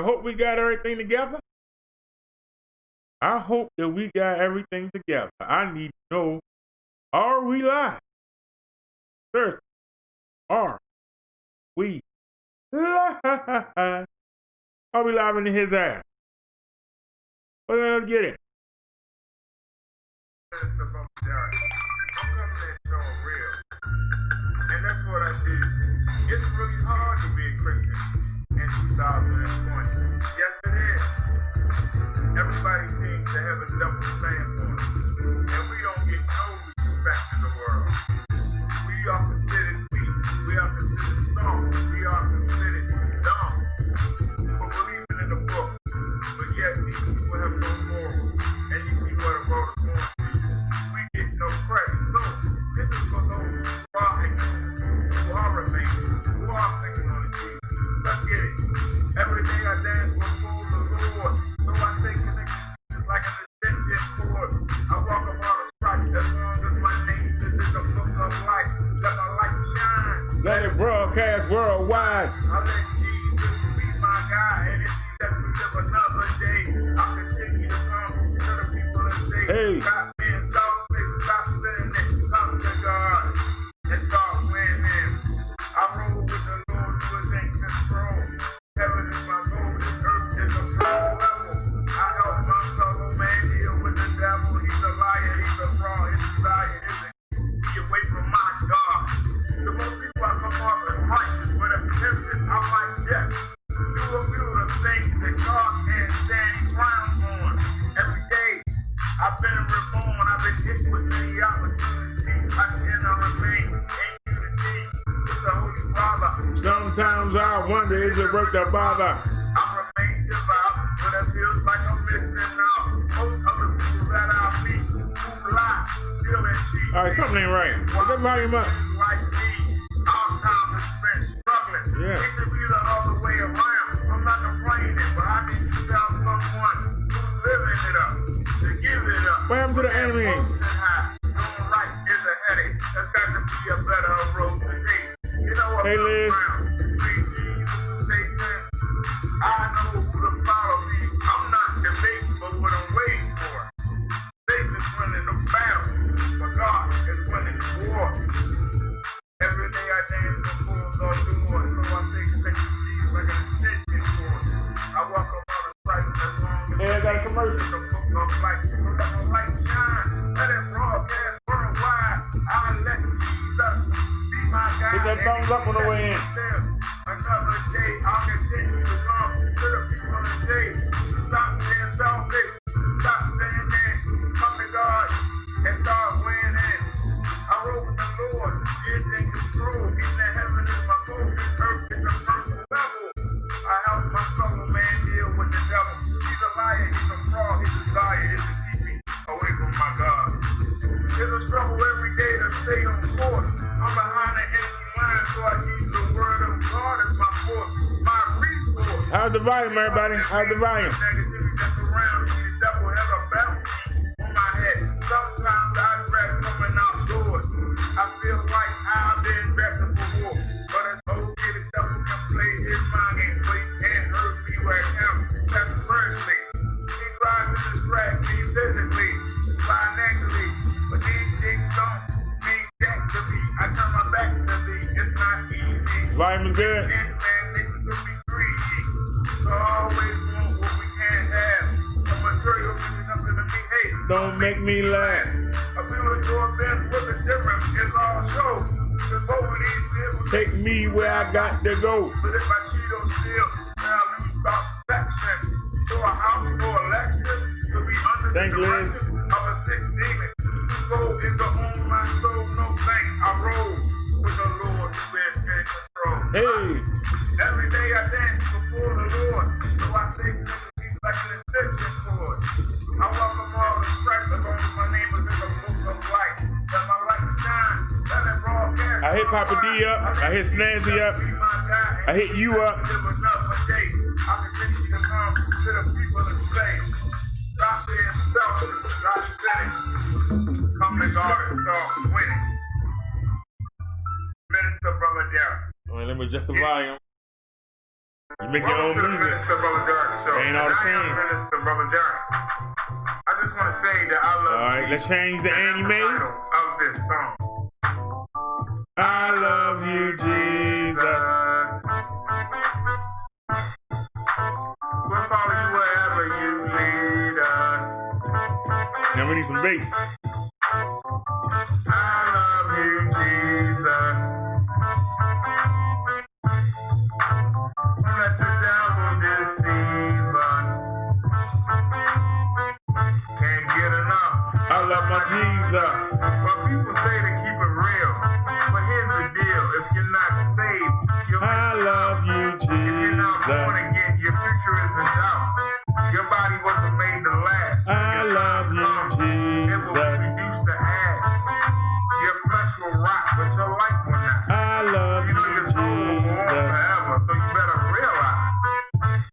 hope we got everything together. I hope that we got everything together. I need to know, are we live? Seriously, are we live? Are we live in his ass? Well, let's get it. I'm coming at y'all real. And that's what I did. It's really hard to be a Christian in 2020. Yes, it is. Everybody seems to have a double standard. And we don't get no respect in the world. We are considered weak. We are considered strong. We are considered dumb. For believing in the book. But yet these people have no moral. And you see what the world is going through. We get no credit. So this is for those who are ignorant, who are remaining, who are thinking on the Jesus. Let's get it. Every day I dance before the Lord. So I stay connected like an extension cord. I walk around the Christ as long as my name is in the book of life. Let my light shine. Let it broadcast worldwide. I let Jesus be my guide. And if he lets me live another day, I'll continue to come to the people and say, hey. Stop being selfish, stop sinning, come to God and start winning. I roll with the Lord who is in control. Heaven is my goal, this earth is a pro level. I help my fellow man deal with the devil. He's a liar, he's a fraud, his desire isn't be away from my God. The most people I come off as righteous, but if tempted, I might just do a few of the things that God can't stand ground on. Every day, I've been reborn, I've been hit with many opportunities. I cannot remain in unity with the Holy Father. Sometimes I wonder, is it worth the bother? I remain devout, but it feels like I'm missing out. Most other people that I meet who lie, steal, and cheat. All right, something ain't right. Put that volume up. Like me, our time is spent struggling. Yeah. It should be the other way around. I'm not complaining, but I need to tell someone who's living it up to give it up. What happened to the enemy? Doing right is a headache. There's got to be a better road today. You know what? Hey, Liz. Between Jesus and Satan, I know who to follow me. I'm not debating for what I'm waiting for. Satan is winning the battle, but God is winning the war. Every day I dance before the Lord, so I think that you see like an extension cord. I walk around the Christ as long as I got a commercial. the book of life. So let my light shine. Let it broadcast worldwide. I let Jesus be my guide. Hit that thumbs up on the way in. Another day, I'll continue to come to the people and say, stop being selfish, stop saying that, come to God and start winning. I roll with the Lord, He's in control, He's in heaven is my goal, this earth is the first level. I help my fellow man deal with the devil. He's a liar, he's a fraud, his desire is to keep me away from my God. There's a struggle every day to stay on course. I'm behind the enemy line, so I use the word of God as my force, my resource. How's the volume, everybody? How's the volume? Negativity that's around me, the devil has a bounty on my head. Sometimes I dread coming outdoors. I feel like I've been drafted for war. But it's okay, the devil can play his mind game, but he can't hurt me where I am. That's spiritually. He tries to distract me physically, financially, but these things don't mean jack to me. I turn my back to me. It's not easy. Volume is good. And man, niggas can be greedy. So I always want what we can't have. The material means nothing to me. Hey, Don't make me laugh. a people to do a bit with the difference. It's all show. The both of these bills Take me where I got to go. but if I cheat or steal, then I lose about section. To a house for election, to be under Thank the you, Liz. direction of a sick demon. Go is to own my soul, no thanks. I roll with the Lord who is in control. Hey. Every day I dance before the Lord, so I stay connected like an extension cord. I welcome all the stripes as long as my name is in the book of life. Let my light shine, let it broadcast. I hit Papa D up. I hit Snazzy up. I hit you up. Live another day. I continue to come to the people and say, stop being selfish, stop sinning. Come to God and start winning. Minister Brother Derrick. Let me adjust the volume. You make your own Welcome to the music. Minister Brother Derrick Show. Ain't all the And I am same. Minister Brother Derrick. I just want to say that I love All right, you. let's change the Annie Mae. Of this song. I love you, Jesus. We'll follow you wherever you lead us. Now we need some bass. I love you, Jesus. Don't let the devil deceive us. Can't get enough. I love my Jesus. Well, people say to keep it real, but here's the deal: if you're not saved, you're I love you, If you're not born Jesus. again, your future is in doubt. Your body wasn't made to last. I love you, It will be Jesus. reduced to ash. Your flesh will rot, but your life will not. I love You know you, your soul will go on Jesus. forever, so you better realize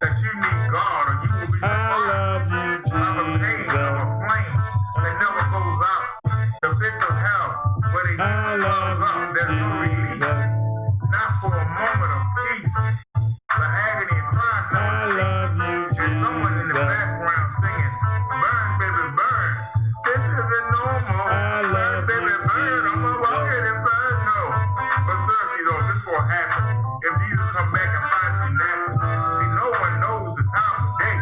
that you need God, or you will be I surprised love you, by the pain of a Jesus. flame that never goes out. The pits of hell, where they I swells love up, there's no you, release. Jesus. Not for a moment of peace. The agony and crying I never love you, cease. And someone in the Jesus. background singing, burn, baby, burn. This isn't normal. I Burn, love baby, you, burn. I'm a Jesus. walking in inferno. But seriously though, this will happen. If Jesus come back and finds you napping. See, no one knows the time of day.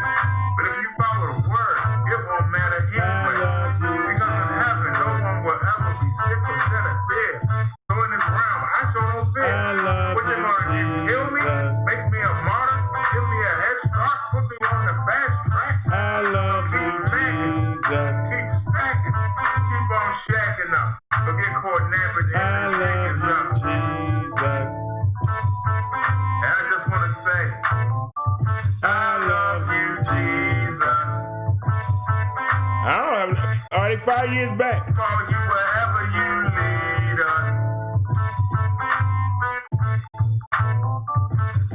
But if you follow the word, it won't matter I anyway. love you, Because in heaven, no one will ever be sick or shed a tear. So in this realm, I show no fear. I love What you gonna do? Kill me? Jesus. Make me a martyr? Give me a head start? Put me on the fast track? I love you, Jesus. Keep stacking. Keep on shacking up. But get caught napping I everything is love up. you, Jesus. And I just want to say, I love you, Jesus. I don't have already 5 years back. Follow you wherever you lead us.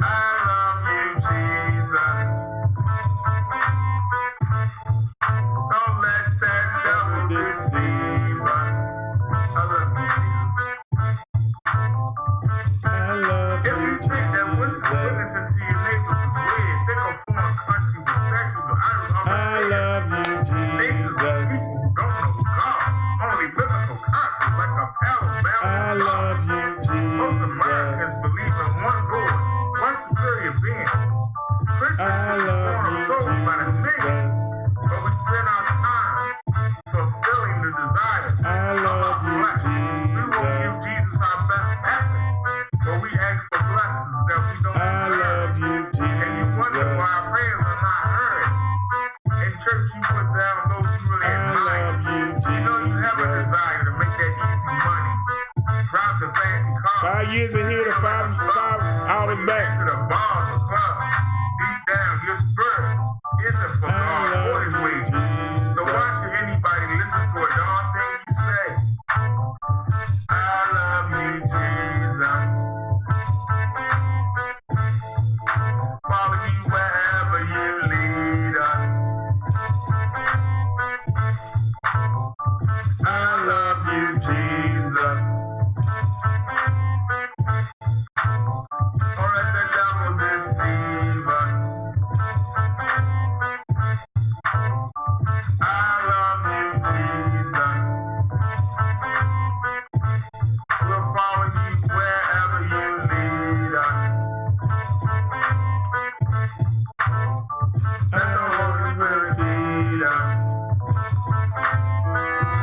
I love you, Jesus. Don't let that devil deceive us. I love you, Jesus. I love If you you, think that witnessing to your neighbors is weird, think of foreign countries with statues of idols. I love you, Nations of Jesus. people who don't know God. Only biblical concepts like a parallel. I love you, Most Jesus. Americans believe in one Lord, one superior being. Christians I should be love born of you, souls by the millions, Jesus. but we spend our time fulfilling the desires I of our love you, flesh. We won't give Jesus. Jesus our best effort, but we ask for blessings that we don't I love deserve. you, And you wonder Jesus. why our prayers are not heard. In church, you put down those you really I admire. love you, You know you have a Jesus. desire to make that easy money. Drive the fancy car. 5 years in here to 5 hours When you back. enter the bars or clubs, deep down, your spirit isn't for I God or love His you, ways. So why Jesus. should anybody listen to a darn thing you say? I love you, Jesus. Follow you wherever you lead us. I love you, Jesus. Don't let the devil deceive us. I love you, Jesus. We'll follow you wherever you lead us. Let the Holy Spirit feed us.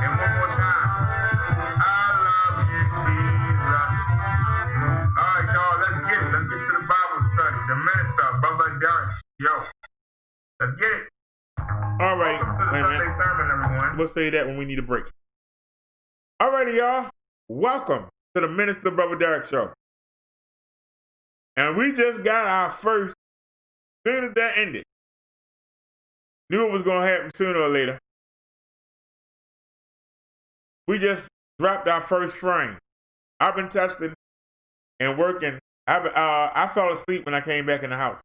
And one more time. I love you, Jesus. All right, y'all, let's get it. Let's get to the Bible study. The minister, Brother Derrick. Yo, let's get it. All right. Welcome to the Wait a Sunday minute. sermon, everyone. We'll say that when we need a break. All righty, y'all. Welcome to the Minister Brother Derrick Show. And we just got our first, soon as that ended. Knew it was going to happen sooner or later. We just dropped our first frame. I've been testing and working. I fell asleep when I came back in the house.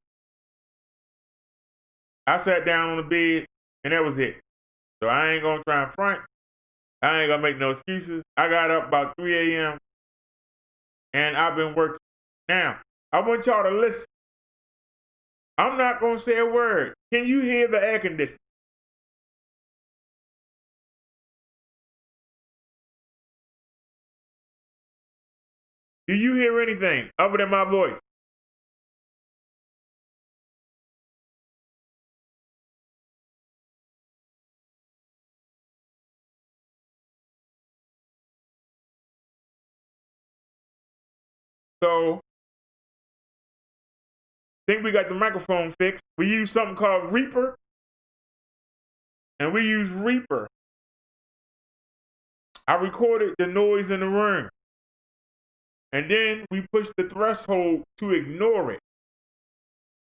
I sat down on the bed, and that was it. So I ain't going to try and front. I ain't going to make no excuses. I got up about 3 a.m., and I've been working. Now, I want y'all to listen I'm not going to say a word. Can you hear the air conditioner? Do you hear anything other than my voice? So, think we got the microphone fixed. We use something called Reaper, and we use Reaper. I recorded the noise in the room, and then we pushed the threshold to ignore it.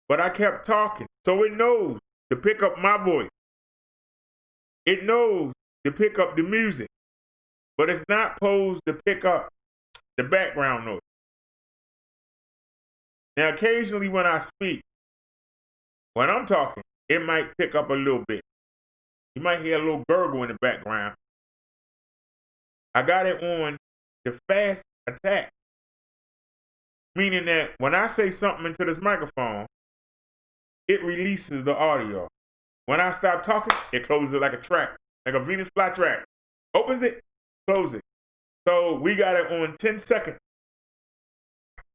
But I kept talking, so it knows to pick up my voice. It knows to pick up the music, but it's not supposed to pick up the background noise. Now, occasionally when I speak, when I'm talking, it might pick up a little bit. You might hear a little gurgle in the background. I got it on the fast attack, meaning that when I say something into this microphone, it releases the audio. When I stop talking, it closes it like a trap, like a Venus flytrap. Opens it, closes it. So we got it on 10 seconds.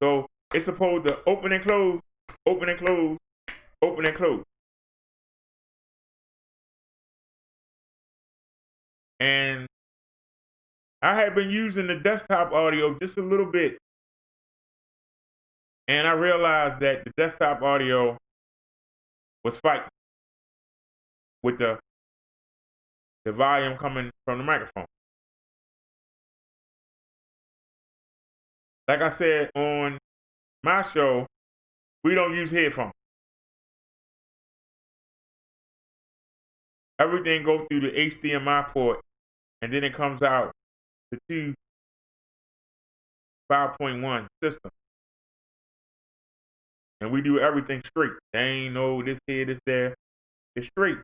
So it's supposed to open and close, open and close, open and close. And I had been using the desktop audio just a little bit. And I realized that the desktop audio was fighting with the volume coming from the microphone. Like I said on my show, we don't use headphones. Everything goes through the HDMI port, and then it comes out the two 5.1 system. And we do everything straight. There ain't no this here, this there. It's straight.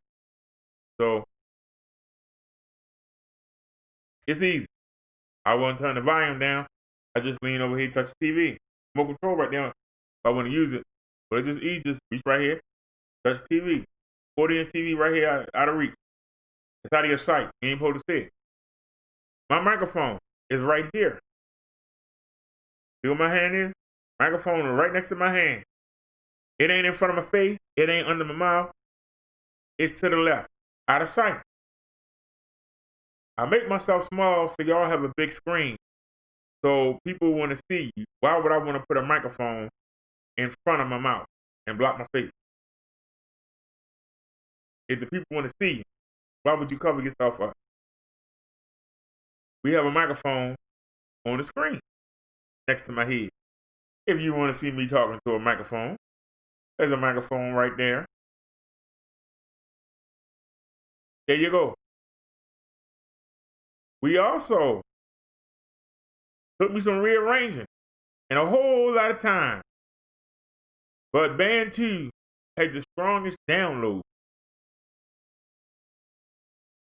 So it's easy. I won't turn the volume down. I just lean over here, touch the TV. Remote control right there if I want to use it. But it's just easy. Just reach right here, touch the TV. 40-inch TV right here out of reach. It's out of your sight. You ain't supposed to see it. My microphone is right here. See what my hand is? Microphone is right next to my hand. It ain't in front of my face. It ain't under my mouth. It's to the left, out of sight. I make myself small so y'all have a big screen. So people want to see you. Why would I want to put a microphone in front of my mouth and block my face? If the people want to see you, why would you cover yourself up? We have a microphone on the screen next to my head. If you want to see me talking to a microphone, there's a microphone right there. There you go. We also took me some rearranging and a whole lot of time. But Band 2 had the strongest download.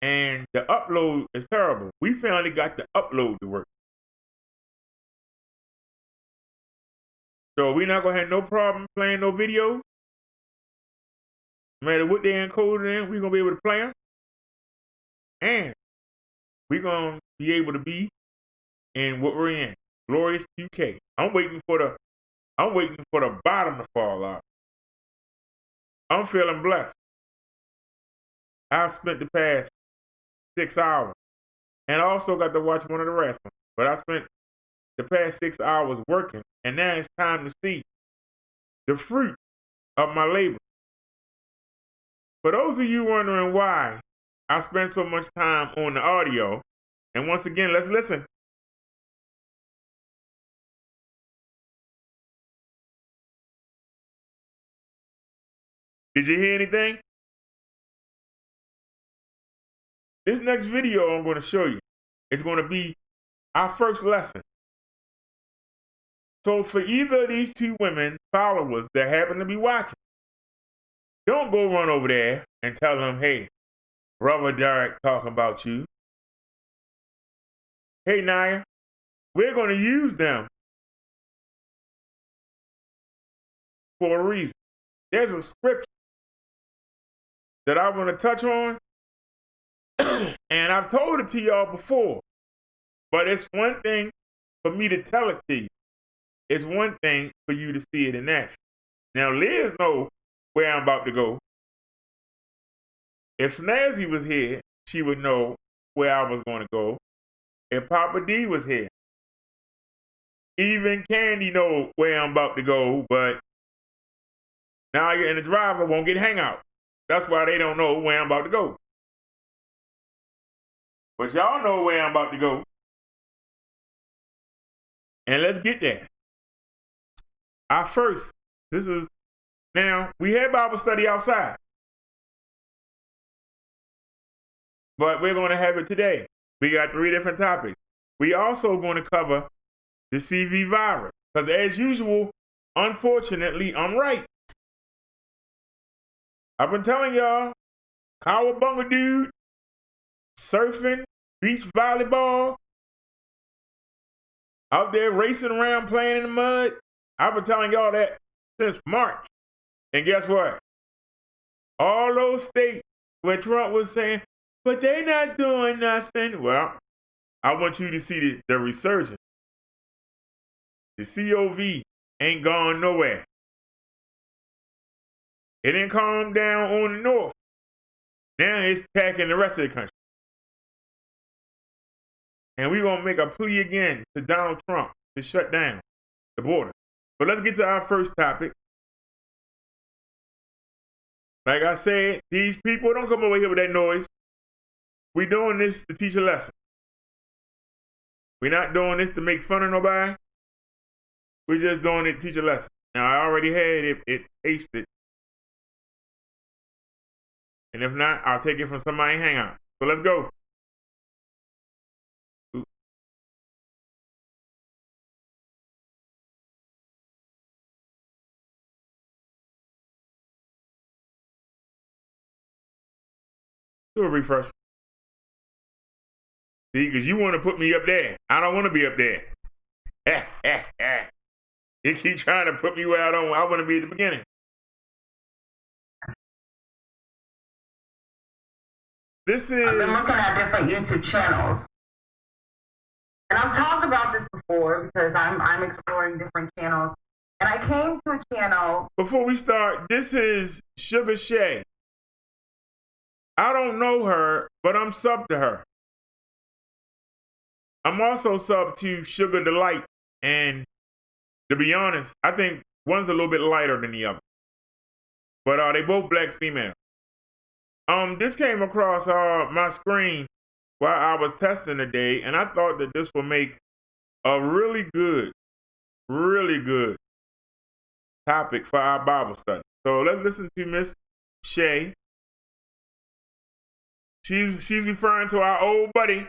And the upload is terrible. We finally got the upload to work. So we're not going to have no problem playing no videos. No matter what they encoded in, we're going to be able to play them. And we're going to be able to be in what we're in. Glorious 2K. I'm waiting for the bottom to fall out. I'm feeling blessed. I've spent the past 6 hours. And I also got to watch one of the wrestling. But I spent the past 6 hours working. And now it's time to see the fruit of my labor. For those of you wondering why I spend so much time on the audio, and once again, let's listen. Did you hear anything? This next video I'm going to show you is going to be our first lesson. So for either of these two women followers that happen to be watching, don't go run over there and tell them, hey, Brother Derrick talking about you. Hey, Naya, we're going to use them for a reason. there's a scripture that I want to touch on, and I've told it to y'all before, but it's one thing for me to tell it to you. It's one thing for you to see it in action. Now, Liz knows where I'm about to go. If Snazzy was here, she would know where I was going to go. If Papa D was here, even Candy knows where I'm about to go, but now and the driver won't get hangout. That's why they don't know where I'm about to go. But y'all know where I'm about to go. And let's get there. Now, we had Bible study outside, but we're going to have it today. We got 3 different topics. We also going to cover the CV virus, because as usual, unfortunately, I'm right. I've been telling y'all, cowabunga dude, surfing, beach volleyball, out there racing around playing in the mud. I've been telling y'all that since March. And guess what? All those states where Trump was saying, but they not doing nothing. Well, I want you to see the resurgence. The COV ain't gone nowhere. It didn't calm down on the north. Now it's attacking the rest of the country. And we're going to make a plea again to Donald Trump to shut down the border. But let's get to our first topic. Like I said, these people don't come over here with that noise. We're doing this to teach a lesson. We're not doing this to make fun of nobody. We're just doing it to teach a lesson. Now, I already had it tasted. And if not, I'll take it from somebody in Hangout. So let's go. Do a refresh. See, because you want to put me up there. I don't want to be up there. You keep trying to put me where I want to be at the beginning. This is... I've been looking at different YouTube channels. And I've talked about this before because I'm exploring different channels. And I came to a channel... Before we start, this is Sugar Shay. I don't know her, but I'm sub to her. I'm also sub to Sugar Delight. And to be honest, I think one's a little bit lighter than the other. But they both black female. This came across my screen while I was testing today, and I thought that this would make a really good topic for our Bible study. So let's listen to Miss Shay. She's referring to our old buddy.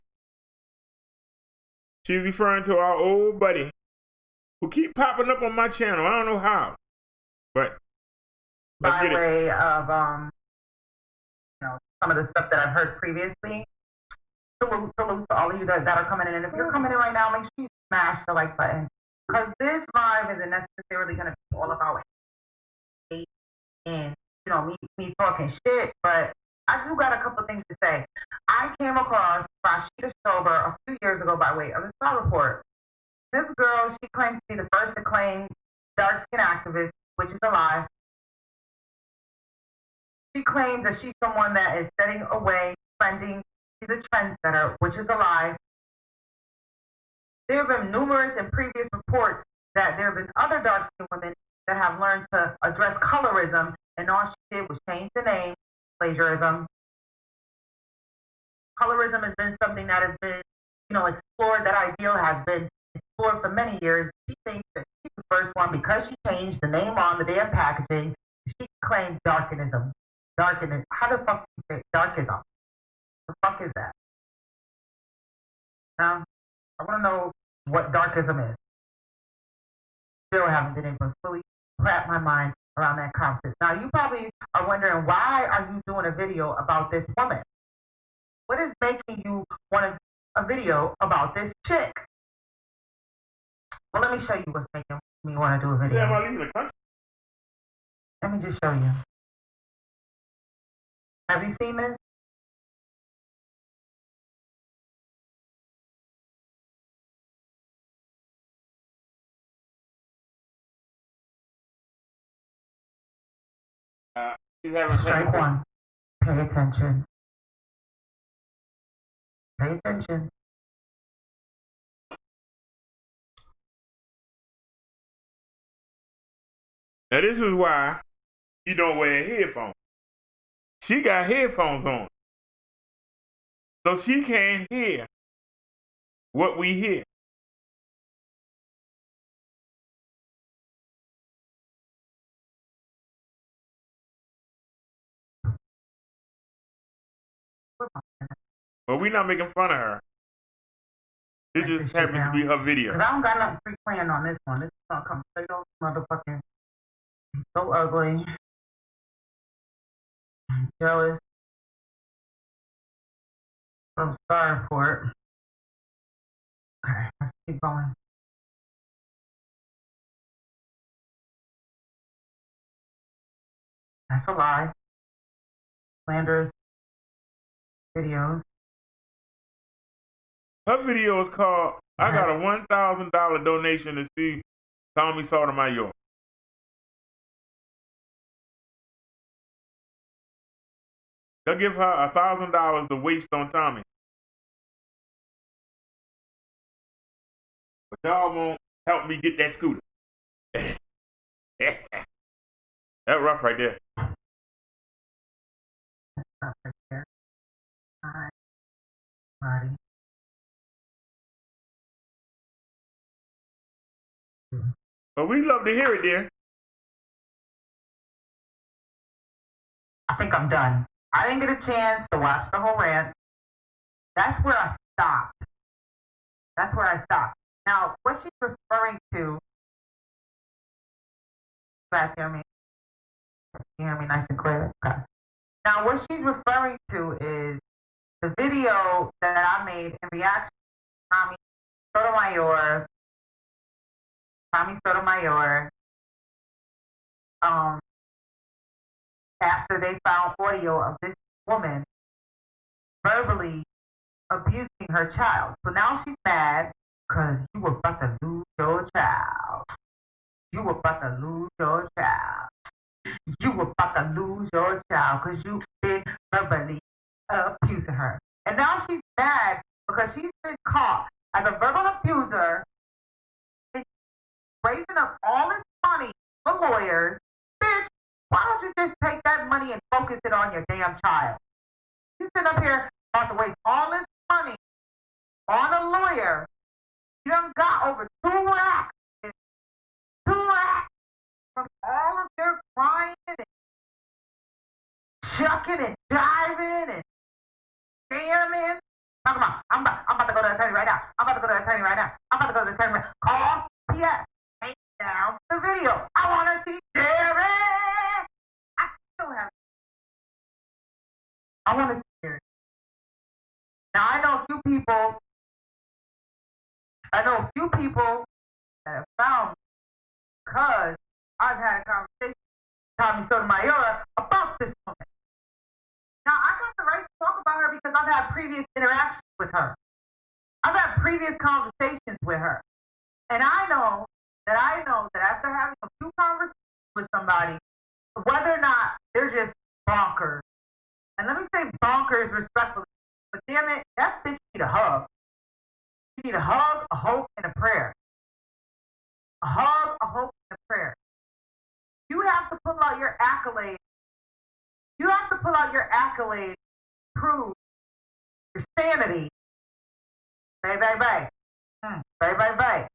She's referring to our old buddy who keep popping up on my channel. I don't know how, but let's get it. By way of some of the stuff that I've heard previously. Salute to all of you that are coming in. And if you're coming in right now, make sure you smash the like button. Because this live isn't necessarily going to be all about hate and, me talking shit. But I do got a couple things to say. I came across Rashida Stober a few years ago by way of the Star Report. This girl, she claims to be the first to claim dark skin activist, which is a lie. She claims that she's someone that is setting away, trending. She's a trendsetter, which is a lie. There have been numerous and previous reports that there have been other dark-skinned women that have learned to address colorism, and all she did was change the name, plagiarism. Colorism has been something that has been, explored. That ideal has been explored for many years. She thinks that she's the first one because she changed the name on the damn packaging. She claimed darkinism. Darkinism. How the fuck do you say darkism? The fuck is that? Now, I want to know what darkism is. Still haven't been able to fully wrap my mind around that concept. Now, you probably are wondering, why are you doing a video about this woman? What is making you want to do a video about this chick? Well, let me show you what's making me want to do a video. Am I leaving the country? Let me just show you. Have you seen this? She's having Strike one. Pay attention. Pay attention. Now this is why you don't wear headphones. She got headphones on, so she can't hear what we hear. But we're not making fun of her. It just happens to be her video. Because I don't got nothing pre-planned on this one. This is going to come straight off motherfucking. So ugly. I'm jealous. From Star Report. Okay, let's keep going. That's a lie. Slanderous videos. Her video is called, I got a $1,000 donation to see Tommy Sotomayor. They'll give her $1,000 to waste on Tommy. But y'all won't help me get that scooter. That rough right there. Stop right there. Hi, buddy. But we love to hear it, dear. I think I'm done. I didn't get a chance to watch the whole rant. That's where I stopped. That's where I stopped. Now, what she's referring to, you guys hear me? You hear me nice and clear? Okay. Now, what she's referring to is the video that I made in reaction to Tommy Sotomayor, after they found audio of this woman verbally abusing her child. So now she's mad because you were about to lose your child. You were about to lose your child. You were about to lose your child because you've been verbally abusing her. And now she's mad because she's been caught as a verbal abuser, raising up all this money for lawyers. Bitch, why don't you just take that money and focus it on your damn child? You sit up here about to waste all this money on a lawyer. You done got over 2 racks. 2 racks from all of your crying and shucking and diving and scamming. Talk about, I'm about to go to the attorney right now. I'm about to go to the attorney right now. I'm about to go to the attorney right now. Call PS. Take down the video. I want to see Derrick. I still have. I want to see Derrick. Now, I know a few people that have found me because I've had a conversation with Tommy Sotomayor about this woman. Now, I got the right to talk about her because I've had previous interactions with her. I've had previous conversations with her. And I know that after having a few conversations with somebody, whether or not they're just bonkers, and let me say bonkers respectfully, but damn it, that bitch need a hug. She need a hug, a hope, and a prayer. A hug, a hope, and a prayer. You have to pull out your accolades. You have to pull out your accolades, prove your sanity. Bay, bay, bay. Bay, bay, bay.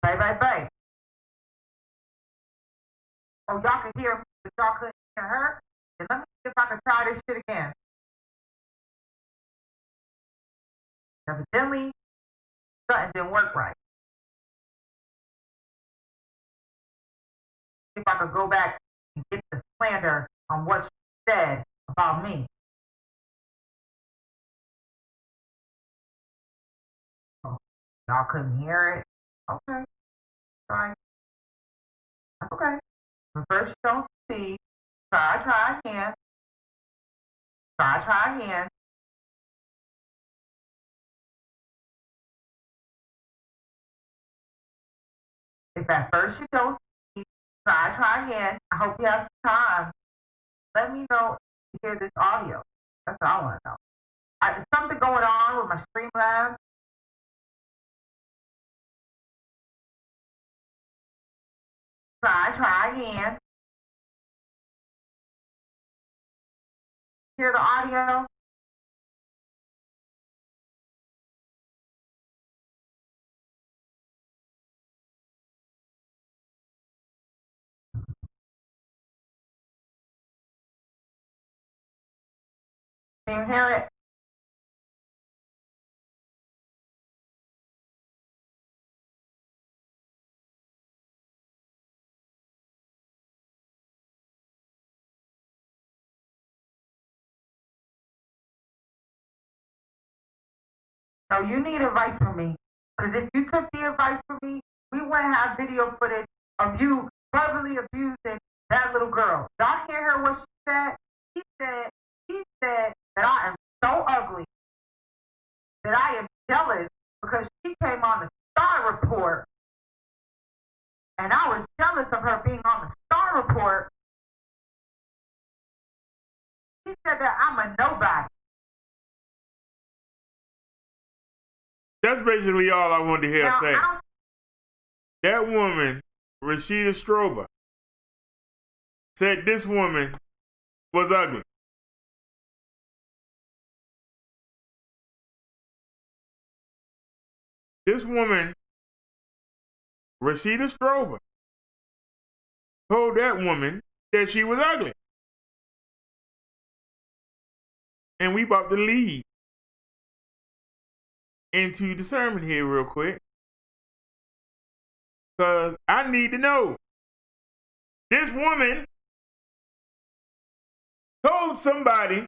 Bay, bay, bay. Oh, y'all can hear me, but y'all couldn't hear her? And let me see if I can try this shit again. Evidently, something didn't work right. If I could go back and get the slander on what she said about me. Oh, y'all couldn't hear it? Okay. Right. That's okay. When first you don't succeed, try again. Try again. If at first you don't succeed, try again. I hope you have some time. Let me know if you hear this audio. That's what I want to know. Is something going on with my Streamlabs? Try again. Hear the audio? Can you hear it? So you need advice from me. Because if you took the advice from me, we wouldn't have video footage of you verbally abusing that little girl. Y'all hear her what she said? She said that I am so ugly, that I am jealous because she came on the Star Report. And I was jealous of her being on the Star Report. She said that I'm a nobody. That's basically all I wanted to hear Now, say. That woman, Rashida Strober, said this woman was ugly. This woman, Rashida Strober, told that woman that she was ugly. And we about to lead into the sermon here real quick. Because I need to know. This woman told somebody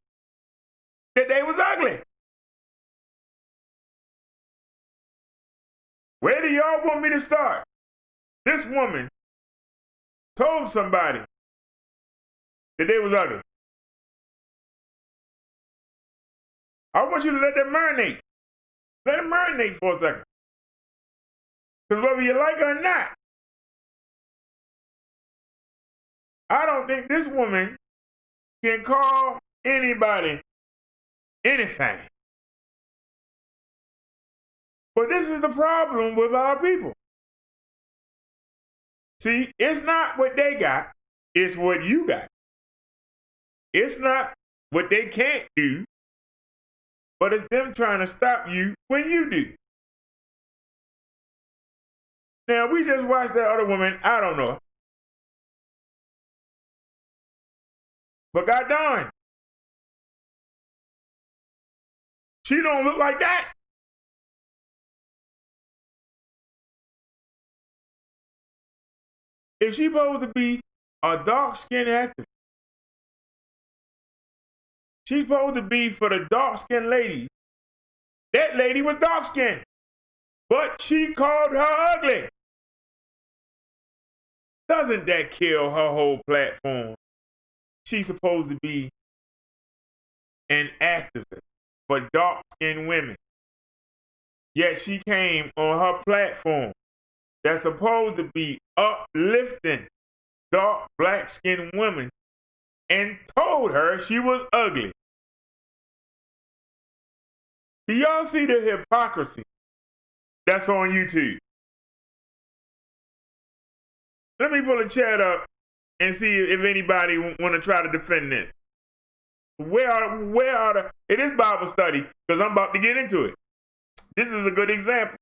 that they was ugly. Where do y'all want me to start? This woman told somebody that they was ugly. I want you to let that marinate. Let it marinate for a second. Because whether you like it or not, I don't think this woman can call anybody anything. But this is the problem with our people. See, it's not what they got, it's what you got. It's not what they can't do, but it's them trying to stop you when you do. Now, we just watched that other woman, I don't know. But God darn, she don't look like that. If she's supposed to be a dark-skinned activist, she's supposed to be for the dark-skinned ladies. That lady was dark-skinned, but she called her ugly. Doesn't that kill her whole platform? She's supposed to be an activist for dark-skinned women. Yet she came on her platform that's supposed to be uplifting dark black-skinned women and told her she was ugly. Do y'all see the hypocrisy that's on YouTube? Let me pull the chat up and see if anybody want to try to defend this. Where are the, it is Bible study, because I'm about to get into it. This is a good example.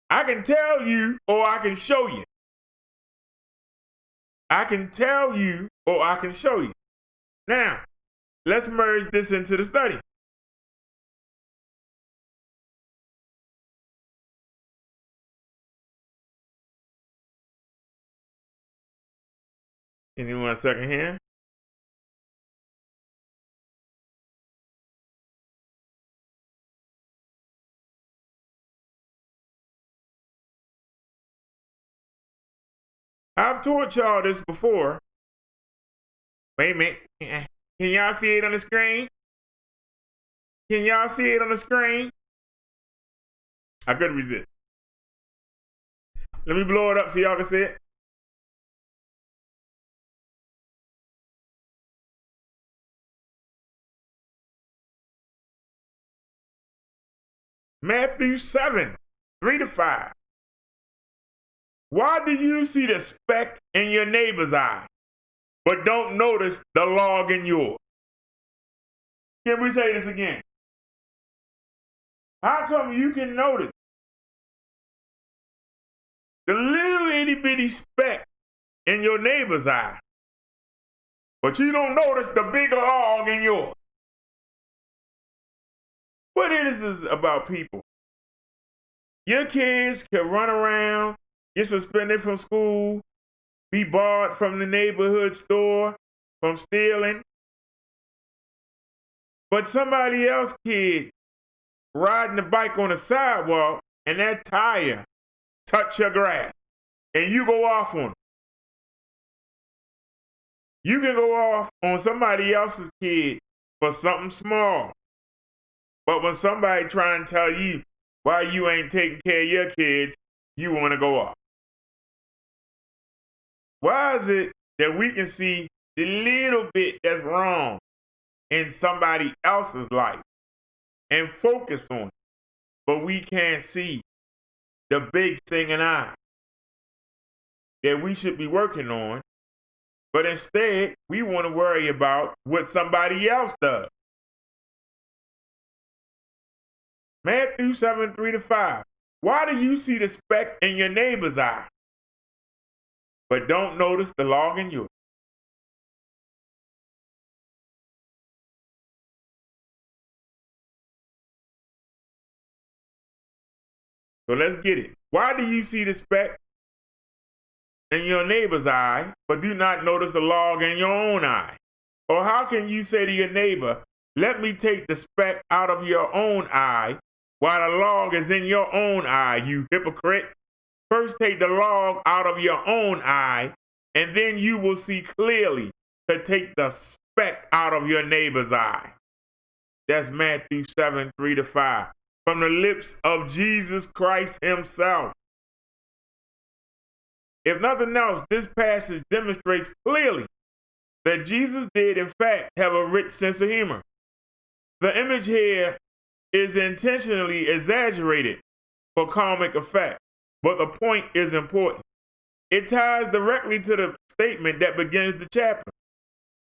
I can tell you or I can show you. I can tell you or I can show you. Now, let's merge this into the study. Give me 1 second here. I've told y'all this before. Wait a minute. Can y'all see it on the screen? Can y'all see it on the screen? I couldn't resist. Let me blow it up so y'all can see it. Matthew 7, 3-5. Why do you see the speck in your neighbor's eye, but don't notice the log in yours? Can we say this again? How come you can notice the little itty bitty speck in your neighbor's eye, but you don't notice the big log in yours? What is this about people? Your kids can run around, get suspended from school, be barred from the neighborhood store from stealing. But somebody else's kid riding a bike on the sidewalk and that tire touch your grass and you go off on it. You can go off on somebody else's kid for something small. But when somebody try and tell you why you ain't taking care of your kids, you want to go off. Why is it that we can see the little bit that's wrong in somebody else's life and focus on it, but we can't see the big thing in our that we should be working on, but instead we want to worry about what somebody else does? Matthew 7, 3-5. Why do you see the speck in your neighbor's eye, but don't notice the log in yours? So let's get it. Why do you see the speck in your neighbor's eye, but do not notice the log in your own eye? Or how can you say to your neighbor, let me take the speck out of your own eye while the log is in your own eye, you hypocrite? First take the log out of your own eye, and then you will see clearly to take the speck out of your neighbor's eye. That's Matthew 7, 3-5. From the lips of Jesus Christ himself. If nothing else, this passage demonstrates clearly that Jesus did in fact have a rich sense of humor. The image here is intentionally exaggerated for comic effect, but the point is important. It ties directly to the statement that begins the chapter.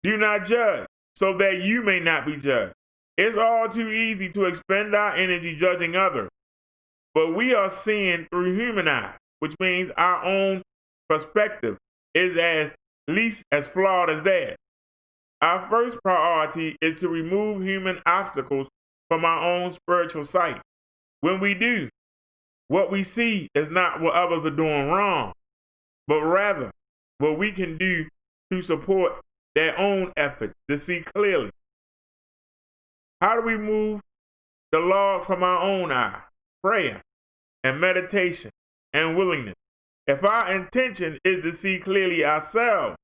Do not judge, so that you may not be judged. It's all too easy to expend our energy judging others, but we are seeing through human eyes, which means our own perspective is at least as flawed as theirs. Our first priority is to remove human obstacles from our own spiritual sight. When we do, what we see is not what others are doing wrong, but rather what we can do to support their own efforts to see clearly. How do we move the log from our own eye? Prayer and meditation and willingness. If our intention is to see clearly ourselves,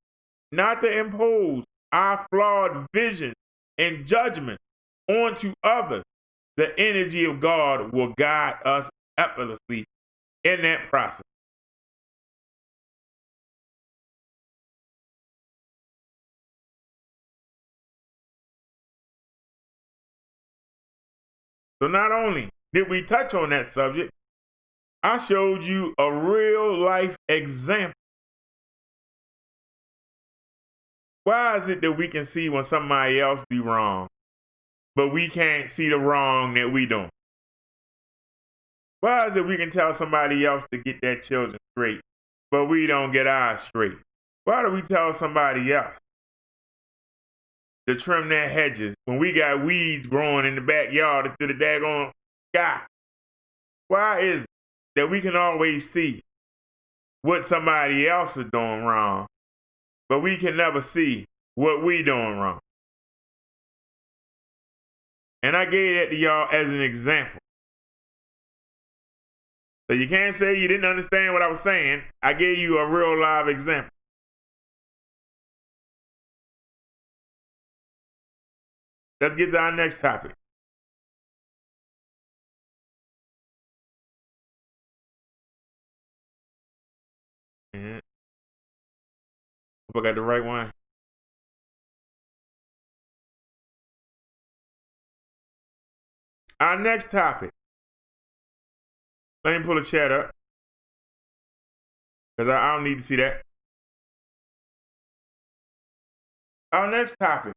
not to impose our flawed vision and judgment onto others, the energy of God will guide us effortlessly in that process. So not only did we touch on that subject, I showed you a real life example. Why is it that we can see when somebody else do wrong, but we can't see the wrong that we do? Why is it we can tell somebody else to get their children straight, but we don't get ours straight? Why do we tell somebody else to trim their hedges when we got weeds growing in the backyard to the daggone sky? Why is it that we can always see what somebody else is doing wrong, but we can never see what we doing wrong? And I gave that to y'all as an example. So you can't say you didn't understand what I was saying. I gave you a real live example. Let's get to our next topic. Hope I got the right one. Our next topic. Let me pull the chat up, because I don't need to see that. Our next topic.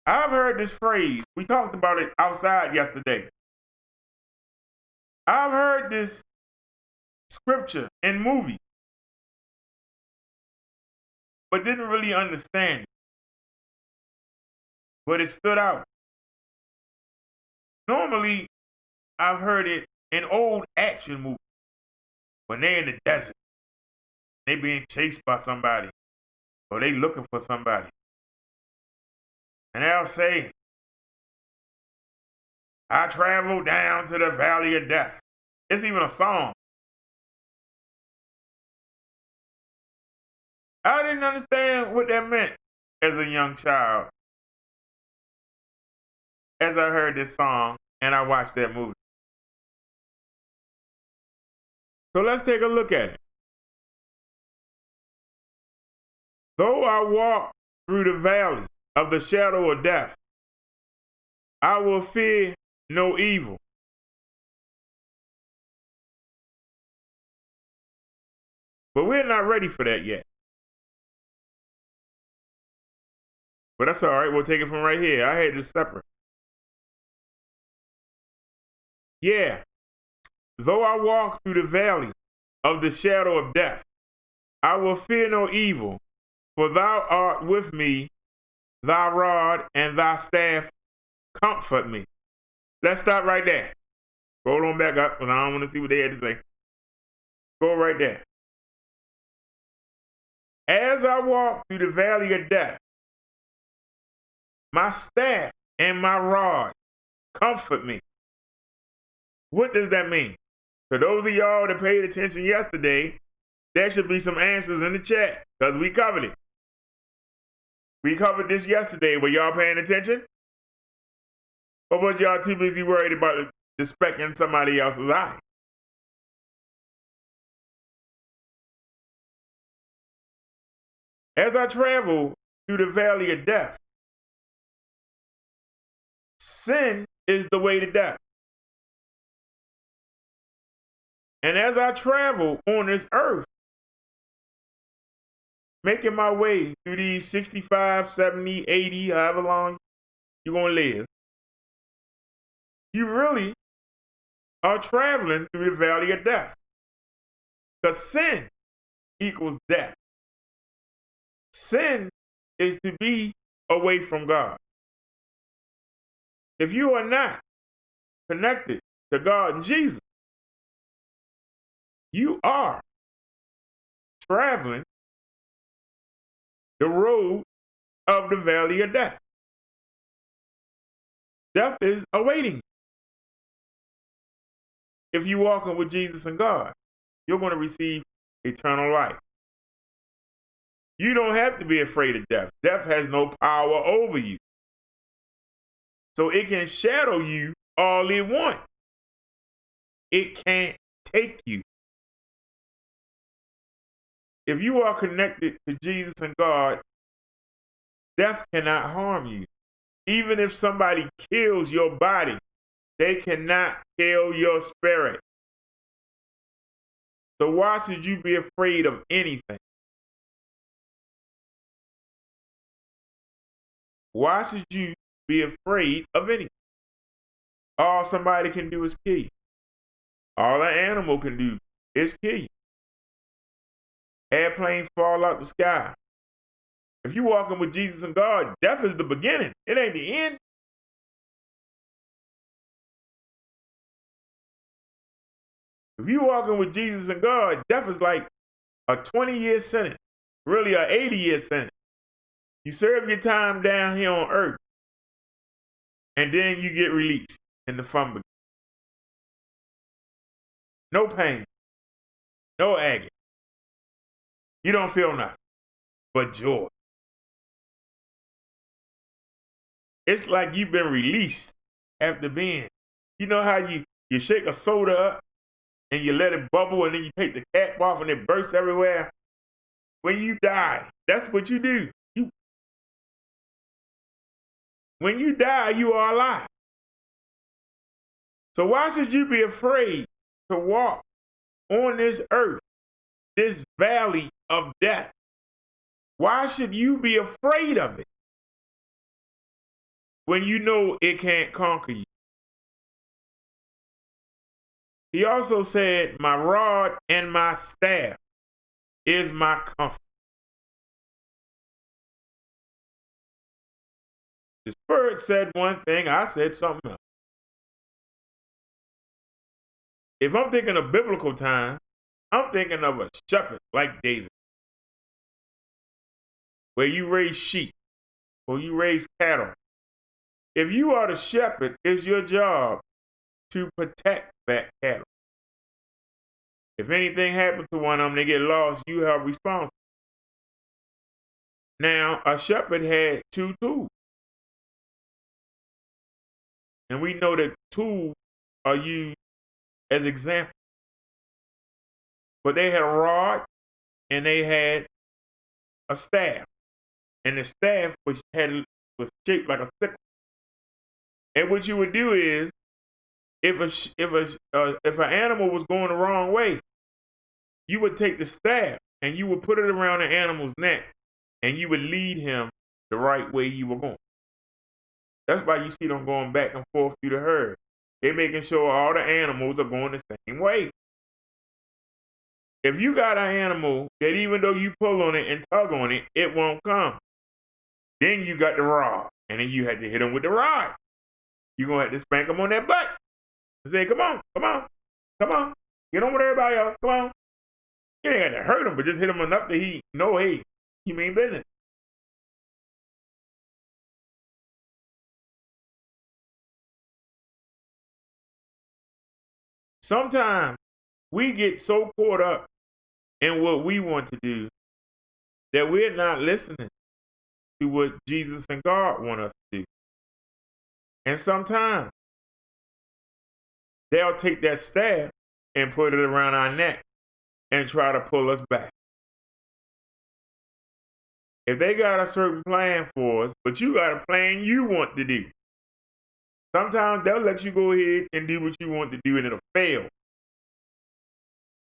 I've heard this phrase. We talked about it outside yesterday. I've heard this scripture in movies, but didn't really understand it. But it stood out. Normally, I've heard it in old action movies. When they're in the desert, they being chased by somebody, or they looking for somebody. And they'll say, I traveled down to the valley of death. It's even a song. I didn't understand what that meant as a young child, as I heard this song and I watched that movie. So let's take a look at it. Though I walk through the valley of the shadow of death, I will fear no evil. But we're not ready for that yet. But that's all right. We'll take it from right here. I had this separate. Yeah. Though I walk through the valley of the shadow of death, I will fear no evil, for thou art with me, thy rod and thy staff comfort me. Let's stop right there. Roll on back up, because I don't want to see what they had to say. Go right there. As I walk through the valley of death, my staff and my rod comfort me. What does that mean? For those of y'all that paid attention yesterday, there should be some answers in the chat, because we covered it. We covered this yesterday. Were y'all paying attention? Or was y'all too busy worried about the speck in somebody else's eye? As I travel through the valley of death, sin is the way to death. And as I travel on this earth, making my way through these 65, 70, 80, however long you're going to live, you really are traveling through the valley of death. Because sin equals death. Sin is to be away from God. If you are not connected to God and Jesus, you are traveling the road of the valley of death. Death is awaiting you. If you're walking with Jesus and God, you're going to receive eternal life. You don't have to be afraid of death. Death has no power over you. So it can shadow you all it wants. It can't take you. If you are connected to Jesus and God, death cannot harm you. Even if somebody kills your body, they cannot kill your spirit. So why should you be afraid of anything? Why should you be afraid of anything? All somebody can do is kill you. All an animal can do is kill you. Airplane fall out the sky. If you're walking with Jesus and God, death is the beginning. It ain't the end. If you're walking with Jesus and God, death is like a 20-year sentence, really an 80-year sentence. You serve your time down here on earth, and then you get released in the fun begins. no pain, no agony. You don't feel nothing but joy. It's like you've been released after being. You know how you shake a soda up and you let it bubble and then you take the cap off and it bursts everywhere? When you die, that's what you do. When you die, you are alive. So why should you be afraid to walk on this earth, this valley of death? Why should you be afraid of it when you know it can't conquer you? He also said, my rod and my staff is my comfort. The Spirit said one thing, I said something else. If I'm thinking of biblical time, I'm thinking of a shepherd like David, where you raise sheep or you raise cattle. If you are the shepherd, it's your job to protect that cattle. If anything happens to one of them, they get lost, you have responsibility. Now, a shepherd had two tools. And we know that tools are used as examples. But they had a rod and they had a staff. And the staff was shaped like a sickle. And what you would do is, if an animal was going the wrong way, you would take the staff and you would put it around the animal's neck and you would lead him the right way you were going. That's why you see them going back and forth through the herd. They're making sure all the animals are going the same way. If you got an animal that even though you pull on it and tug on it, it won't come, then you got the rod. And then you had to hit them with the rod. You're going to have to spank them on that butt and say, come on, come on, come on. Get on with everybody else, come on. You ain't got to hurt him, but just hit him enough that he know, hey, you mean business. Sometimes we get so caught up in what we want to do that we're not listening to what Jesus and God want us to do. And sometimes they'll take that staff and put it around our neck and try to pull us back. If they got a certain plan for us, but you got a plan you want to do, sometimes they'll let you go ahead and do what you want to do and it'll fail.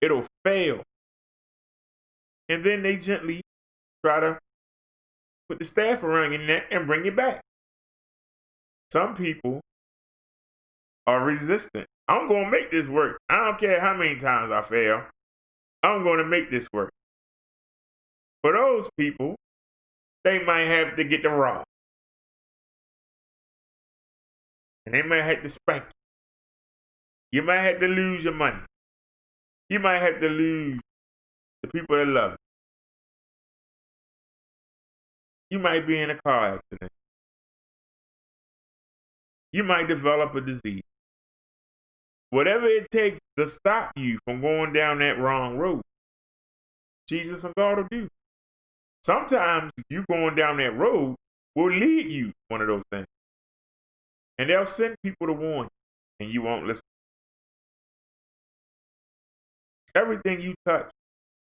It'll fail. And then they gently try to put the staff around your neck and bring you back. Some people are resistant. I'm going to make this work. I don't care how many times I fail. I'm going to make this work. For those people, they might have to get the rod. And they might have to spank you. You might have to lose your money. You might have to lose the people that love you. You might be in a car accident. You might develop a disease. Whatever it takes to stop you from going down that wrong road, Jesus and God will do. Sometimes you going down that road will lead you one of those things. And they'll send people to warn you, and you won't listen. Everything you touch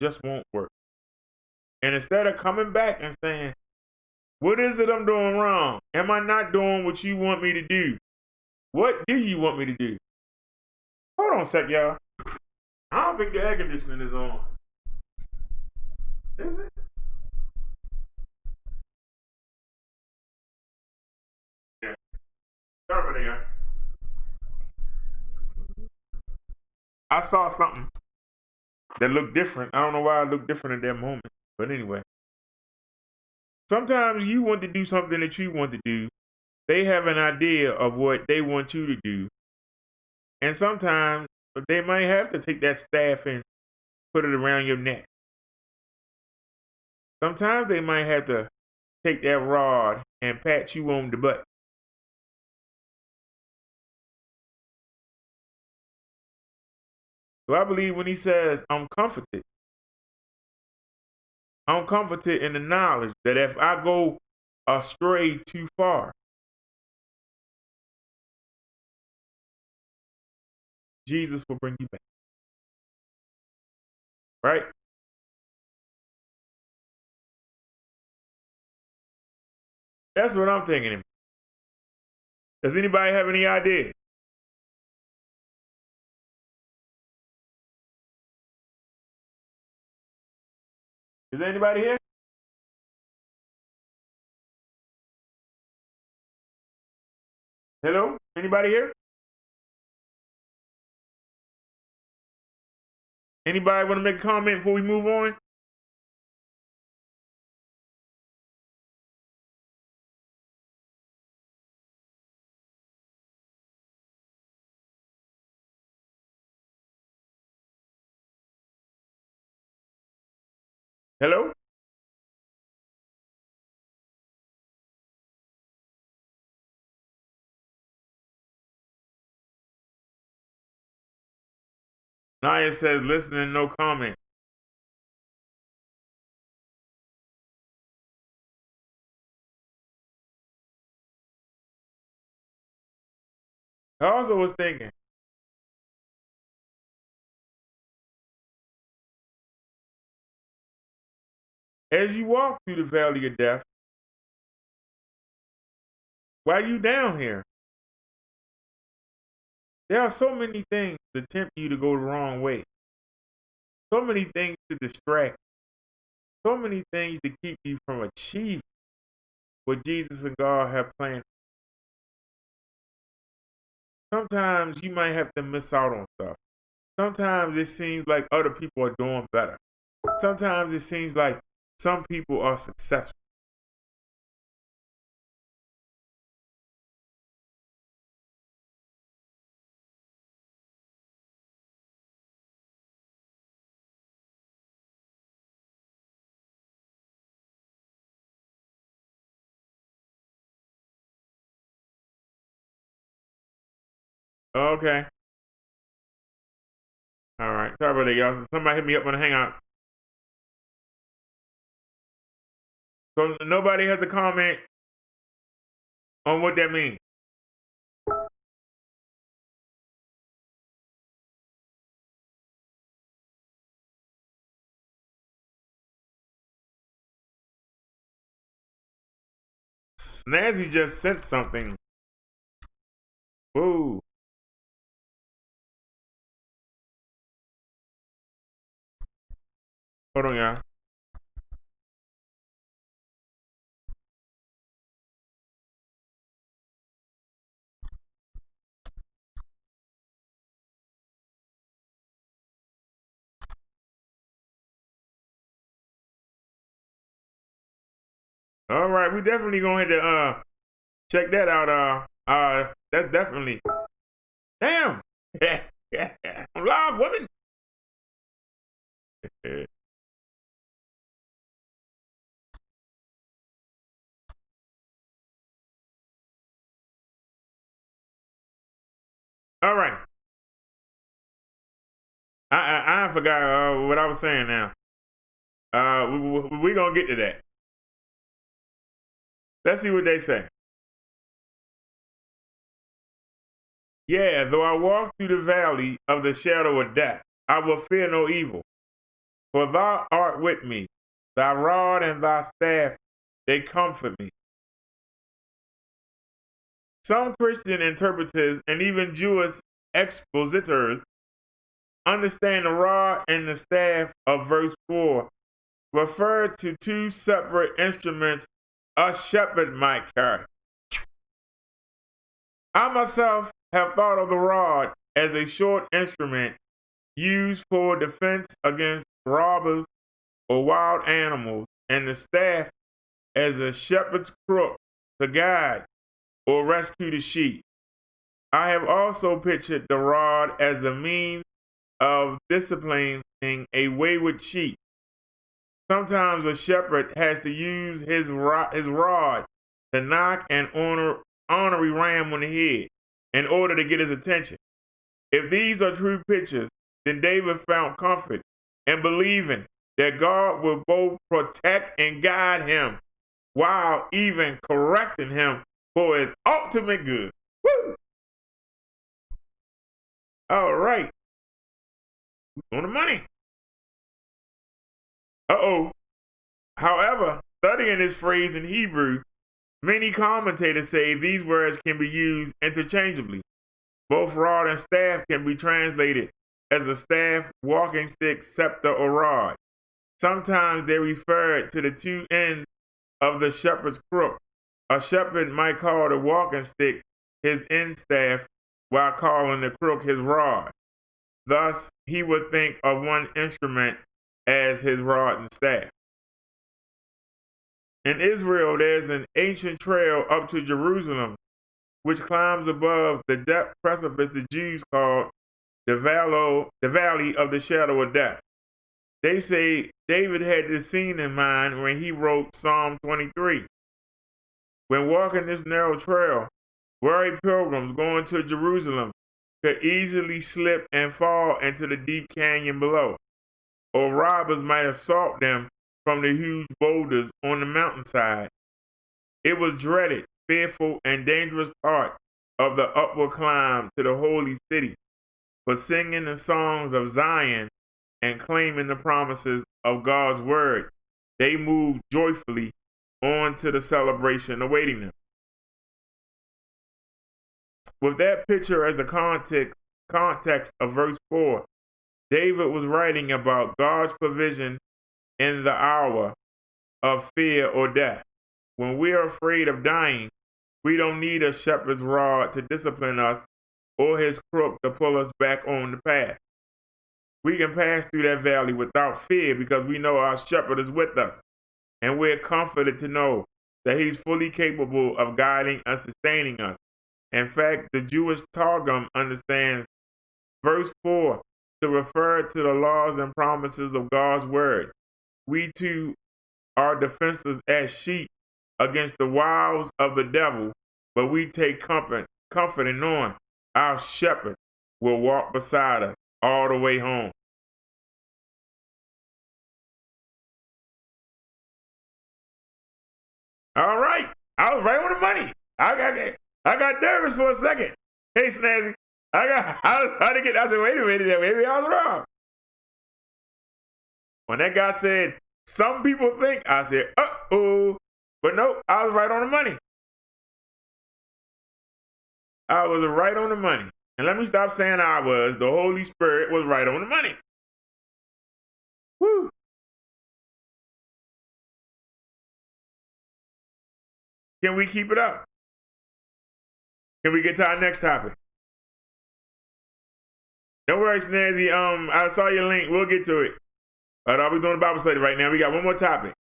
just won't work. And instead of coming back and saying, what is it I'm doing wrong? Am I not doing what you want me to do? What do you want me to do? Hold on a sec, y'all. I don't think the air conditioning is on. Is it? Yeah. Sorry about that, y'all. I saw something that looked different. I don't know why it looked different at that moment. But anyway. Sometimes you want to do something that you want to do. They have an idea of what they want you to do. And sometimes they might have to take that staff and put it around your neck. Sometimes they might have to take that rod and pat you on the butt. So I believe when he says, I'm comforted in the knowledge that if I go astray too far, Jesus will bring you back. Right? That's what I'm thinking. Does anybody have any idea? Is there anybody here? Hello? Anybody here? Anybody want to make a comment before we move on? Hello? Naya says, listening, no comment. I also was thinking, as you walk through the valley of death, while you down here, there are so many things that tempt you to go the wrong way. So many things to distract. So many things to keep you from achieving what Jesus and God have planned. Sometimes you might have to miss out on stuff. Sometimes it seems like other people are doing better. Sometimes it seems like some people are successful. Okay. All right. Sorry about that, y'all. Somebody hit me up on the Hangouts. So nobody has a comment on what that means. Snazzy just sent something. Whoa. Hold on, y'all. All right, we definitely gonna have to check that out. That's definitely. Damn. I'm live, woman. All right. I forgot what I was saying now. We gonna get to that. Let's see what they say. Yeah, though I walk through the valley of the shadow of death, I will fear no evil. For thou art with me, thy rod and thy staff, they comfort me. Some Christian interpreters and even Jewish expositors understand the rod and the staff of verse 4 refer to two separate instruments a shepherd might carry. I myself have thought of the rod as a short instrument used for defense against robbers or wild animals, and the staff as a shepherd's crook to guide or rescue the sheep. I have also pictured the rod as a means of disciplining a wayward sheep. Sometimes a shepherd has to use his rod to knock an ornery ram on the head in order to get his attention. If these are true pictures, Then David found comfort in believing that God would both protect and guide him while even correcting him for his ultimate good. Woo! All right. On the money. Uh-oh. However, studying this phrase in Hebrew, many commentators say these words can be used interchangeably. Both rod and staff can be translated as a staff, walking stick, scepter, or rod. Sometimes they refer to the two ends of the shepherd's crook. A shepherd might call the walking stick his end staff while calling the crook his rod. Thus, he would think of one instrument as his rod and staff. In Israel, there's an ancient trail up to Jerusalem which climbs above the depth precipice the Jews called the Valley of the Shadow of Death. They say David had this scene in mind when he wrote Psalm 23. When walking this narrow trail, weary pilgrims going to Jerusalem could easily slip and fall into the deep canyon below, or robbers might assault them from the huge boulders on the mountainside. It was dreaded, fearful, and dangerous part of the upward climb to the holy city, for singing the songs of Zion and claiming the promises of God's word, they moved joyfully on to the celebration awaiting them. With that picture as the context of verse 4, David was writing about God's provision in the hour of fear or death. When we are afraid of dying, we don't need a shepherd's rod to discipline us or his crook to pull us back on the path. We can pass through that valley without fear because we know our shepherd is with us, and we're comforted to know that he's fully capable of guiding and sustaining us. In fact, the Jewish Targum understands verse 4 to refer to the laws and promises of God's word. We too are defenseless as sheep against the wiles of the devil, but we take comfort in knowing our shepherd will walk beside us all the way home. All right, I was right on the money. I got nervous for a second. Hey, Snazzy, I was trying to get. I said, wait a minute, maybe I was wrong. When that guy said, some people think, I said, uh-oh. But nope, I was right on the money. I was right on the money. And let me stop saying I was. The Holy Spirit was right on the money. Woo. Can we keep it up? Can we get to our next topic? Don't worry, Snazzy. I saw your link. We'll get to it. But I'll be doing a Bible study right now. We got one more topic.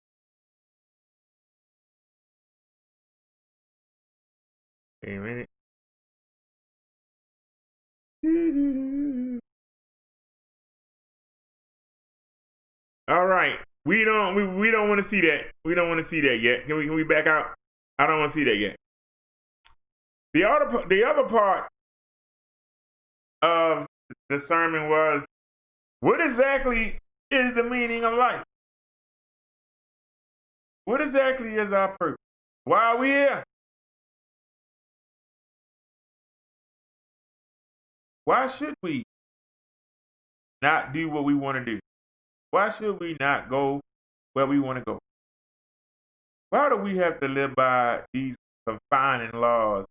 Wait a minute. All right. We don't want to see that. We don't want to see that yet. Can we back out? I don't want to see that yet. The other part of the sermon was, what exactly is the meaning of life? What exactly is our purpose? Why are we here? Why should we not do what we want to do? Why should we not go where we want to go? Why do we have to live by these confining laws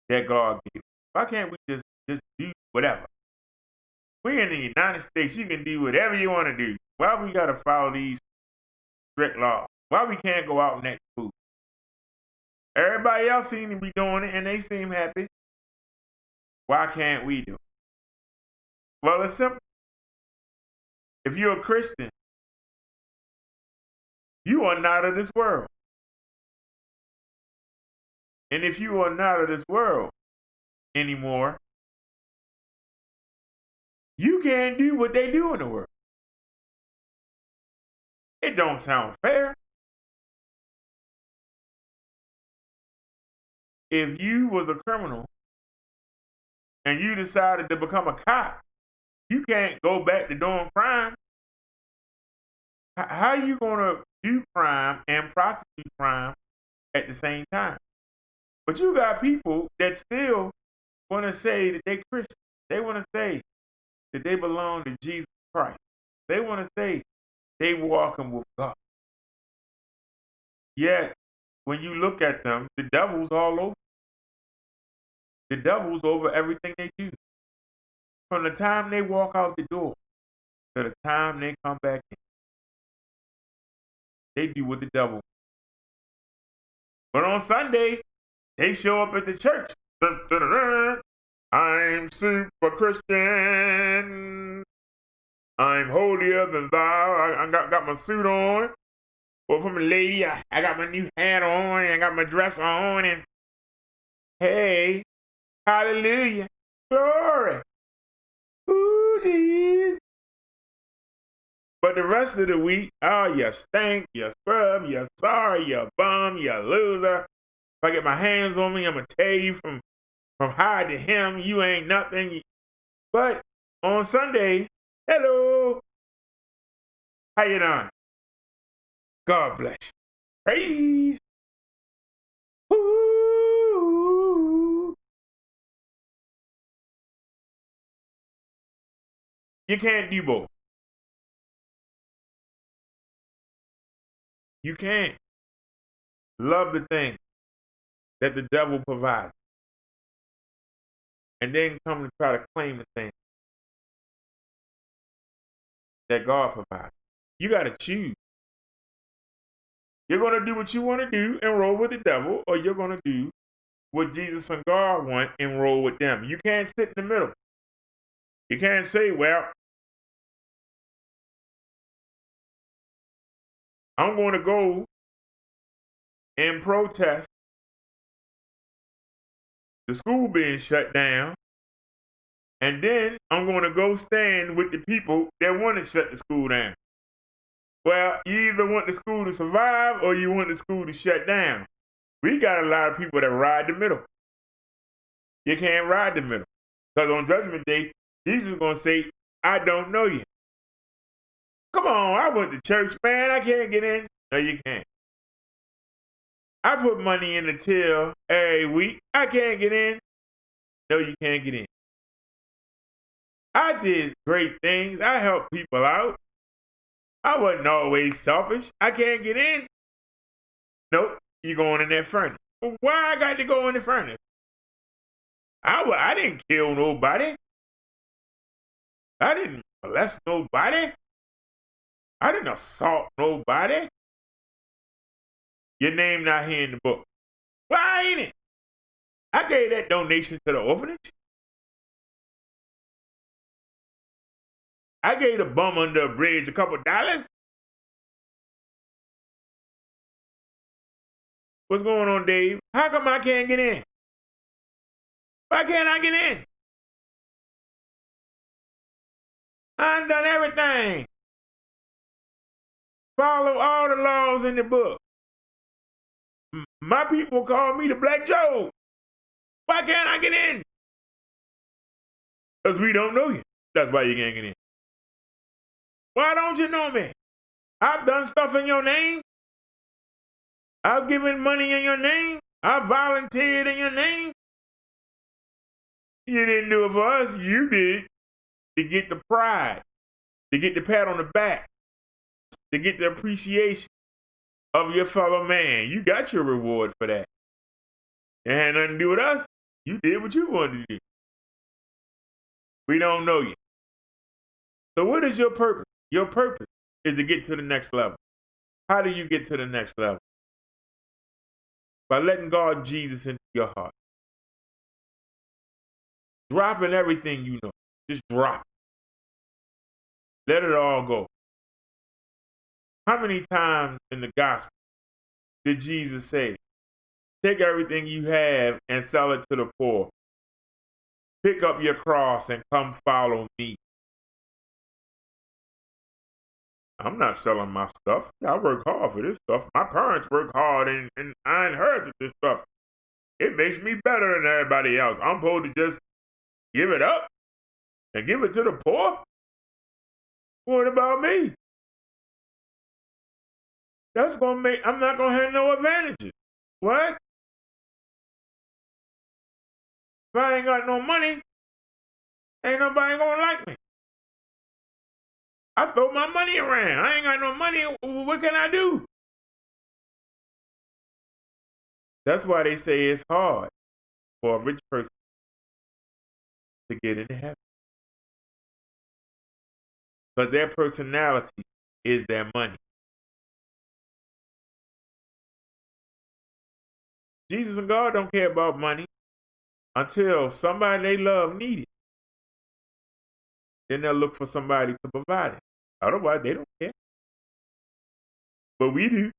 that God gave? Why can't we just do whatever? We're in the United States. You can do whatever you want to do. Why we got to follow these strict laws? Why we can't go out and eat food? Everybody else seems to be doing it, and they seem happy. Why can't we do it? Well, it's simple. If you're a Christian, you are not of this world. And if you are not of this world anymore, you can't do what they do in the world. It don't sound fair. If you was a criminal and you decided to become a cop, you can't go back to doing crime. How are you going to do crime and prosecute crime at the same time? But you got people that still want to say that they Christian. They want to say that they belong to Jesus Christ. They want to say they walking with God. Yet, when you look at them, the devil's all over. The devil's over everything they do. From the time they walk out the door to the time they come back in, they do what the devil. But on Sunday, they show up at the church. Dun, dun, dun, dun. I'm super Christian. I'm holier than thou. I got my suit on. Or from a lady, I got my new hat on. I got my dress on. And hey, hallelujah, glory. Ooh, jeez. But the rest of the week, oh, you stink, you scrub, you sorry, you bum, you loser. If I get my hands on me, I'm going to tell you from high to him, you ain't nothing. But on Sunday, hello, how you doing? God bless you. Praise. Ooh. You can't do both. You can't love the thing that the devil provides and then come and try to claim the thing that God provides. You got to choose. You're going to do what you want to do and roll with the devil, or you're going to do what Jesus and God want and roll with them. You can't sit in the middle. You can't say, well, I'm going to go and protest the school being shut down, and then I'm going to go stand with the people that want to shut the school down. Well, you either want the school to survive or you want the school to shut down. We got a lot of people that ride the middle. You can't ride the middle. Because on Judgment Day, Jesus is going to say, I don't know you. Come on, I went to church, man. I can't get in. No, you can't. I put money in the till every week. I can't get in. No, you can't get in. I did great things. I helped people out. I wasn't always selfish. I can't get in. Nope, you going in that furnace. Well, why I got to go in the furnace? I didn't kill nobody. I didn't molest nobody. I didn't assault nobody. Your name not here in the book. Why ain't it? I gave that donation to the orphanage. I gave a bum under a bridge a couple dollars. What's going on, Dave? How come I can't get in? Why can't I get in? I've done everything. Follow all the laws in the book. My people call me the Black Joe. Why can't I get in? Because we don't know you. That's why you can't get in. Why don't you know me? I've done stuff in your name. I've given money in your name. I volunteered in your name. You didn't do it for us. You did to get the pride, to get the pat on the back, to get the appreciation of your fellow man. You got your reward for that. It had nothing to do with us. You did what you wanted to do. We don't know you. So what is your purpose? Your purpose is to get to the next level. How do you get to the next level? By letting God Jesus into your heart. Dropping everything you know. Just drop it. Let it all go. How many times in the gospel did Jesus say, take everything you have and sell it to the poor. Pick up your cross and come follow me. I'm not selling my stuff. I work hard for this stuff. My parents work hard and I inherited this stuff. It makes me better than everybody else. I'm supposed to just give it up and give it to the poor? What about me? That's gonna make, I'm not gonna have no advantages. What? If I ain't got no money, ain't nobody gonna like me. I throw my money around. I ain't got no money. What can I do? That's why they say it's hard for a rich person to get into heaven. Because their personality is their money. Jesus and God don't care about money until somebody they love need it. Then they'll look for somebody to provide it. Otherwise, they don't care. But we do.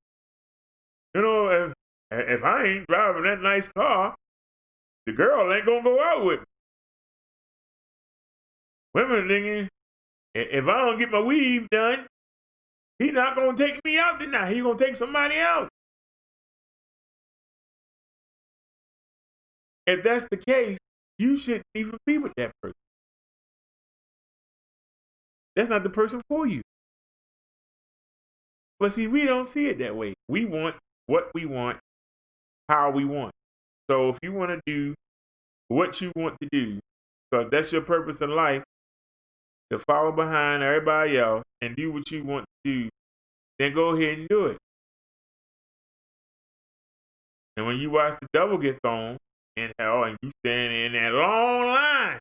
You know, if I ain't driving that nice car, the girl ain't gonna go out with me. Women thinking, if I don't get my weave done, he not gonna take me out tonight. He gonna take somebody else. If that's the case, you shouldn't even be with that person. That's not the person for you. But see, we don't see it that way. We want what we want, how we want. So if you want to do what you want to do, because that's your purpose in life, to follow behind everybody else and do what you want to do, then go ahead and do it. And when you watch the devil get thrown in hell and you stand in that long line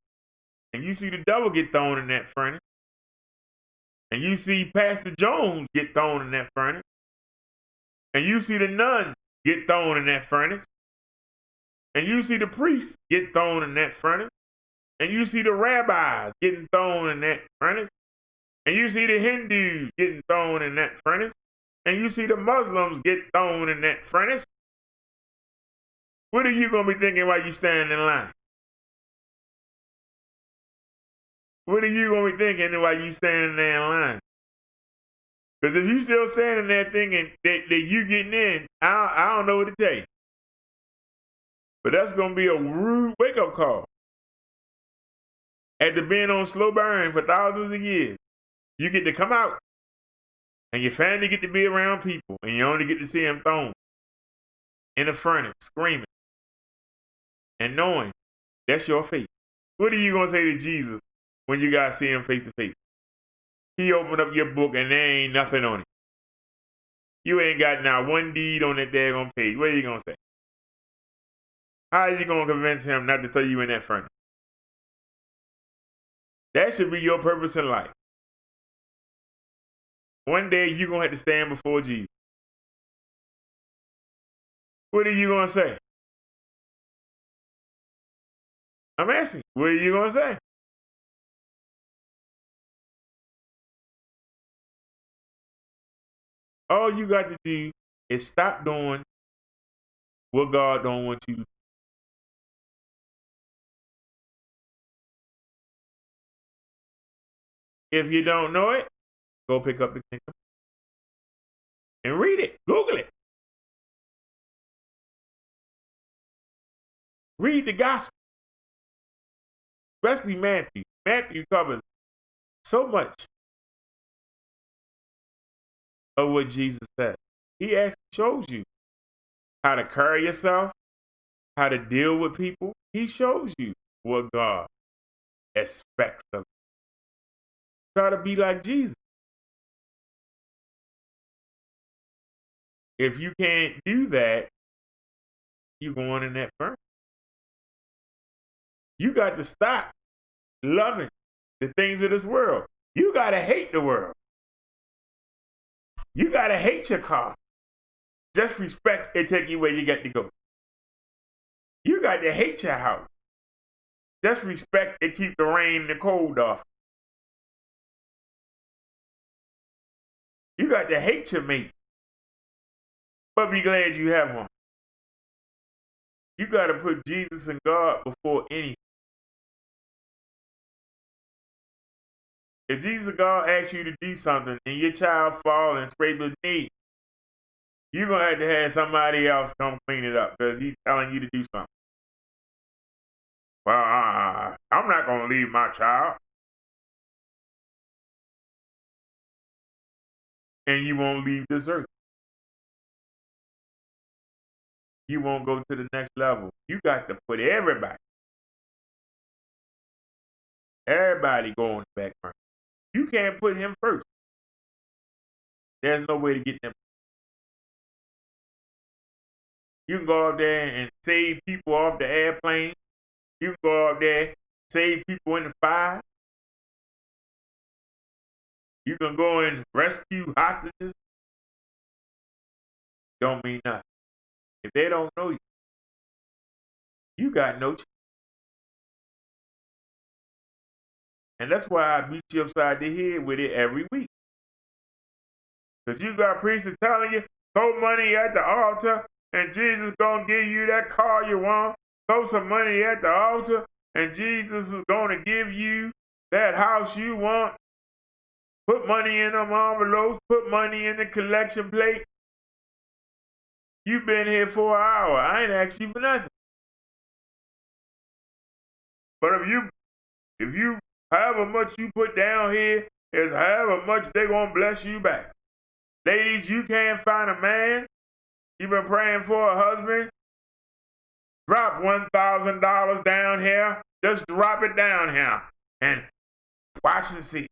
and you see the devil get thrown in that furnace, and you see Pastor Jones get thrown in that furnace, and you see the nun get thrown in that furnace, and you see the priests get thrown in that furnace, and you see the rabbis getting thrown in that furnace, and you see the Hindus getting thrown in that furnace, and you see the Muslims get thrown in that furnace, what are you going to be thinking while you stand in line? What are you going to be thinking while you standing there in line? Because if you still standing there thinking that you getting in, I don't know what to tell you. But that's going to be a rude wake-up call. After being on slow burn for thousands of years, you get to come out, and your family get to be around people, and you only get to see them thrown in the furnace, screaming, and knowing that's your fate. What are you going to say to Jesus when you got to see him face to face? He opened up your book and there ain't nothing on it. You ain't got not one deed on that daggone page. What are you going to say? How are you going to convince him not to throw you in that furnace? That should be your purpose in life. One day you're going to have to stand before Jesus. What are you going to say? I'm asking you, what are you going to say? All you got to do is stop doing what God don't want you to do. If you don't know it, go pick up the kingdom and read it. Google it. Read the gospel, especially Matthew. Matthew covers so much of what Jesus said. He actually shows you how to carry yourself, how to deal with people. He shows you what God expects of you. Try to be like Jesus. If you can't do that, you're going in that furnace. You got to stop loving the things of this world. You got to hate the world. You got to hate your car. Just respect and take you where you got to go. You got to hate your house. Just respect and keep the rain and the cold off. You got to hate your mate, but be glad you have one. You got to put Jesus and God before anything. If Jesus and God asks you to do something and your child falls and scrapes his knee, you're going to have somebody else come clean it up because he's telling you to do something. Well, I'm not going to leave my child. and you won't leave this earth. You won't go to the next level. You got to put everybody go on the back burner. You can't put him first. There's no way to get them. You can go out there and save people off the airplane. You can go out there, save people in the fire. You can go and rescue hostages. Don't mean nothing. If they don't know you, you got no chance. And that's why I beat you upside the head with it every week. Because you got priests telling you, throw money at the altar, and Jesus gonna give you that car you want. Throw some money at the altar, and Jesus is gonna give you that house you want. Put money in them envelopes, put money in the collection plate. You've been here for an hour. I ain't asked you for nothing. But if you however much you put down here is however much they gonna bless you back. Ladies, you can't find a man. You've been praying for a husband. Drop $1,000 down here. Just drop it down here. And watch and see.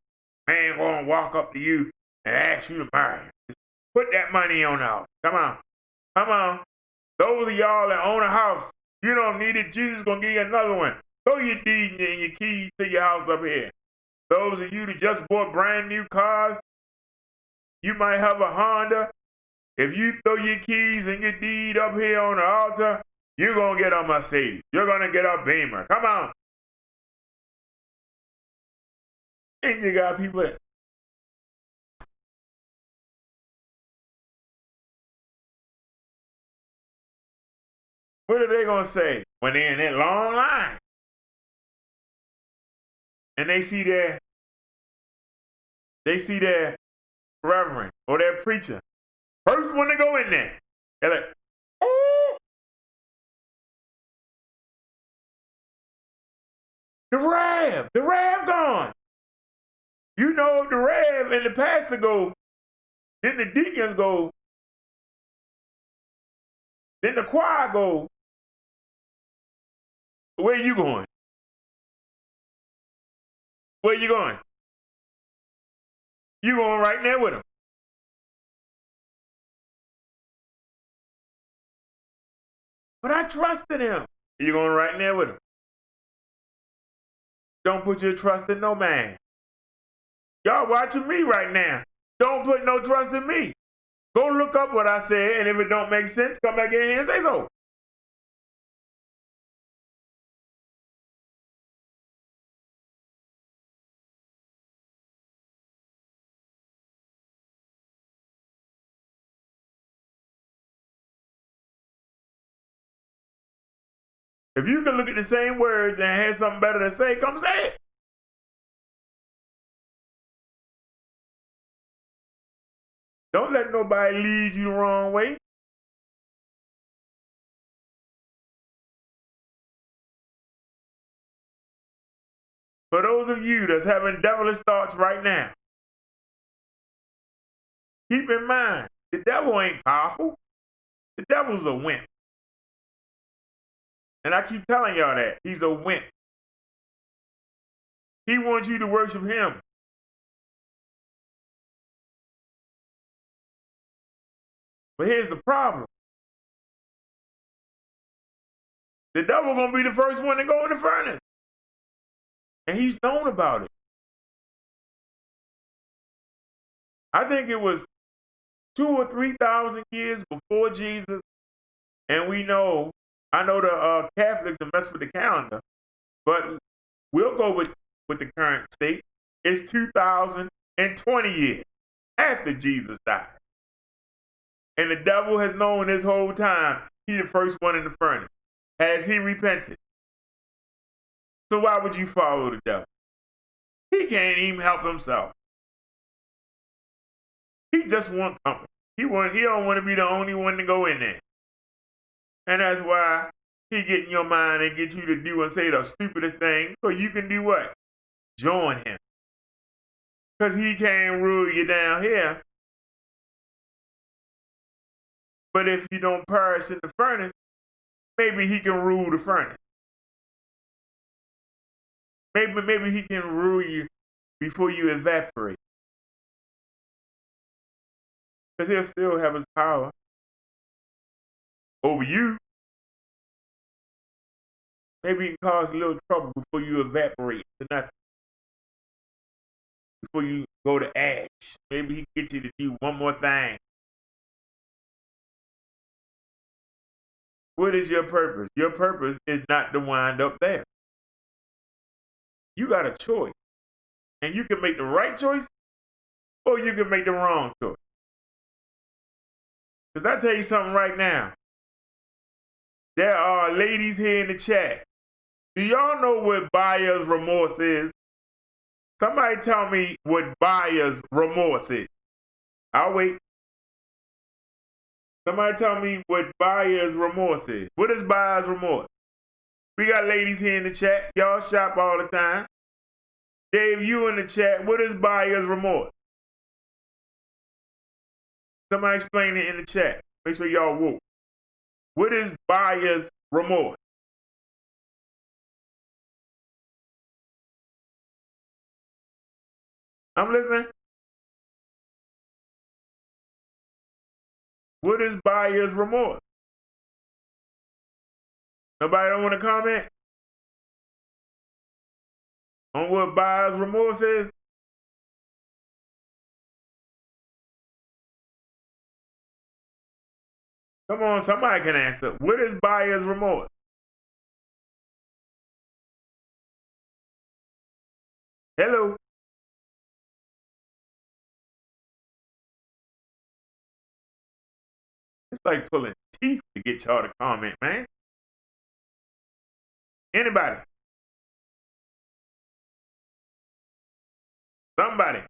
Man gonna walk up to you and ask you to marry him. Just put that money on the house. Come on. Come on. Those of y'all that own a house, you don't need it. Jesus gonna give you another one. Throw your deed and your keys to your house up here. Those of you that just bought brand new cars, you might have a Honda. If you throw your keys and your deed up here on the altar, you're going to get a Mercedes. You're going to get a Beamer. Come on. And you got people that. What are they going to say when they're in that long line? And they see their reverend or their preacher. First one to go in there. They're like, oh. The Rev gone. You know the Rev and the pastor go, then the deacons go, then the choir go. Where you going? Where you going? You going right there with them. But I trusted him. You going right there with him. Don't put your trust in no man. Y'all watching me right now. Don't put no trust in me. Go look up what I said, and if it don't make sense, come back in here and say so. If you can look at the same words and have something better to say, come say it. Don't let nobody lead you the wrong way. For those of you that's having devilish thoughts right now, keep in mind, the devil ain't powerful. The devil's a wimp. And I keep telling y'all that. He's a wimp. He wants you to worship him. But here's the problem. The devil gonna be the first one to go in the furnace. And he's known about it. I think it was 2,000 or 3,000 years before Jesus. And I know the Catholics are mess with the calendar, but we'll go with the current state. It's 2020 years after Jesus died. And the devil has known this whole time he's the first one in the furnace. Has he repented? So why would you follow the devil? He can't even help himself. He just wants company. He don't want to be the only one to go in there. And that's why he get in your mind and get you to do and say the stupidest thing so you can do what? Join him. Because he can't rule you down here. But if you don't perish in the furnace, maybe he can rule the furnace. Maybe he can rule you before you evaporate. Because he'll still have his power over you. Maybe he can cause a little trouble before you evaporate to nothing. Before you go to ash. Maybe he can get you to do one more thing. What is your purpose? Your purpose is not to wind up there. You got a choice. And you can make the right choice or you can make the wrong choice. Because I tell you something right now. There are ladies here in the chat. Do y'all know what buyer's remorse is? Somebody tell me what buyer's remorse is. I'll wait. Somebody tell me what buyer's remorse is. What is buyer's remorse? We got ladies here in the chat. Y'all shop all the time. Dave, you in the chat. What is buyer's remorse? Somebody explain it in the chat. Make sure y'all woke. What is buyer's remorse? I'm listening. What is buyer's remorse? Nobody don't want to comment on what buyer's remorse is? Come on, somebody can answer. What is buyer's remorse? Hello? It's like pulling teeth to get y'all to comment, man. Anybody? Somebody.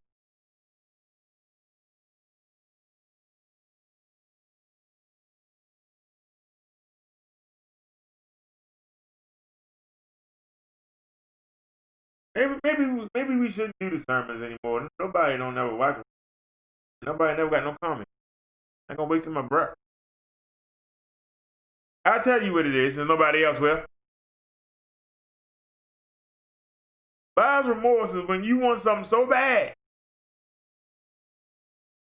Maybe we shouldn't do the sermons anymore. Nobody don't never watch them. Nobody never got no comment. I'm gonna waste my breath. I'll tell you what it is, and nobody else will. Buyer's remorse is when you want something so bad.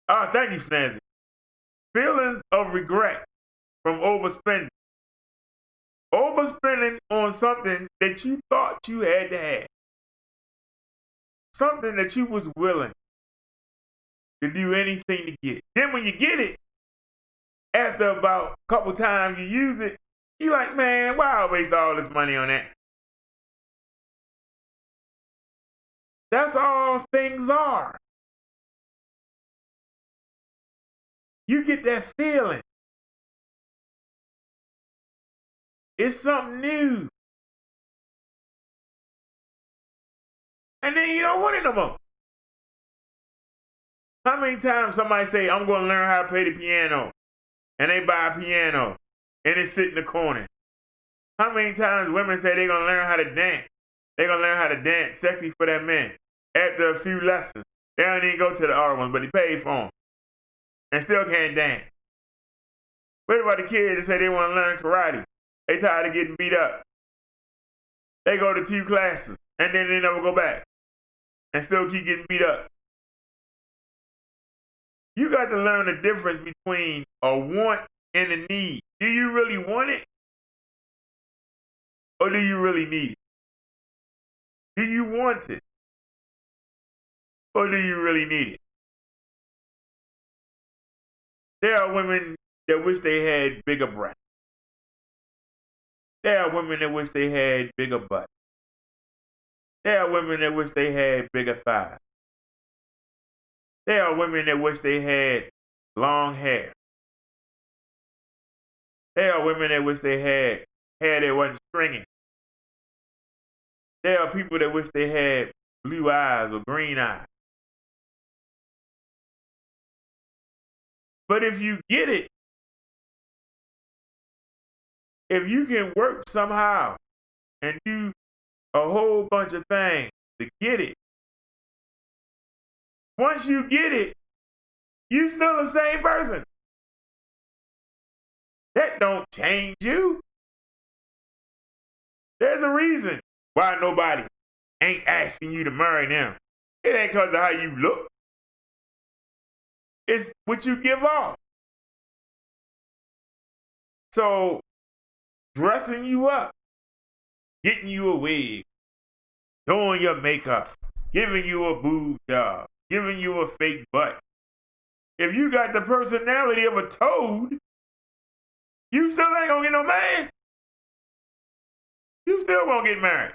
Ah, thank you, Snazzy. Feelings of regret from overspending. Overspending on something that you thought you had to have. Something that you was willing to do anything to get. Then when you get it, after about a couple times you use it, you're like, man, why I waste all this money on that? That's all things are. You get that feeling. It's something new. And then you don't want it no more. How many times somebody say, I'm going to learn how to play the piano, and they buy a piano, and it sit in the corner? How many times women say they're going to learn how to dance? They're going to learn how to dance sexy for their men. After a few lessons, they don't even go to the other ones, but they pay for them, and still can't dance. What about the kids that say they want to learn karate? They tired of getting beat up. They go to 2 classes, and then they never go back, and still keep getting beat up. You got to learn the difference between a want and a need. Do you really want it? Or do you really need it? Do you want it? Or do you really need it? There are women that wish they had bigger breasts. There are women that wish they had bigger butts. There are women that wish they had bigger thighs. There are women that wish they had long hair. There are women that wish they had hair that wasn't stringy. There are people that wish they had blue eyes or green eyes. But if you get it, if you can work somehow and do a whole bunch of things to get it, once you get it, you still the same person. That don't change you. There's a reason why nobody ain't asking you to marry them. It ain't because of how you look. It's what you give off. So dressing you up, getting you a wig, doing your makeup, giving you a boob job, giving you a fake butt. If you got the personality of a toad, you still ain't gonna get no man. You still won't get married.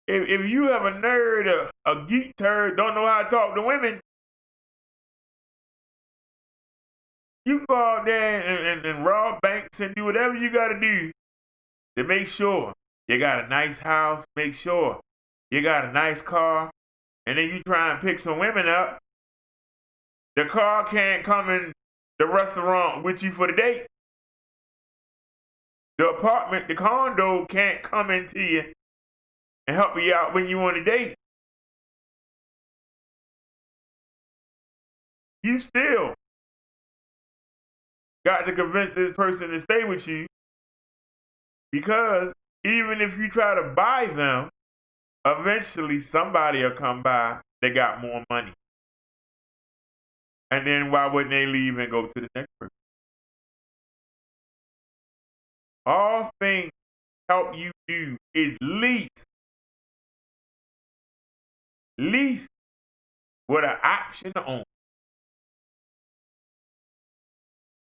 If you have a nerd, a geek turd, don't know how to talk to women, you can go out there and rob banks and do whatever you got to do to make sure you got a nice house, make sure you got a nice car, and then you try and pick some women up. The car can't come in the restaurant with you for the date. The apartment, the condo can't come into you and help you out when you want a date. You still got to convince this person to stay with you, because even if you try to buy them, eventually somebody will come by that got more money. And then why wouldn't they leave and go to the next person? All things help you do is lease with an option to own.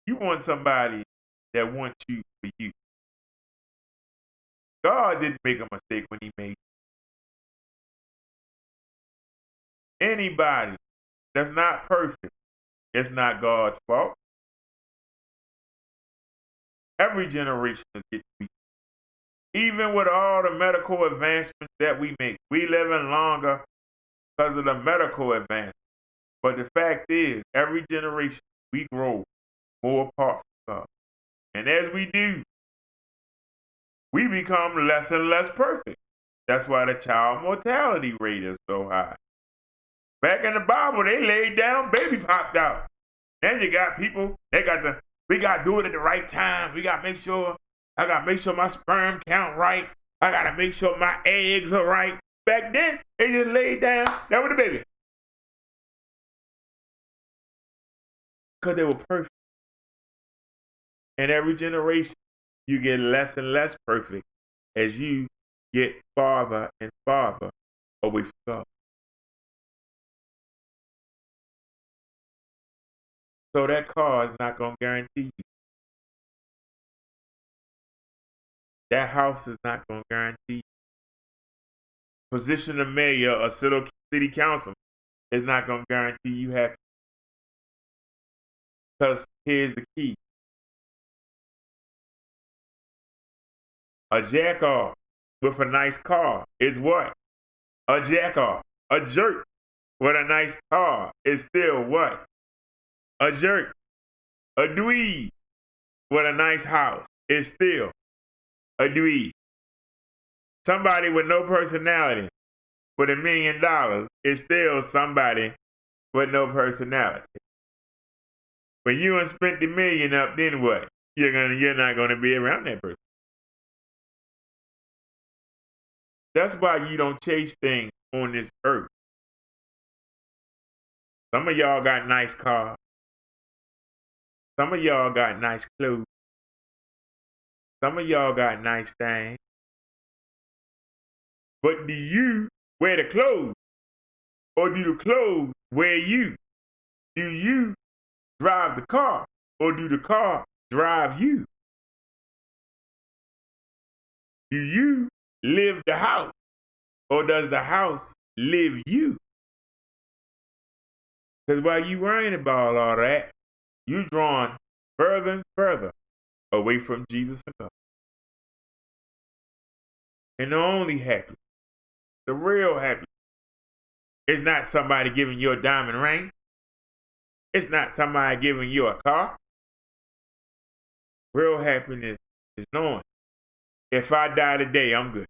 You want somebody that wants you for you. God didn't make a mistake when he made you. Anybody that's not perfect, it's not God's fault. Every generation is getting weak. Even with all the medical advancements that we make, we living longer because of the medical advancements. But the fact is, every generation we grow more apart from God. And as we do, we become less and less perfect. That's why the child mortality rate is so high. Back in the Bible, they laid down, baby popped out. Then you got people, we got to do it at the right time. I got to make sure my sperm count right. I got to make sure my eggs are right. Back then, they just laid down, that was the baby. Because they were perfect. And every generation, you get less and less perfect as you get farther and farther away from God. So that car is not going to guarantee you. That house is not going to guarantee you. Position of mayor or city council is not going to guarantee you happiness. Because here's the key. A jack-off with a nice car is what? A jack-off. A jerk with a nice car is still what? A jerk. A dweeb with a nice house is still a dweeb. Somebody with no personality with $1 million is still somebody with no personality. When you done spent the million up, then what? You're not gonna be around that person. That's why you don't chase things on this earth. Some of y'all got nice cars. Some of y'all got nice clothes. Some of y'all got nice things. But do you wear the clothes? Or do the clothes wear you? Do you drive the car? Or do the car drive you? Do you live the house? Or does the house live you? Because while you worrying about all that, you drawing further and further away from Jesus and God. And the only happy, the real happy, is not somebody giving you a diamond ring. It's not somebody giving you a car. Real happiness is knowing, if I die today, I'm good.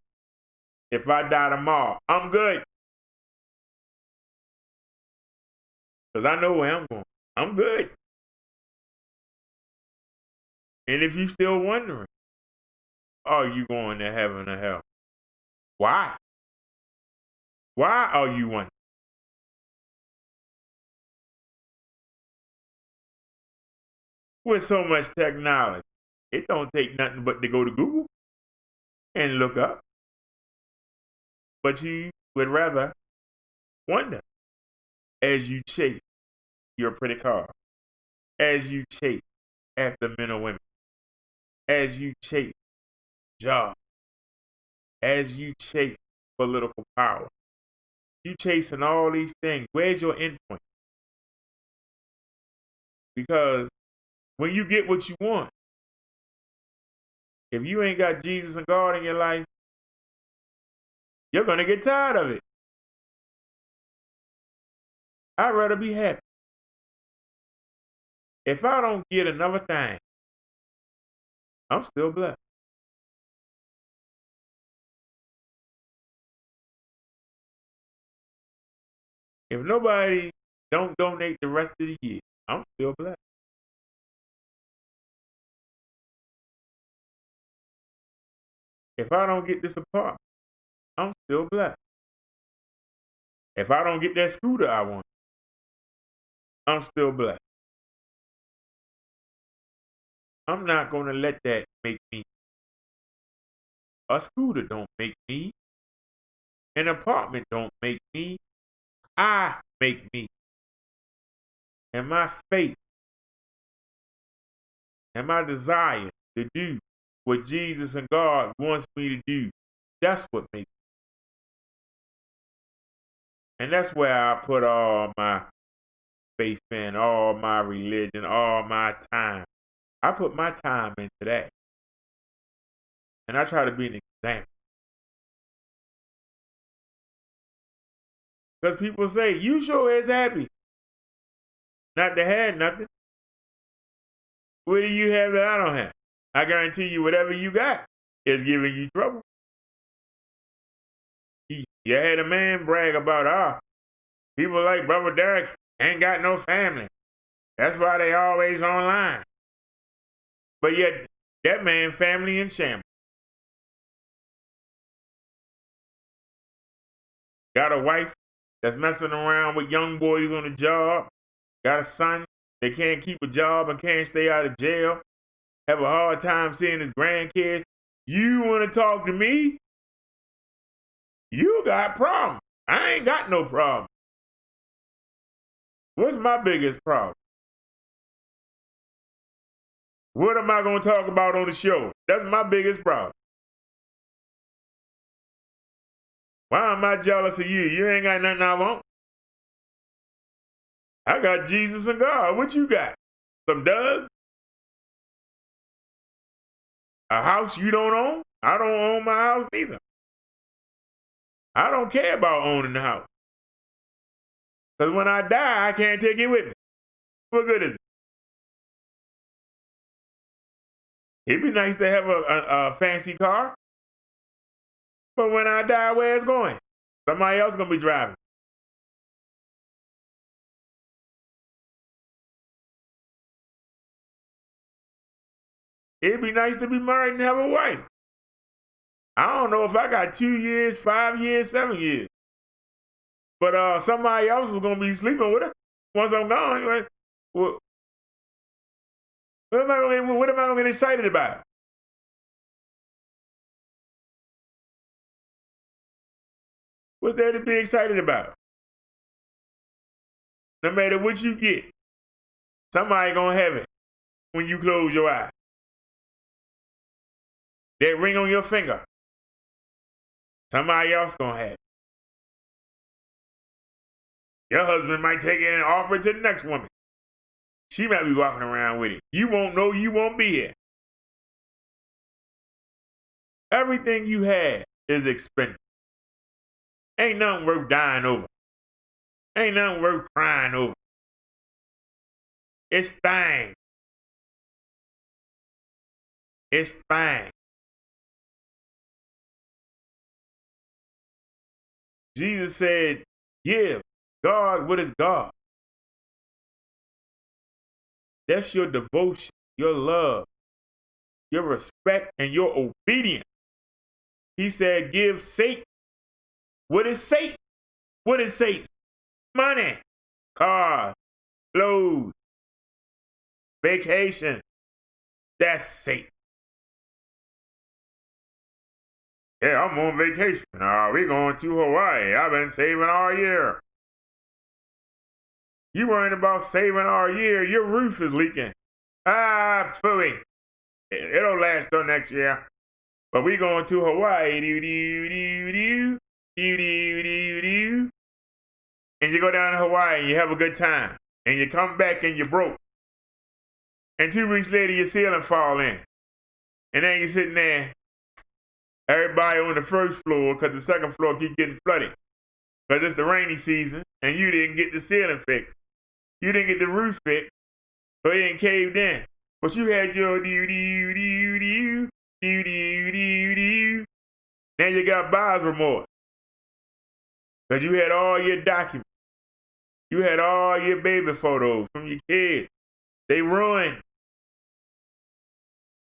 If I die tomorrow, I'm good. Because I know where I'm going. I'm good. And if you're still wondering, are you going to heaven or hell? Why? Why are you wondering? With so much technology, it don't take nothing but to go to Google and look up. But you would rather wonder as you chase your pretty car, as you chase after men or women, as you chase jobs, as you chase political power. You chasing all these things. Where's your endpoint? Because when you get what you want, if you ain't got Jesus and God in your life, you're going to get tired of it. I'd rather be happy. If I don't get another thing, I'm still blessed. If nobody don't donate the rest of the year, I'm still blessed. If I don't get this apartment, I'm still blessed. If I don't get that scooter I want, I'm still blessed. I'm not going to let that make me. A scooter don't make me. An apartment don't make me. I make me. And my faith and my desire to do what Jesus and God wants me to do, that's what makes me. And that's where I put all my faith in, all my religion, all my time. I put my time into that. And I try to be an example. Because people say, you sure is happy not to have nothing. What do you have that I don't have? I guarantee you whatever you got is giving you trouble. You had a man brag about, people like Brother Derrick ain't got no family. That's why they always online. But yet, that man family in shambles. Got a wife that's messing around with young boys on the job. Got a son that can't keep a job and can't stay out of jail. Have a hard time seeing his grandkids. You want to talk to me? You got problems. I ain't got no problem. What's my biggest problem? What am I going to talk about on the show? That's my biggest problem. Why am I jealous of you? You ain't got nothing I want. I got Jesus and God. What you got? Some Dougs? A house you don't own? I don't own my house neither. I don't care about owning the house. Because when I die, I can't take it with me. What good is it? It'd be nice to have a fancy car. But when I die, where it's going? Somebody else going to be driving. It'd be nice to be married and have a wife. I don't know if I got 2 years, 5 years, 7 years. But somebody else is going to be sleeping with her once I'm gone. Right? What am I going to get excited about? What's there to be excited about? No matter what you get, somebody going to have it when you close your eyes. That ring on your finger, somebody else going to have it. Your husband might take it and offer it to the next woman. She might be walking around with it. You won't know, you won't be here. Everything you have is expended. Ain't nothing worth dying over. Ain't nothing worth crying over. It's things. It's things. Jesus said, give God what is God. That's your devotion, your love, your respect, and your obedience. He said, give Satan. What is Satan? What is Satan? Money, cars, clothes, vacation. That's Satan. Yeah, I'm on vacation. We're going to Hawaii. I've been saving all year. You worrying about saving all year. Your roof is leaking. Phooey. It'll last till next year. But we going to Hawaii. And you go down to Hawaii and you have a good time. And you come back and you're broke. And 2 weeks later, your ceiling fall in. And then you're sitting there, everybody on the first floor, because the second floor keep getting flooded. Because it's the rainy season, and you didn't get the ceiling fixed. You didn't get the roof fixed, so it ain't caved in. But you had your do-do-do-do, do-do-do-do. Now you got buyer's remorse. Because you had all your documents. You had all your baby photos from your kids. They ruined.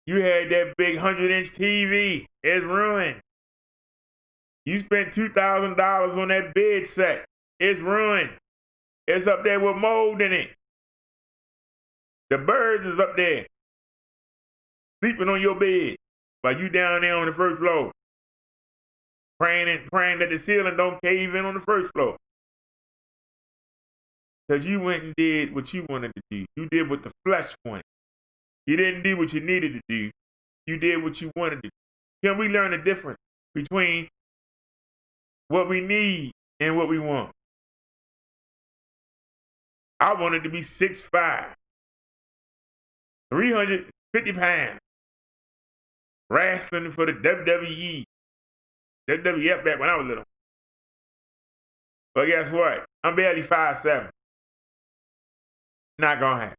You had that big 100-inch TV. It's ruined. You spent $2,000 on that bed set. It's ruined. It's up there with mold in it. The birds is up there, sleeping on your bed while you down there on the first floor, praying that the ceiling don't cave in on the first floor. Because you went and did what you wanted to do. You did what the flesh wanted. You didn't do what you needed to do. You did what you wanted to do. Can we learn the difference between what we need and what we want? I wanted to be 6'5", 350 pounds, wrestling for the WWE, WWF back when I was little. But guess what? I'm barely 5'7". Not gonna happen.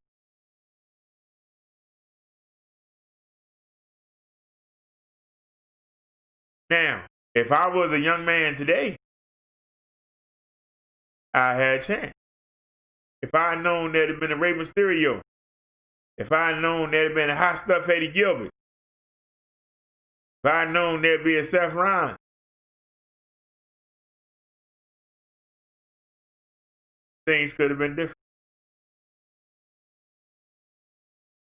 Now, if I was a young man today, I had a chance. If I had known there'd have been a Rey Mysterio, if I had known there'd have been a Hot Stuff Eddie Gilbert, if I had known there'd be a Seth Rollins, things could have been different.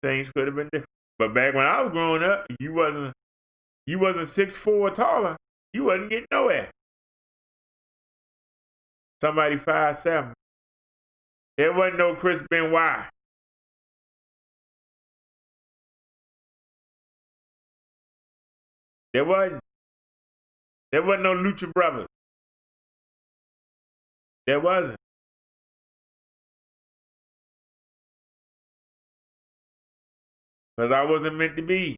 Things could have been different. But back when I was growing up, you wasn't 6'4" or taller, you wasn't getting nowhere. Somebody 5'7". There wasn't no Chris Benoit. There wasn't no Lucha Brothers. There wasn't. Because I wasn't meant to be.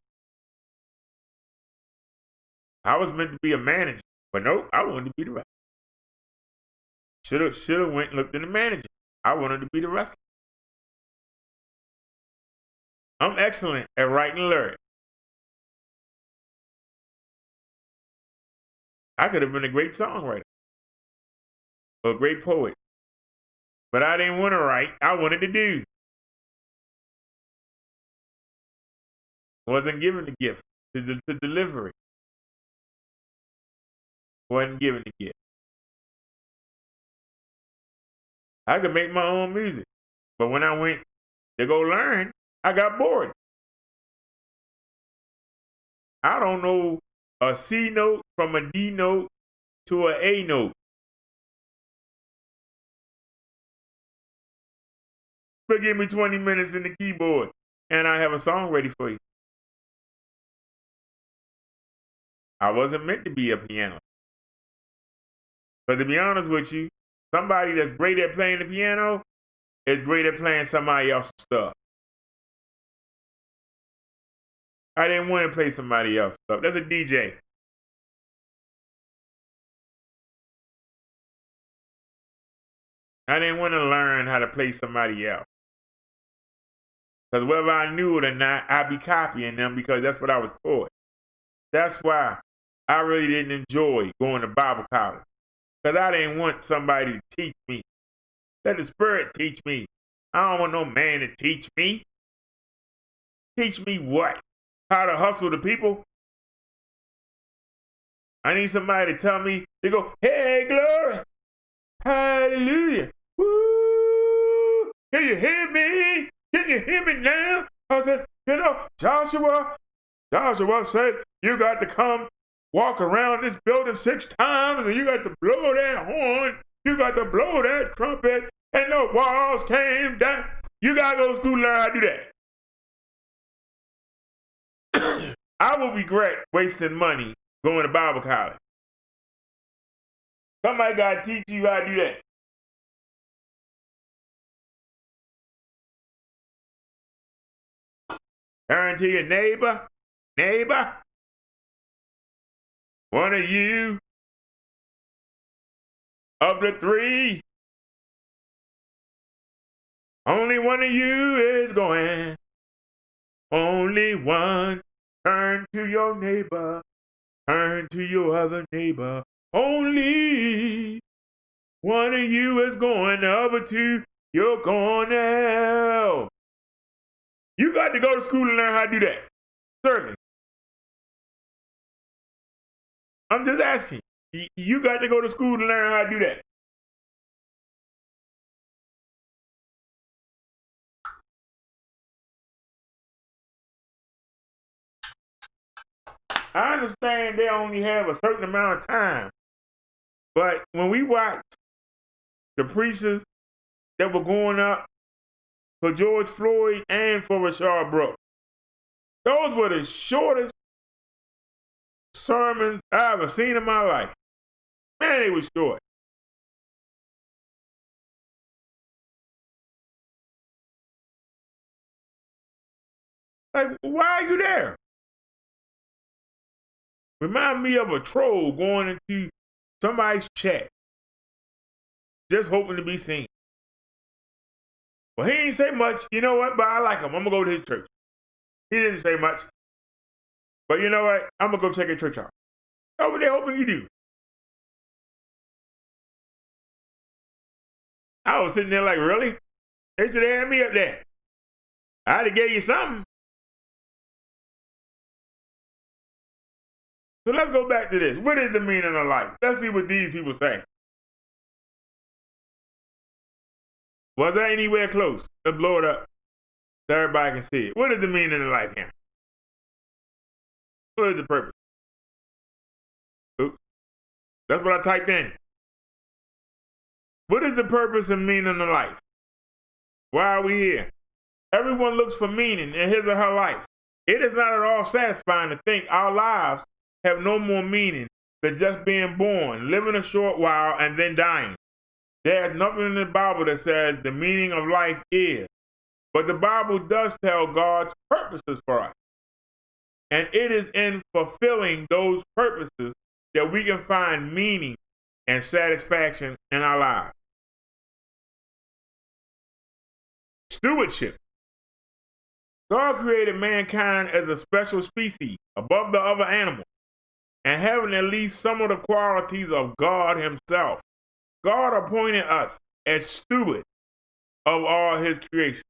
I was meant to be a manager. But nope, I wanted to be the wrestler. Shoulda went and looked at the manager. I wanted to be the wrestler. I'm excellent at writing lyrics. I could have been a great songwriter or a great poet. But I didn't want to write. I wanted to do. Wasn't given the gift to deliver it. Wasn't given the gift. I could make my own music. But when I went to go learn, I got bored. I don't know a C note from a D note to an A note. But give me 20 minutes in the keyboard and I have a song ready for you. I wasn't meant to be a piano. But to be honest with you, somebody that's great at playing the piano is great at playing somebody else's stuff. I didn't want to play somebody else's stuff. That's a DJ. I didn't want to learn how to play somebody else. Because whether I knew it or not, I'd be copying them because that's what I was taught. That's why I really didn't enjoy going to Bible college. Because I didn't want somebody to teach me. Let the Spirit teach me. I don't want no man to teach me. Teach me what? how to hustle the people. I need somebody to tell me, they go, hey, glory, hallelujah, woo, can you hear me? Can you hear me now? I said, you know, Joshua said, you got to come walk around this building 6 times and you got to blow that horn, you got to blow that trumpet, and the walls came down. You got to go to school and learn how to do that. I will regret wasting money going to Bible college. Somebody got to teach you how to do that. Turn to your neighbor, one of you of the 3, only one of you is going. Only one. Turn to your neighbor. Turn to your other neighbor. Only one of you is going. The other 2, you're going to hell. You got to go to school and learn how to do that. Certainly. I'm just asking. You got to go to school to learn how to do that. I understand they only have a certain amount of time, but when we watch the preachers that were going up for George Floyd and for Rashard Brooks, those were the shortest sermons I ever seen in my life. Man, they were short. Like, why are you there? Remind me of a troll going into somebody's chat, just hoping to be seen. Well, he ain't say much. You know what? But I like him. I'm going to go to his church. He didn't say much. But you know what? I'm going to go check his church out. Over there hoping you do. I was sitting there like, really? They should have had me up there. I'd have gave you something. So let's go back to this. What is the meaning of life? Let's see what these people say. Was that anywhere close? Let's blow it up so everybody can see it. What is the meaning of life here? What is the purpose? Oops. That's what I typed in. What is the purpose and meaning of life? Why are we here? Everyone looks for meaning in his or her life. It is not at all satisfying to think our lives have no more meaning than just being born, living a short while, and then dying. There is nothing in the Bible that says the meaning of life is, but the Bible does tell God's purposes for us. And it is in fulfilling those purposes that we can find meaning and satisfaction in our lives. Stewardship. God created mankind as a special species above the other animals and having at least some of the qualities of God himself. God appointed us as stewards of all his creation.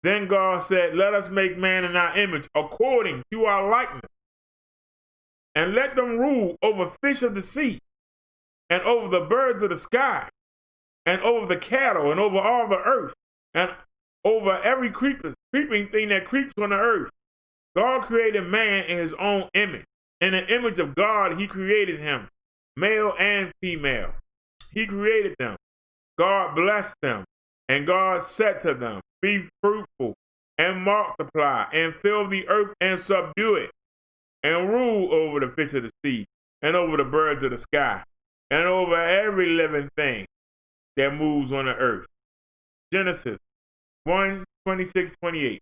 Then God said, let us make man in our image according to our likeness, and let them rule over fish of the sea, and over the birds of the sky, and over the cattle, and over all the earth, and over every creeping thing that creeps on the earth. God created man in his own image. In the image of God, he created him, male and female. He created them. God blessed them, and God said to them, be fruitful and multiply and fill the earth and subdue it, and rule over the fish of the sea and over the birds of the sky and over every living thing that moves on the earth. Genesis 1:26-28.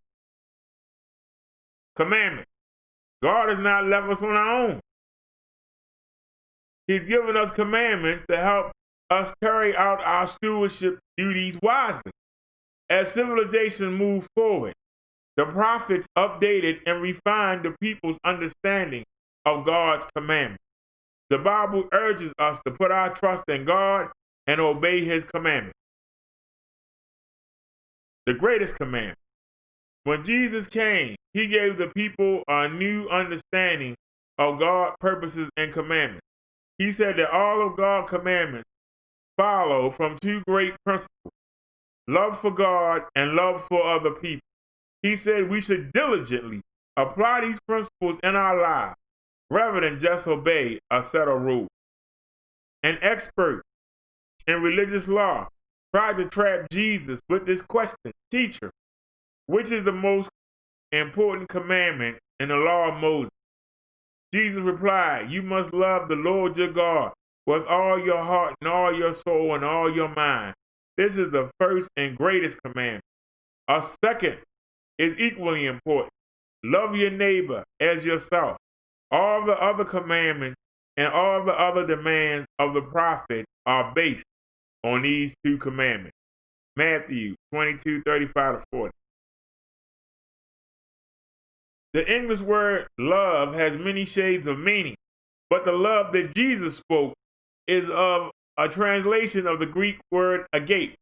Commandment. God has not left us on our own. He's given us commandments to help us carry out our stewardship duties wisely. As civilization moved forward, the prophets updated and refined the people's understanding of God's commandments. The Bible urges us to put our trust in God and obey his commandments. The greatest commandment. When Jesus came, he gave the people a new understanding of God's purposes and commandments. He said that all of God's commandments follow from two great principles: love for God and love for other people. He said we should diligently apply these principles in our lives rather than just obey a set of rules. An expert in religious law tried to trap Jesus with this question: Teacher, which is the most important commandment in the law of Moses? Jesus replied, you must love the Lord your God with all your heart and all your soul and all your mind. This is the first and greatest commandment. A second is equally important. Love your neighbor as yourself. All the other commandments and all the other demands of the prophet are based on these two commandments. Matthew 22:35-40. The English word love has many shades of meaning, but the love that Jesus spoke is of a translation of the Greek word agape.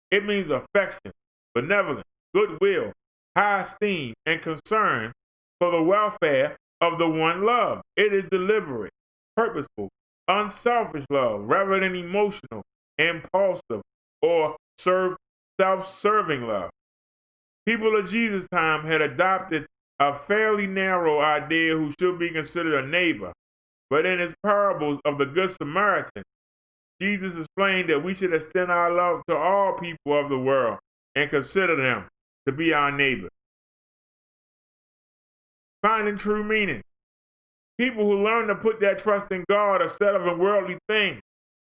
It means affection, benevolence, goodwill, high esteem, and concern for the welfare of the one loved. It is deliberate, purposeful, unselfish love rather than emotional, impulsive, or self-serving love. People of Jesus' time had adopted a fairly narrow idea who should be considered a neighbor, but in his parables of the Good Samaritan, Jesus explained that we should extend our love to all people of the world and consider them to be our neighbors. Finding true meaning. People who learn to put their trust in God instead of in worldly things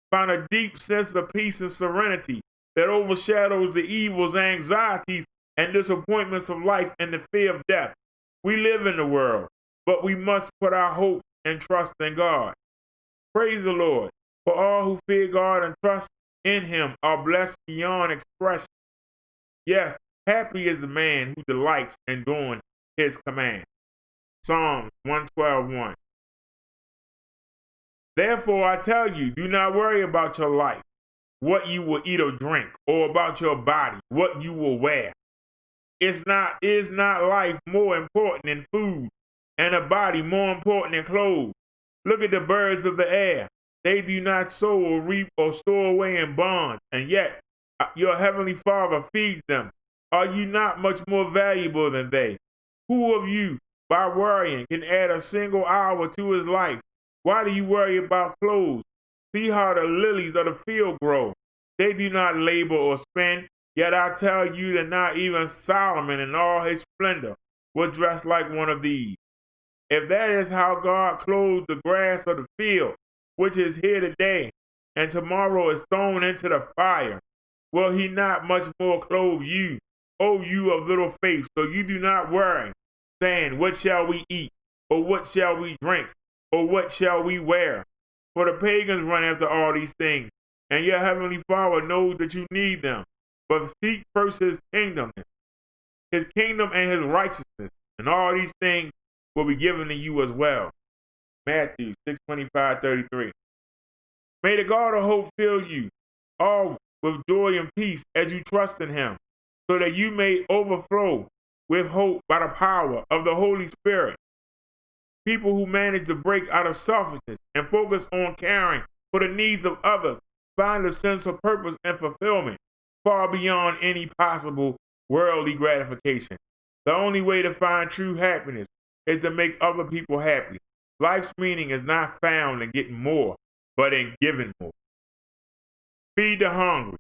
find a deep sense of peace and serenity that overshadows the evils, anxieties, and disappointments of life and the fear of death. We live in the world, but we must put our hope and trust in God. Praise the Lord, for all who fear God and trust in him are blessed beyond expression. Yes, happy is the man who delights in doing his command. Psalm 112:1. Therefore I tell you, do not worry about your life, what you will eat or drink, or about your body, what you will wear. Is not life more important than food, and a body more important than clothes? Look at the birds of the air. They do not sow or reap or store away in barns, and yet your heavenly Father feeds them. Are you not much more valuable than they? Who of you, by worrying, can add a single hour to his life? Why do you worry about clothes? See how the lilies of the field grow. They do not labor or spin. Yet I tell you that not even Solomon in all his splendor was dressed like one of these. If that is how God clothes the grass of the field, which is here today and tomorrow is thrown into the fire, will he not much more clothe you, O you of little faith? So you do not worry, saying, what shall we eat? Or what shall we drink? Or what shall we wear? For the pagans run after all these things, and your heavenly Father knows that you need them. But seek first his kingdom and his righteousness, and all these things will be given to you as well. Matthew 6:25-33. May the God of hope fill you all with joy and peace as you trust in him, so that you may overflow with hope by the power of the Holy Spirit. People who manage to break out of selfishness and focus on caring for the needs of others find a sense of purpose and fulfillment far beyond any possible worldly gratification. The only way to find true happiness is to make other people happy. Life's meaning is not found in getting more, but in giving more. Feed the hungry,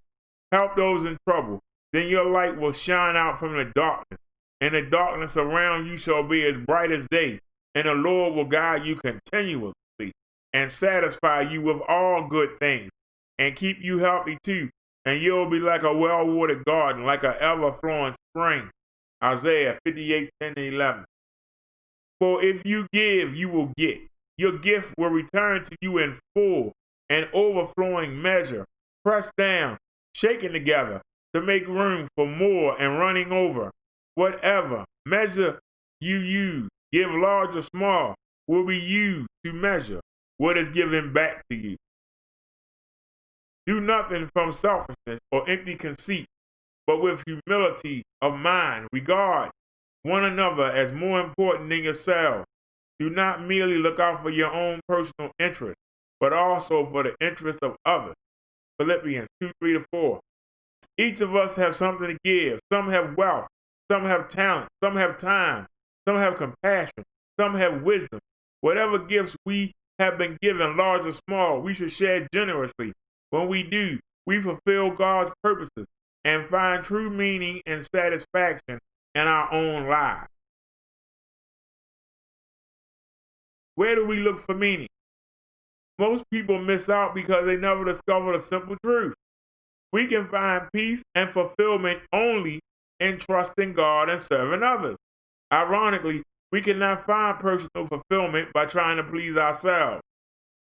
help those in trouble, then your light will shine out from the darkness, and the darkness around you shall be as bright as day, and the Lord will guide you continuously and satisfy you with all good things, and keep you healthy too, and you'll be like a well-watered garden, like an ever-flowing spring. Isaiah 58:10-11. For if you give, you will get. Your gift will return to you in full and overflowing measure, pressed down, shaken together to make room for more and running over. Whatever measure you use, give large or small, will be used to measure what is given back to you. Do nothing from selfishness or empty conceit, but with humility of mind regard one another as more important than yourselves. Do not merely look out for your own personal interest, but also for the interest of others. Philippians 2:3-4. Each of us have something to give. Some have wealth, some have talent, some have time, some have compassion, some have wisdom. Whatever gifts we have been given, large or small, we should share generously. When we do, we fulfill God's purposes and find true meaning and satisfaction in our own lives. Where do we look for meaning? Most people miss out because they never discover the simple truth. We can find peace and fulfillment only in trusting God and serving others. Ironically, we cannot find personal fulfillment by trying to please ourselves.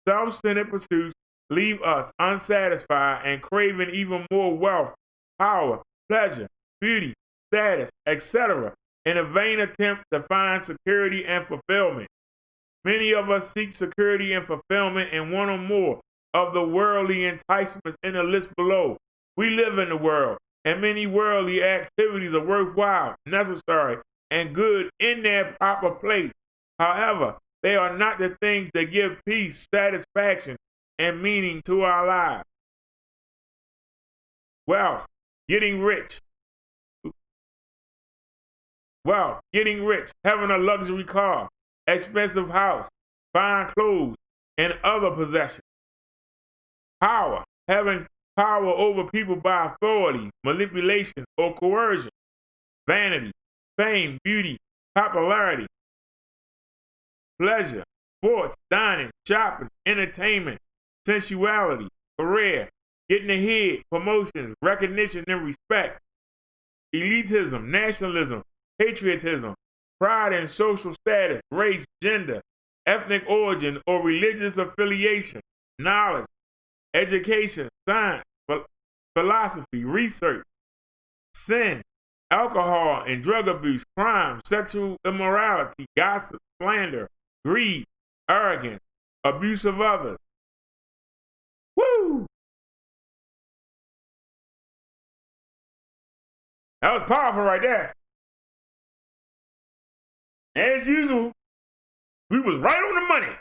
Self-centered pursuits leave us unsatisfied and craving even more wealth, power, pleasure, beauty, status, etc., in a vain attempt to find security and fulfillment. Many of us seek security and fulfillment in one or more of the worldly enticements in the list below. We live in the world, and many worldly activities are worthwhile, necessary, and good in their proper place. However, they are not the things that give peace, satisfaction, and meaning to our lives. Wealth, getting rich. Wealth, getting rich, having a luxury car, expensive house, fine clothes, and other possessions. Power, having power over people by authority, manipulation, or coercion. Vanity, fame, beauty, popularity. Pleasure, sports, dining, shopping, entertainment, sensuality, career, getting ahead, promotions, recognition, and respect. Elitism, nationalism, patriotism, pride in social status, race, gender, ethnic origin, or religious affiliation, knowledge, education, science, philosophy, research, sin, alcohol and drug abuse, crime, sexual immorality, gossip, slander, greed, arrogance, abuse of others. Woo! That was powerful right there. As usual, we was right on the money.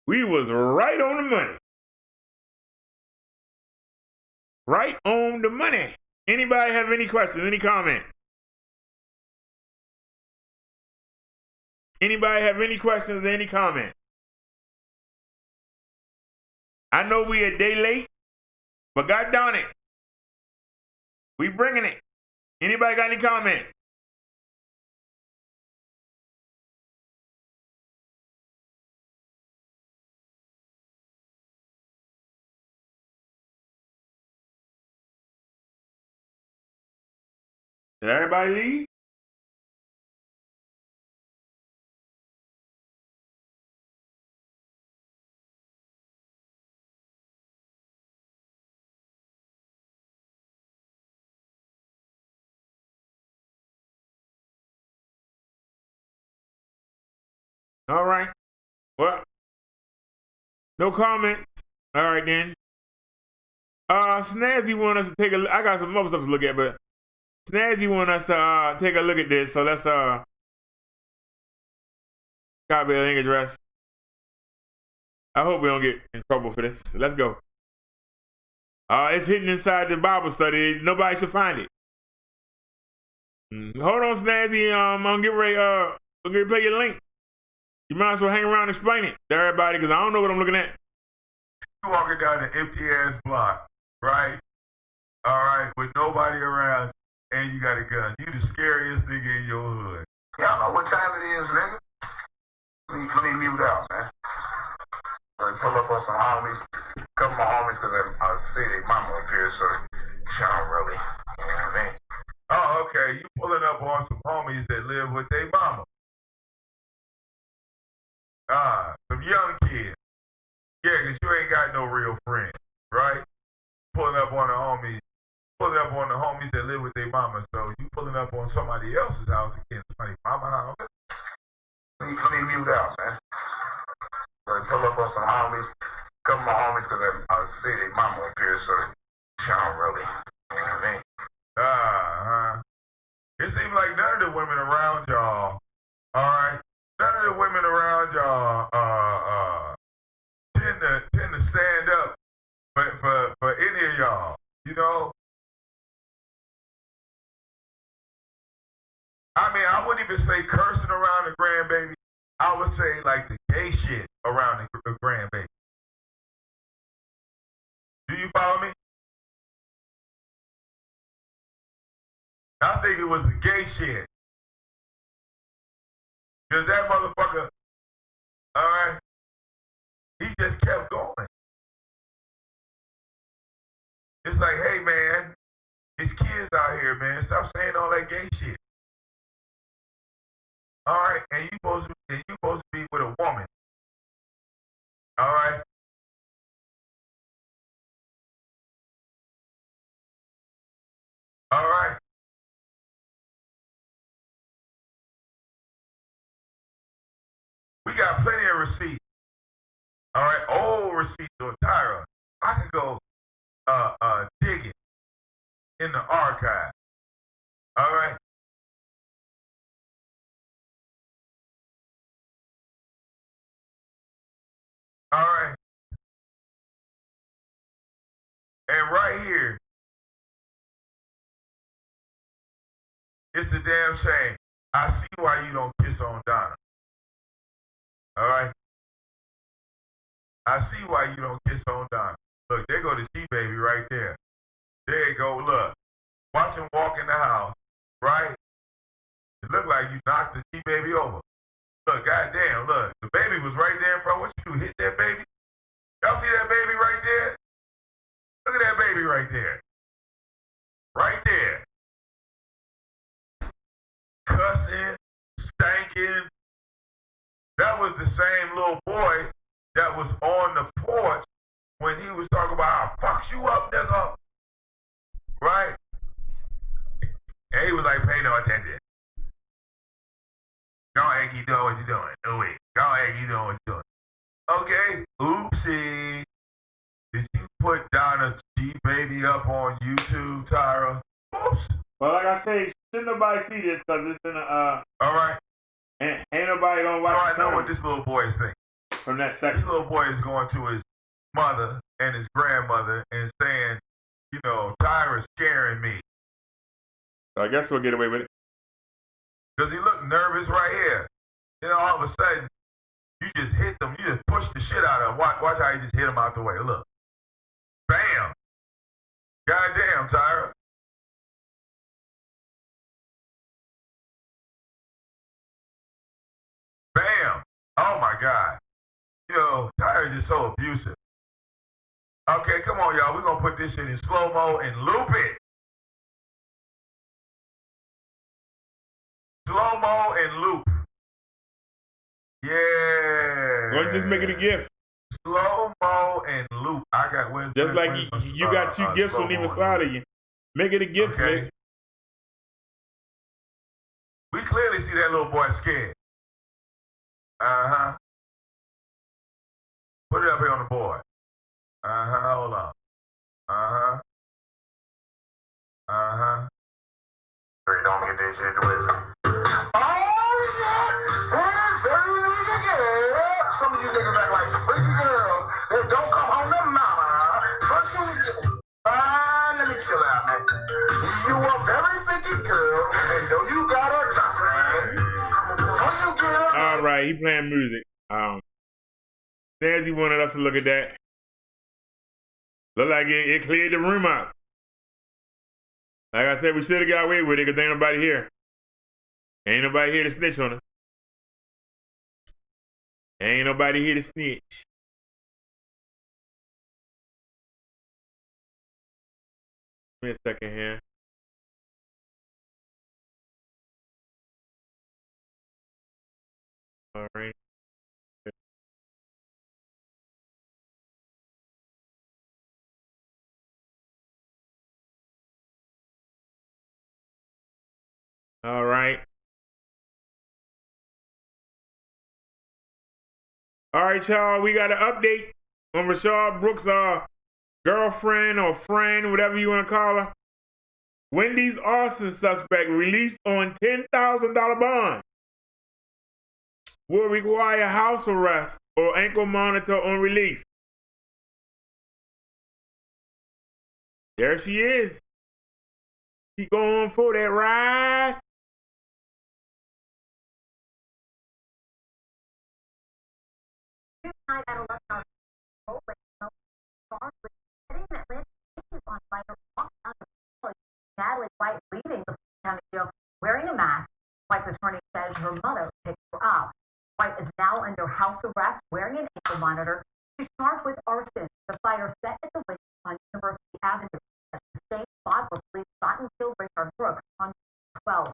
We was right on the money. Right on the money. Anybody have any questions, any comment? Anybody have any questions, any comment? I know we a day late, but God darn it, we bringing it. Anybody got any comment? Did everybody leave? All right. Well, no comments. All right then. Snazzy want us to take a look. I got some other stuff to look at, but Snazzy want us to take a look at this. So let's copy a link address. I hope we don't get in trouble for this. Let's go. It's hidden inside the Bible study. Nobody should find it. Hold on, Snazzy. I'm gonna get ready. I'm gonna play your link. You might as well hang around and explain it to everybody because I don't know what I'm looking at. You walking down an empty ass block, right? All right, with nobody around, and you got a gun. You the scariest nigga in your hood. Y'all know what time it is, nigga. Let me mute out, man. Pull up on some homies. A couple of my homies, because I see their mama up here, so she don't really, you know what I mean? Oh, okay. You pulling up on some homies that live with their mama. Some young kids. Yeah, because you ain't got no real friends, right? Pulling up on the homies that live with their mama. So you pulling up on somebody else's house again, somebody's mama house. Let me mute out, man. Pull up on some homies. A couple of my homies, because I see their mama up here, so she don't really, you know what I mean? It seems seem like none of the women around y'all, all right, none of the women around y'all tend to stand up for any of y'all, you know. I mean, I wouldn't even say cursing around the grandbaby. I would say like the gay shit around the grandbaby. Do you follow me? I think it was the gay shit. Because that motherfucker, all right, he just kept going. It's like, hey man, there's kids out here, man. Stop saying all that gay shit. All right, and you supposed to be with a woman. All right. All right. We got plenty of receipts. All right, old receipts on Tyra. I could go digging in the archive. All right. All right. And right here, it's a damn shame. I see why you don't kiss on Donna. All right. I see why you don't kiss on Donna. Look, there go the G-Baby right there. There you go, look. Watch him walk in the house, right? It looked like you knocked the G-Baby over. Look, goddamn, look. The baby was right there in front. What you do, hit that baby? Y'all see that baby right there? Look at that baby right there. Right there. Cussing, stanking. That was the same little boy that was on the porch when he was talking about, I'll fuck you up, nigga. Right? And he was like, pay no attention. Go ahead, keep doing what you're doing. Oh, wait. Go ahead, keep doing what you're doing. Okay. Oopsie. Did you put Donna's G-Baby up on YouTube, Tyra? Oops. Well, like I say, shouldn't nobody see this because it's in the, all right. Ain't nobody gonna watch I know what this little boy is thinking. From that section. This little boy is going to his mother and his grandmother and saying, you know, Tyra's scaring me. So I guess we'll get away with it. Because he looked nervous right here. Then all of a sudden, you just hit them. You just push the shit out of him. Watch how you just hit him out the way. Look. Bam. Goddamn, Tyra. Bam. Oh, my God. You know, Tyra's just so abusive. Okay, come on, y'all. We're going to put this shit in slow-mo and loop it. Slow-mo and loop. Yeah. Or just make it a gift. Slow-mo and loop. I got one. Just like you got two gifts on either side of you. Make it a gift, okay. Vic. We clearly see that little boy scared. Uh-huh. Put it up here on the board. Uh-huh, hold on. Uh-huh. Uh-huh. Don't get this shit twisted. Oh, shit! Some of you niggas act like freaky girls that don't come home to mama. First you let me chill out, man. You a very freaky girl, and though you got a girlfriend, first you get her. All right, he playing music. Says he wanted us to look at that. Look like it cleared the room out. Like I said, we should have got away with it because ain't nobody here. Ain't nobody here to snitch on us. Ain't nobody here to snitch. Give me a second here. All right. All right. All right, y'all. We got an update on Rayshard Brooks' girlfriend or friend, whatever you want to call her. Wendy's arson suspect released on $10,000 bond will require house arrest or ankle monitor on release. There she is. She going for that ride. Natalie White leaving the county jail wearing a mask. White's attorney says her mother picked her up. White is now under house arrest wearing an ankle monitor. She's charged with arson. The fire set at the window on University Avenue, at the same spot where police shot and killed Richard Brooks on 12.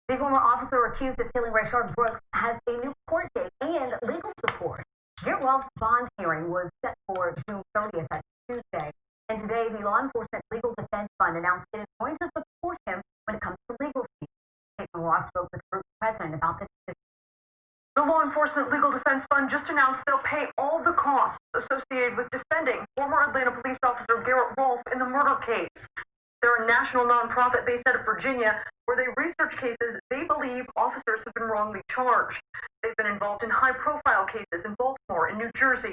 The former officer accused of killing Richard Brooks has a new court date and legal support. Garrett Rolfe's bond hearing was set for June 30th, that's Tuesday. And today, the Law Enforcement Legal Defense Fund announced it is going to support him when it comes to legal fees. Caitlin Ross spoke with the group president about the decision. The Law Enforcement Legal Defense Fund just announced they'll pay all the costs associated with defending former Atlanta police officer Garrett Rolfe in the murder case. They're a national nonprofit based out of Virginia where they research cases they believe officers have been wrongly charged. They've been involved in high-profile cases in Baltimore and New Jersey.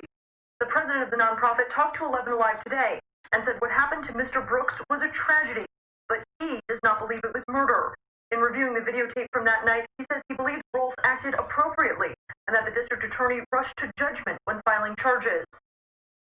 The president of the nonprofit talked to 11 Alive today and said what happened to Mr. Brooks was a tragedy, but he does not believe it was murder. In reviewing the videotape from that night, he says he believes Rolfe acted appropriately and that the district attorney rushed to judgment when filing charges.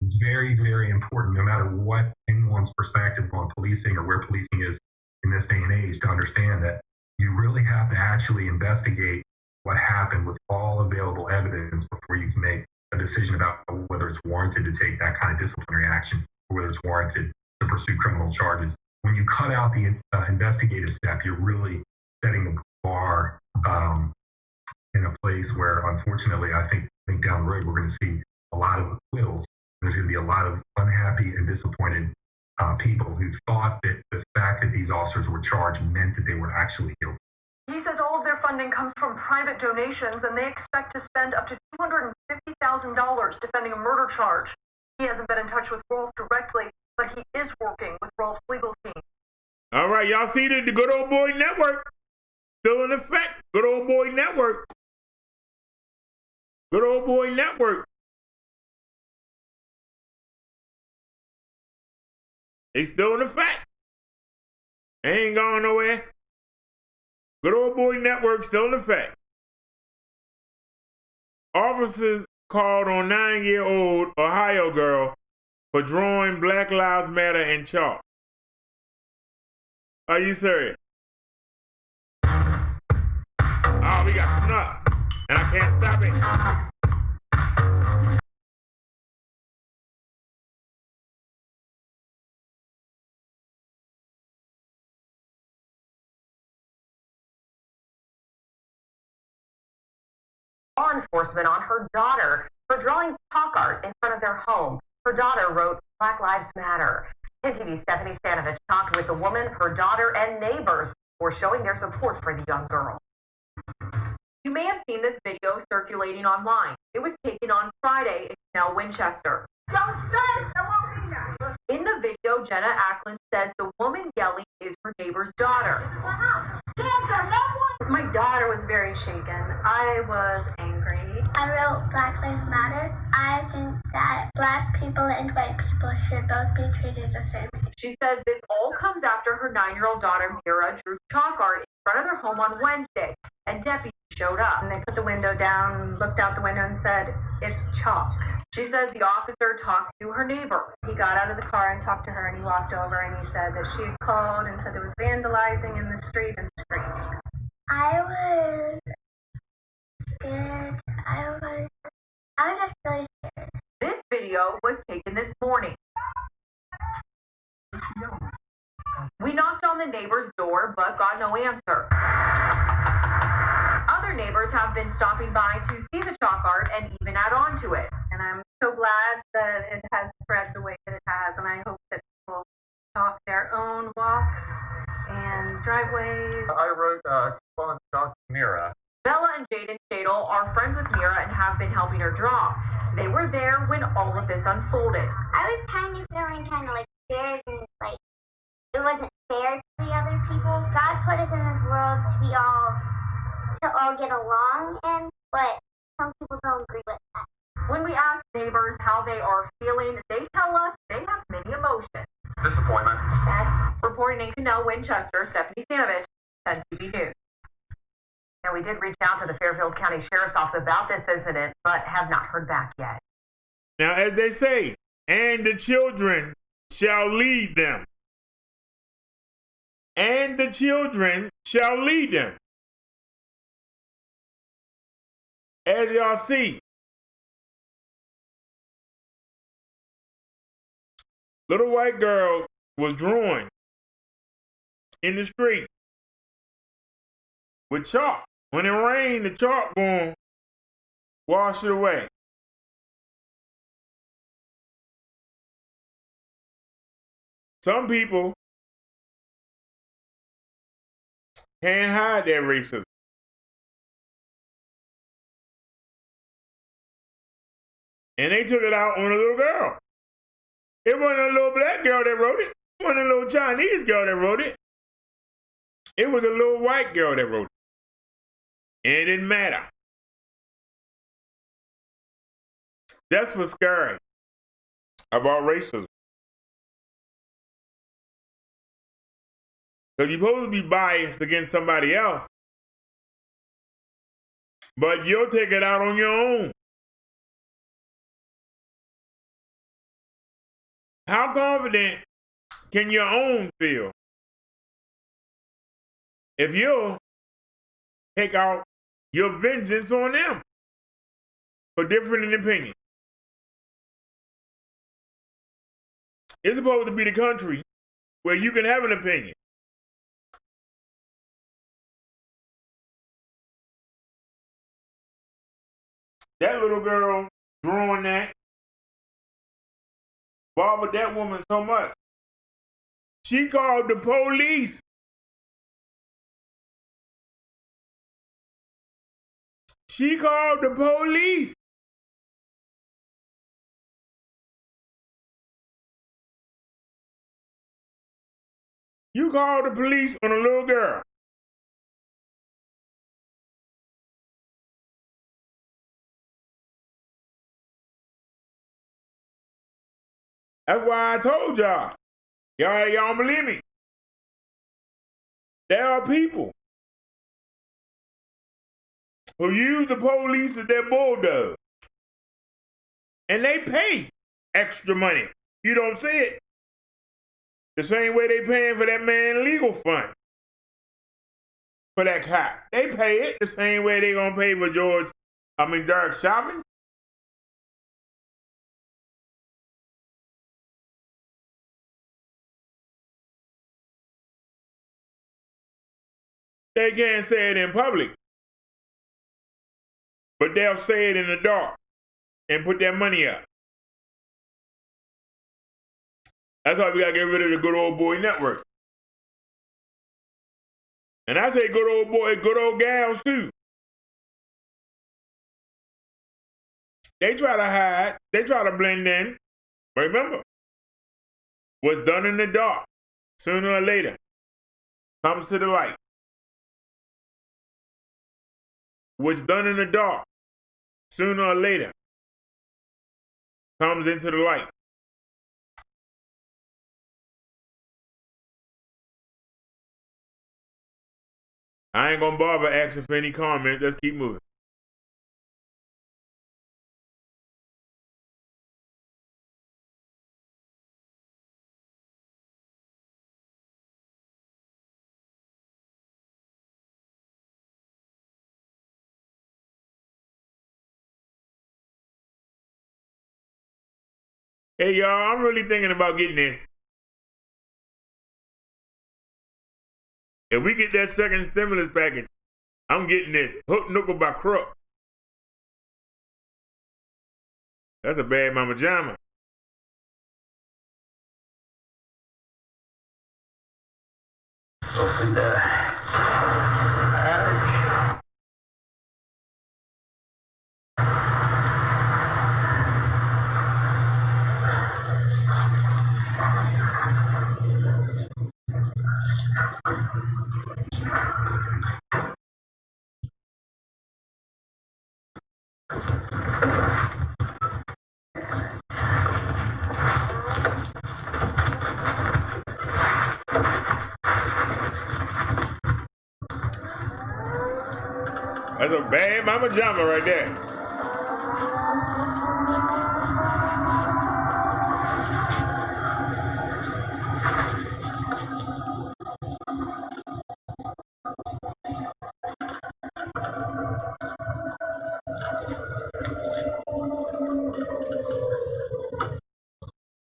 It's very, very important, no matter what anyone's perspective on policing or where policing is in this day and age, to understand that you really have to actually investigate what happened with all available evidence before you can make a decision about whether it's warranted to take that kind of disciplinary action or whether it's warranted to pursue criminal charges. When you cut out the investigative step, you're really setting the bar in a place where, unfortunately, I think down the road we're going to see a lot of acquittals. There's going to be a lot of unhappy and disappointed people who thought that the fact that these officers were charged meant that they were actually guilty. He says all of their funding comes from private donations, and they expect to spend up to $250,000 defending a murder charge. He hasn't been in touch with Rolfe directly, but he is working with Rolfe's legal team. All right, y'all see the Good Old Boy Network still in effect. Good Old Boy Network. Good Old Boy Network. They still in effect. They ain't going nowhere. Good Old Boy Network still in effect. Officers called on 9-year-old Ohio girl for drawing Black Lives Matter in chalk. Are you serious? Oh, we got snuck, and I can't stop it. Law enforcement on her daughter for drawing chalk art in front of their home. Her daughter wrote Black Lives Matter. 10 TV's Stephanie Stanovich talked with the woman, her daughter, and neighbors for showing their support for the young girl. You may have seen this video circulating online. It was taken on Friday in Chanel, Winchester. In the video, Jenna Ackland says the woman yelling is her neighbor's daughter. My daughter was very shaken. I was angry. I wrote Black Lives Matter. I think that black people and white people should both be treated the same. She says this all comes after her 9-year-old daughter, Mira, drew chalk art in front of their home on Wednesday, and deputies showed up. And they put the window down, looked out the window and said, "It's chalk." She says the officer talked to her neighbor. He got out of the car and talked to her, and he walked over and he said that she had called and said there was vandalizing in the street and screaming. I was scared. I was just really scared. This video was taken this morning. We knocked on the neighbor's door, but got no answer. Other neighbors have been stopping by to see the chalk art and even add on to it. And I'm so glad that it has spread the way that it has, and I hope that people talk their own walks and driveways. I wrote their draw. They were there when all of this unfolded. I was kind of feeling kind of like scared and like it wasn't fair to the other people. God put us in this world to all get along in, but some people don't agree with that. When we ask neighbors how they are feeling, they tell us they have many emotions. Disappointment. Sad. Reporting in Canal, Winchester, Stephanie Stanovich, 10 TV News. Now, we did reach out to the Fairfield County Sheriff's Office about this incident, but have not heard back yet. Now, as they say, and the children shall lead them. And the children shall lead them. As y'all see, little white girl was drawing in the street with chalk. When it rained, the chalk going to wash it away. Some people can't hide their racism. And they took it out on a little girl. It wasn't a little black girl that wrote it. It wasn't a little Chinese girl that wrote it. It was a little white girl that wrote it. And it didn't matter. That's what's scary about racism. Because you're supposed to be biased against somebody else, but you'll take it out on your own. How confident can your own feel if you'll take out your vengeance on them for differing opinion? It's supposed to be the country where you can have an opinion. That little girl drawing that bothered that woman so much. She called the police. She called the police. You called the police on a little girl. That's why I told y'all. Y'all don't believe me. There are people who use the police as their bulldog. And they pay extra money. You don't see it. The same way they paying for that man legal fund. For that cop. They pay it the same way they gonna pay for Derrick Chauvin. They can't say it in public, but they'll say it in the dark and put their money up. That's why we gotta get rid of the good old boy network. And I say good old boy, good old gals too. They try to hide, they try to blend in. But remember, what's done in the dark, sooner or later, comes to the light. What's done in the dark, sooner or later, comes into the light. I ain't gonna bother asking for any comment. Let's keep moving. Hey, y'all, I'm really thinking about getting this. If we get that second stimulus package, I'm getting this. Hook nickel by crook. That's a bad mama jama. Open the hatch. That's a bad mama jama right there.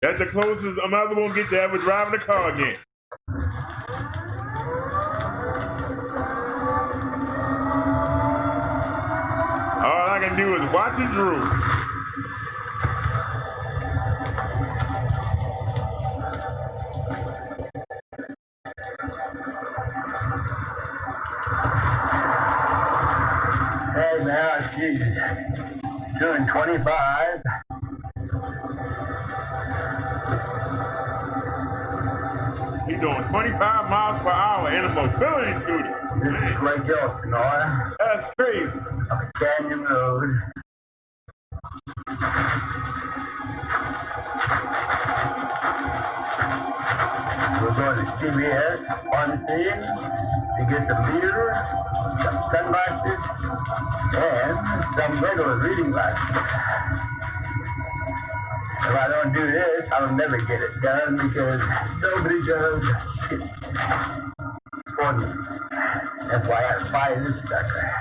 That's the closest I'm ever gonna get to ever driving a car again. All I can do is watch it drool. Hey man, she's doing 25. He doing 25 miles per hour in a mobility scooter. This is Lake Elsinore. That's crazy. Up Canyon Road. We're going to CVS pharmacy to get some beer, some sunglasses, and some regular reading glasses. If I don't do this, I'll never get it done because nobody does shit for me. That's why I have to buy this sucker.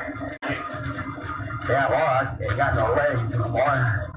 Yeah, well, I ain't got no legs no more.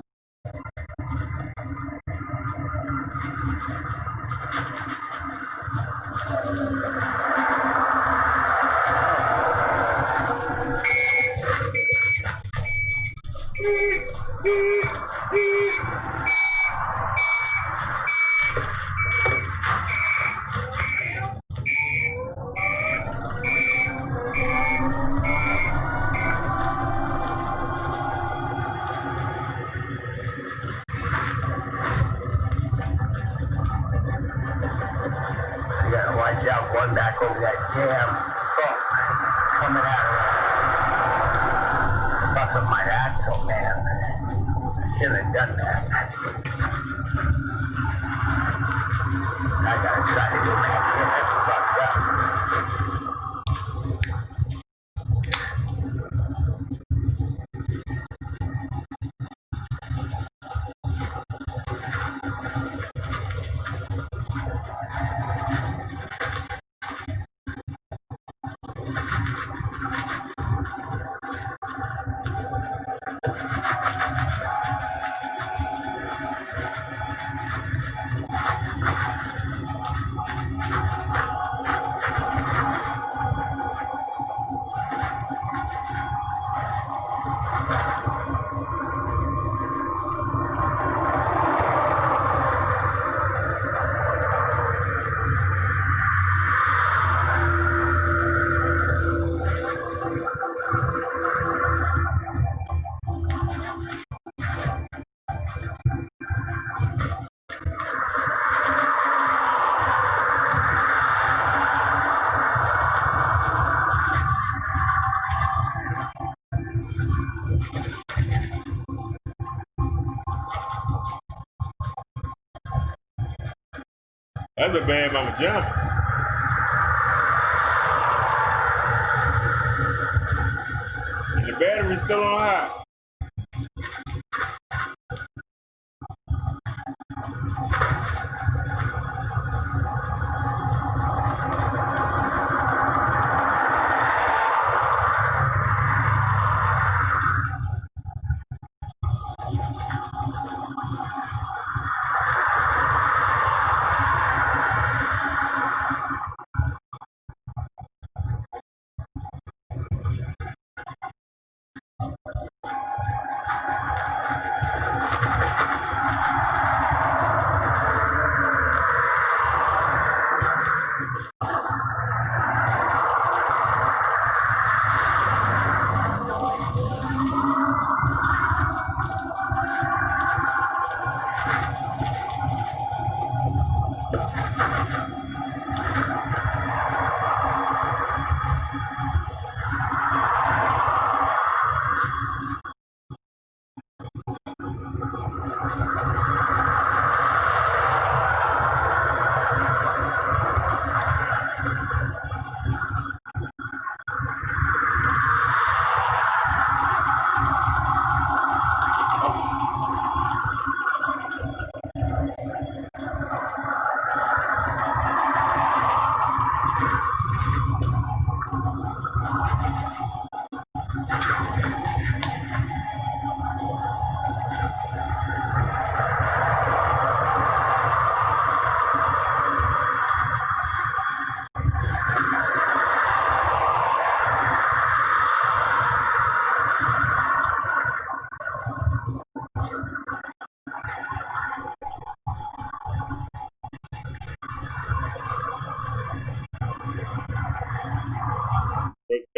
You gotta watch out going back over that damn trunk coming out of fuck up my axle, man. Shouldn't have done that. I gotta try to go back in. That's fucked up. That's a bad mama jump. And the battery's still on high.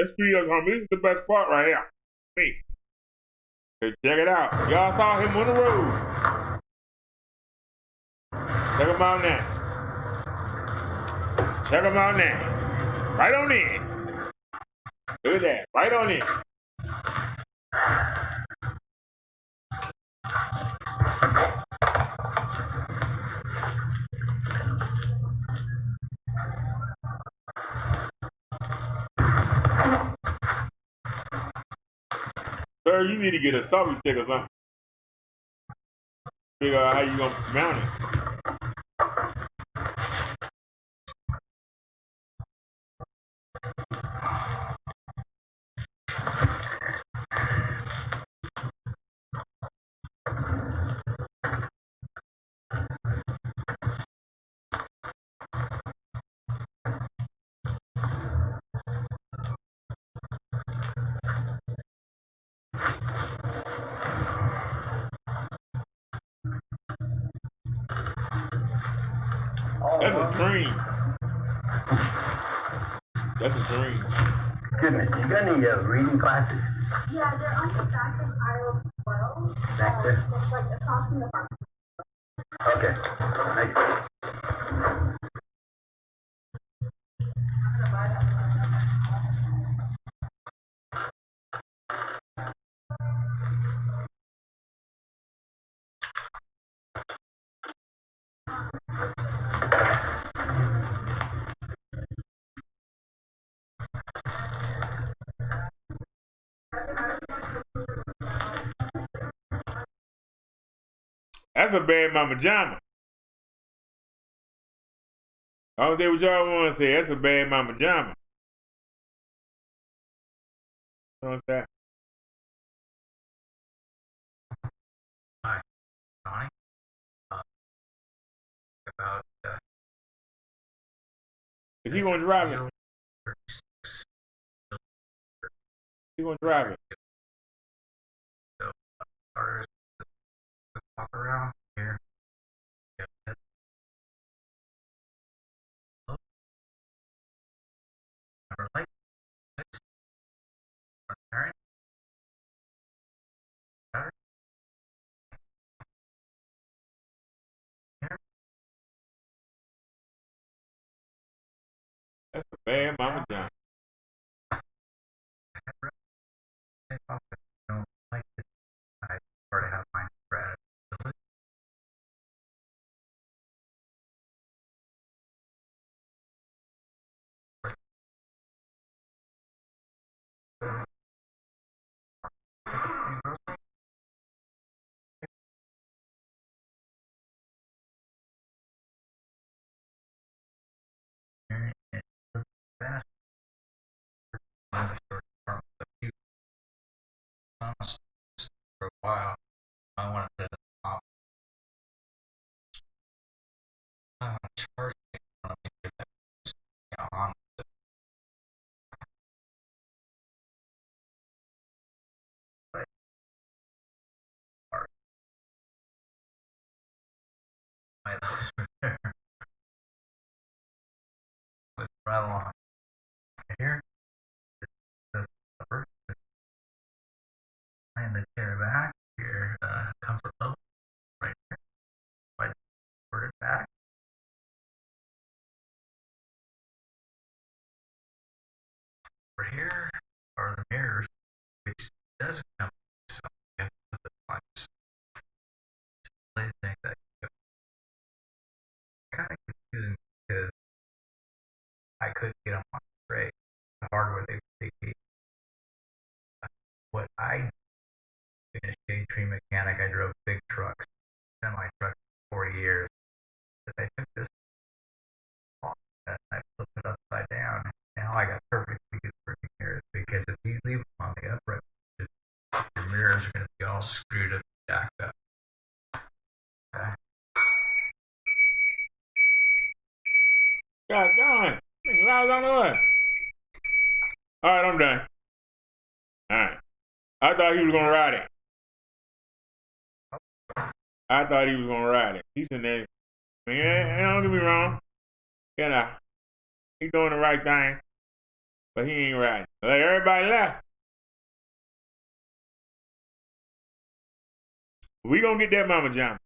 Let's speed up, homie. This is the best part right here. Me. Okay, check it out. Y'all saw him on the road. Check him out now. Check him out now. Right on in. Look at that. Right on in. Sir, you need to get a selfie stick or something. Figure out how you gonna mount it. That's a dream. That's a dream. Goodness, you got any reading classes? Yeah, they're on the back of aisle 12. Back there? It's like across from the park. Okay. Thank you. That's a bad mama jama. I don't think what y'all want to say. That's a bad mama jama. What's that? Hi, Donnie. About Is he gonna drive it? 36. He gonna drive it? So, starters, walk around here. Yeah. Oh. Number like 6. Parent. Here. That's a bad mama jama. I don't like it. I prefer to have mine spread. Fast. For a while, I wanted to charge on my with right along here. The first and the chair back here, comfort level right here. I put it back. Over here are the mirrors, which doesn't come with something with the pipes. I think that kind of confusing because I could get them on straight. The hardware they gave. What I being a shade tree mechanic, I drove big trucks, semi trucks for 40 years. Because I took this off and I flipped it upside down. Now I got perfectly good working mirrors because if you leave them on the upright, your mirrors are going to be all screwed up and jacked up. Okay. God darn. I was on the way. All right, I'm done. All right. I thought he was gonna ride it. I thought he was gonna ride it. He's in there. Man, don't get me wrong. You know, he's doing the right thing. But he ain't riding. Like, everybody left. We gonna get that Mama Jama.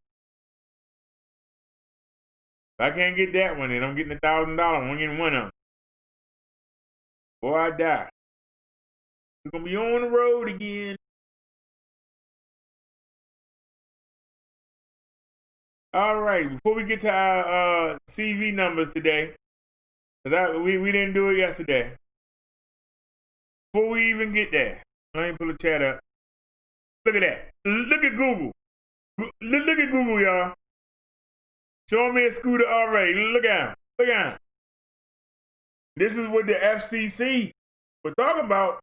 If I can't get that one, then I'm getting $1,000. I'm getting one of them. Before I die. We're gonna be on the road again. All right, before we get to our CV numbers today, because we didn't do it yesterday. Before we even get there, let me pull the chat up. Look at that. Look at Google. Look at Google, y'all. Showing me a scooter already. Look at him. Look at him. This is what the FCC was talking about.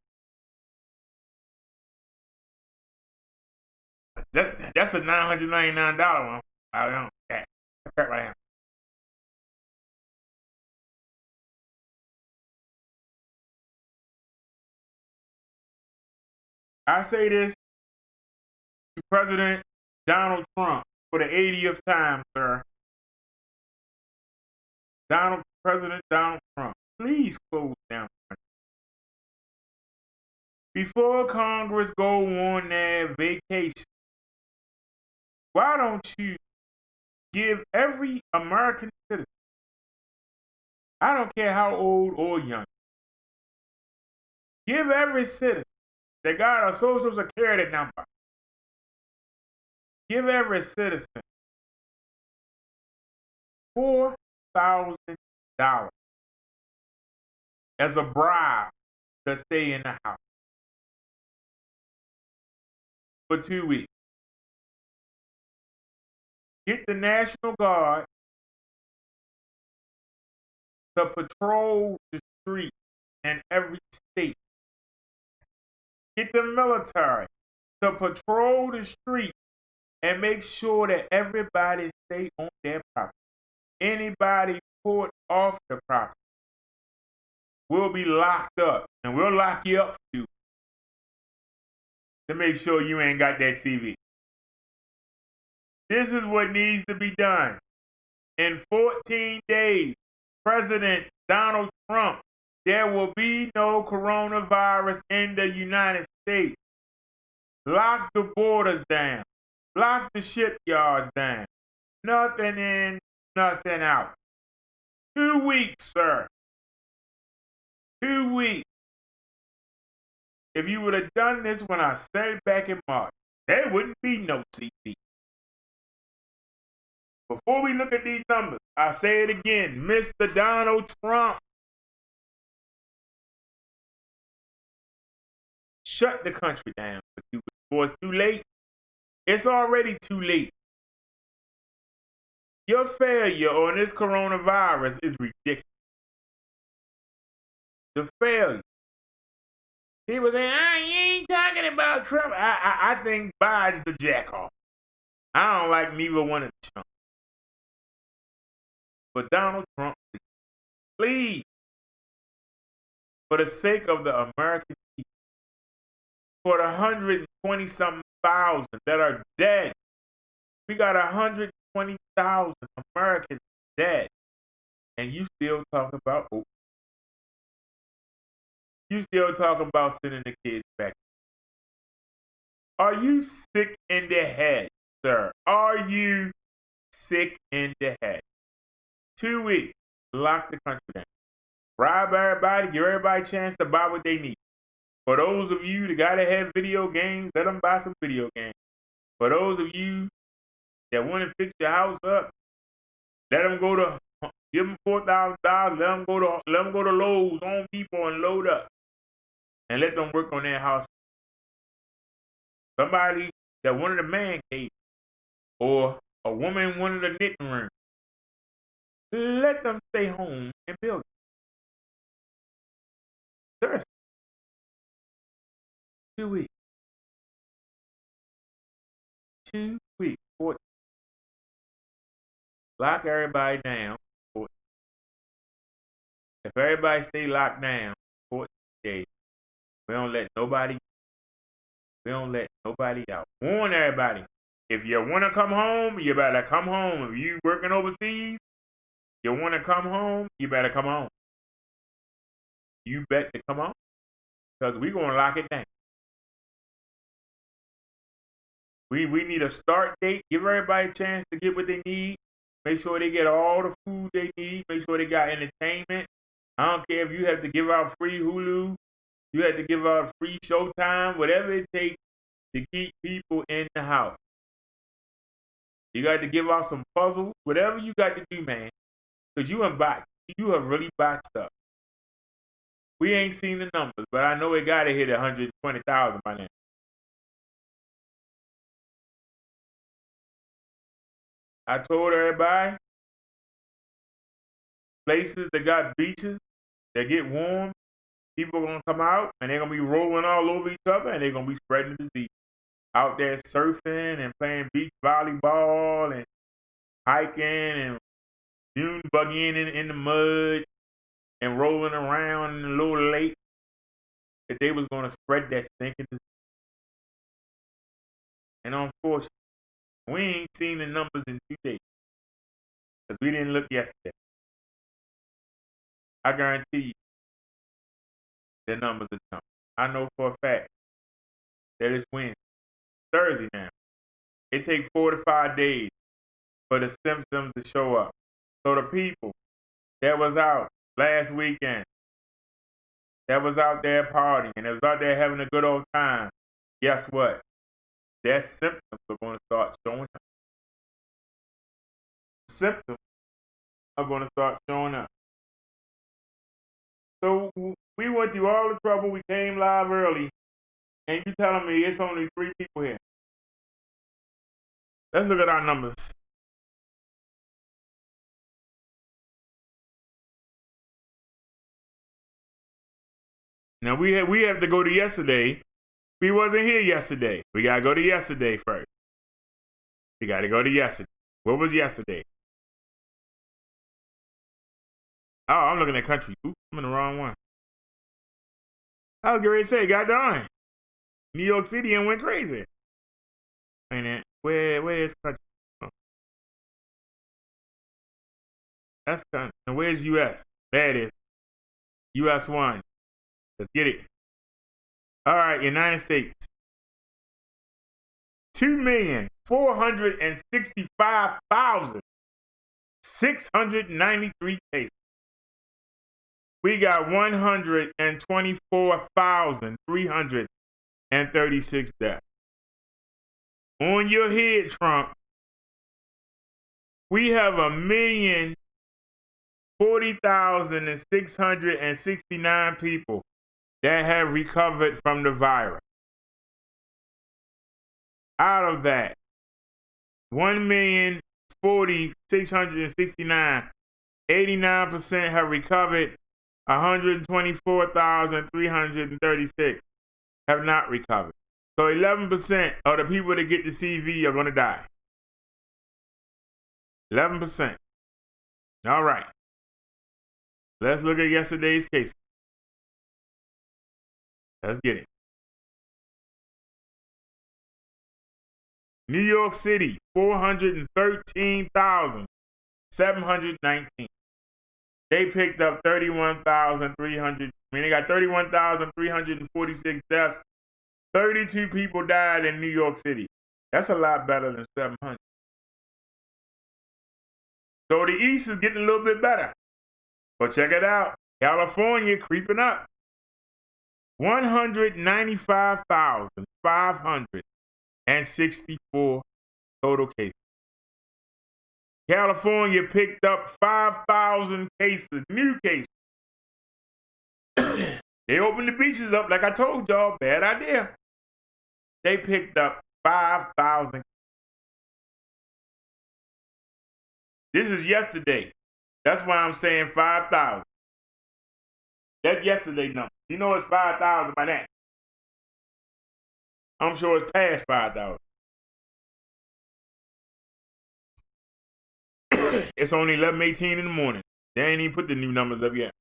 That's a $999 one. I don't know. That crap right here. I say this to President Donald Trump for the 80th time, sir. President Donald Trump, please close down. Before Congress go on their vacation, why don't you give every American citizen, I don't care how old or young, give every citizen that got a social security number, give every citizen $4,000 as a bribe to stay in the house for 2 weeks. Get the National Guard to patrol the street in every state. Get the military to patrol the street and make sure that everybody stay on their property. Anybody pulled off the property will be locked up, and we'll lock you up too to make sure you ain't got that CV. This is what needs to be done. In 14 days, President Donald Trump, there will be no coronavirus in the United States. Lock the borders down. Lock the shipyards down. Nothing in, nothing out. 2 weeks, sir. 2 weeks. If you would have done this when I said back in March, there wouldn't be no CV. Before we look at these numbers, I say it again, Mr. Donald Trump, shut the country down before it's too late. It's already too late. Your failure on this coronavirus is ridiculous. The failure. People say, you ain't talking about Trump. I think Biden's a jackoff. I don't like neither one of them. But Donald Trump, please, for the sake of the American people, for the 120-something thousand that are dead, we got 120,000 Americans dead, and you still talk about hope. You still talking about sending the kids back. Are you sick in the head, sir? Are you sick in the head? 2 weeks, lock the country down. Bribe everybody, give everybody a chance to buy what they need. For those of you that gotta have video games, let them buy some video games. For those of you that want to fix your house up, let them go to, give them $4,000, let them go to Lowe's, Home Depot, and load up. And let them work on their house. Somebody that wanted a man cave, or a woman wanted a knitting room, let them stay home and build it. Seriously. 2 weeks. 2 weeks. 14. Lock everybody down. 14. If everybody stay locked down 14 days, we don't let nobody out. Warn everybody. If you want to come home, you better come home. If you working overseas, you want to come home, you better come home. You bet to come on, because we're going to lock it down. We need a start date. Give everybody a chance to get what they need. Make sure they get all the food they need. Make sure they got entertainment. I don't care if you have to give out free Hulu. You have to give out free Showtime. Whatever it takes to keep people in the house. You got to give out some puzzles. Whatever you got to do, man. Because you have really botched up. We ain't seen the numbers, but I know it got to hit 120,000 by now. I told everybody, places that got beaches that get warm, people are going to come out and they're going to be rolling all over each other and they're going to be spreading the disease. Out there surfing and playing beach volleyball and hiking and dune buggying in the mud and rolling around in the little lake, that they was going to spread that stinking disease. And unfortunately, we ain't seen the numbers in 2 days because we didn't look yesterday. I guarantee you the numbers are coming. I know for a fact that it's Wednesday, Thursday now. It takes 4 to 5 days for the symptoms to show up. So the people that was out last weekend, that was out there partying, that was out there having a good old time, guess what? Their symptoms are going to start showing up. Symptoms are going to start showing up. So we went through all the trouble. We came live early, and you telling me it's only 3 people here. Let's look at our numbers. Now we have to go to yesterday. We wasn't here yesterday. We gotta go to yesterday first. We gotta go to yesterday. What was yesterday? Oh, I'm looking at country. Oops, I'm in the wrong one. I was getting ready to say, God darn, New York City and went crazy. Ain't it? Where is country? Oh. That's country. And where's US? There it is. US 1. Let's get it. All right, United States. 2,465,693 cases. We got 124,336 deaths. On your head, Trump, we have 1,040,669 people that have recovered from the virus. Out of that, 1,040,669, 89% have recovered. 124,336 have not recovered. So 11% of the people that get the CV are going to die. 11%. All right. Let's look at yesterday's cases. Let's get it. New York City, 413,719. They picked up 31,300. They got 31,346 deaths. 32 people died in New York City. That's a lot better than 700. So the East is getting a little bit better. But check it out. California creeping up. 195,564 total cases. California picked up 5,000 cases, new cases. They opened the beaches up like I told y'all, bad idea. They picked up 5,000. This is yesterday. That's why I'm saying 5,000. That's yesterday number. You know it's 5,000 by that. I'm sure it's past 5,000. It's only 11:18 in the morning. They ain't even put the new numbers up yet.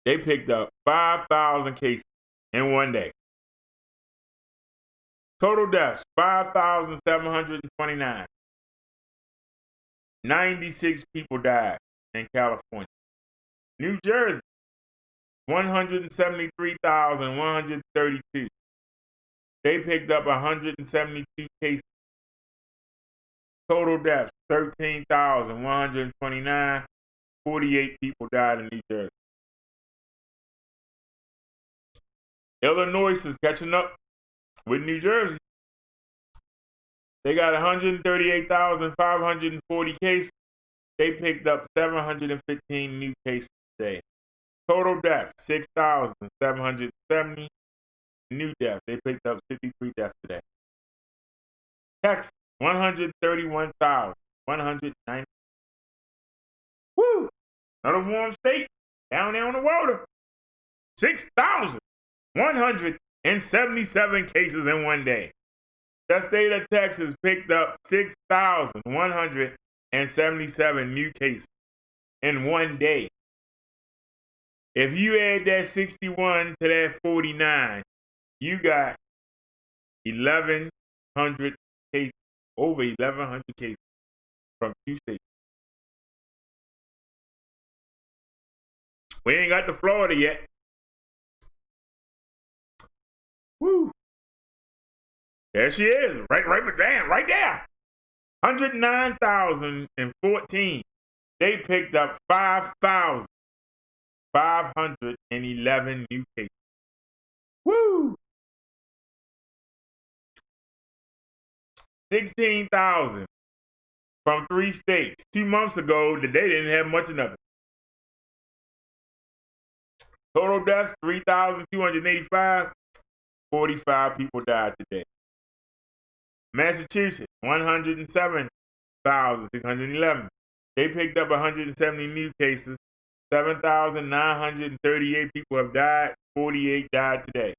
They picked up 5,000 cases in one day. Total deaths, 5,729. 96 people died in California. New Jersey, 173,132. They picked up 172 cases. Total deaths, 13,129. 48 people died in New Jersey. Illinois is catching up with New Jersey. They got 138,540 cases. They picked up 715 new cases today. Total deaths, 6,770. New deaths, they picked up 53 deaths today. Texas, 131,190. Woo! Another warm state down there on the water. 6,177 cases in one day. The state of Texas picked up 6,177 new cases in one day. If you add that 61 to that 49, you got 1,100 cases, over 1,100 cases from 2 states. We ain't got to Florida yet. Woo. There she is, right there. 109,014. They picked up 5,511 new cases. Woo! 16,000 from 3 states. 2 months ago, they didn't have much of nothing. Total deaths, 3,285. 45 people died today. Massachusetts, 107,611. They picked up 170 new cases. 7,938 people have died. 48 died today.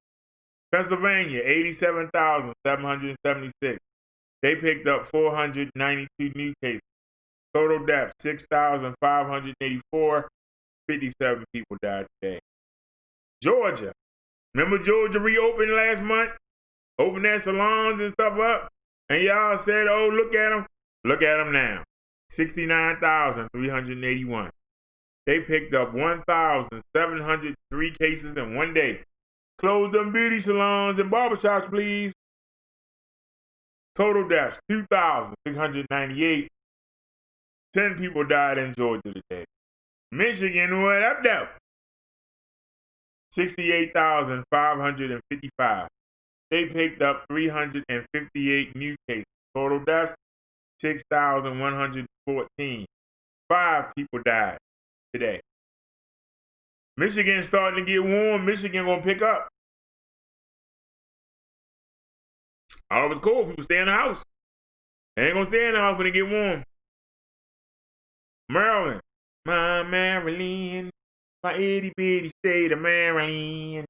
Pennsylvania, 87,776. They picked up 492 new cases. Total deaths, 6,584. 57 people died today. Georgia. Remember Georgia reopened last month? Opened their salons and stuff up? And y'all said, oh, look at them. Look at them now. 69,381. They picked up 1,703 cases in one day. Close them beauty salons and barbershops, please. Total deaths, 2,698. 10 people died in Georgia today. Michigan, what up, though? 68,555. They picked up 358 new cases. Total deaths, 6,114. 5 people died today. Michigan's starting to get warm. Michigan gonna pick up. All was cold. People stay in the house. They ain't gonna stay in the house when it get warm. Maryland. My Maryland. My itty bitty state of Maryland.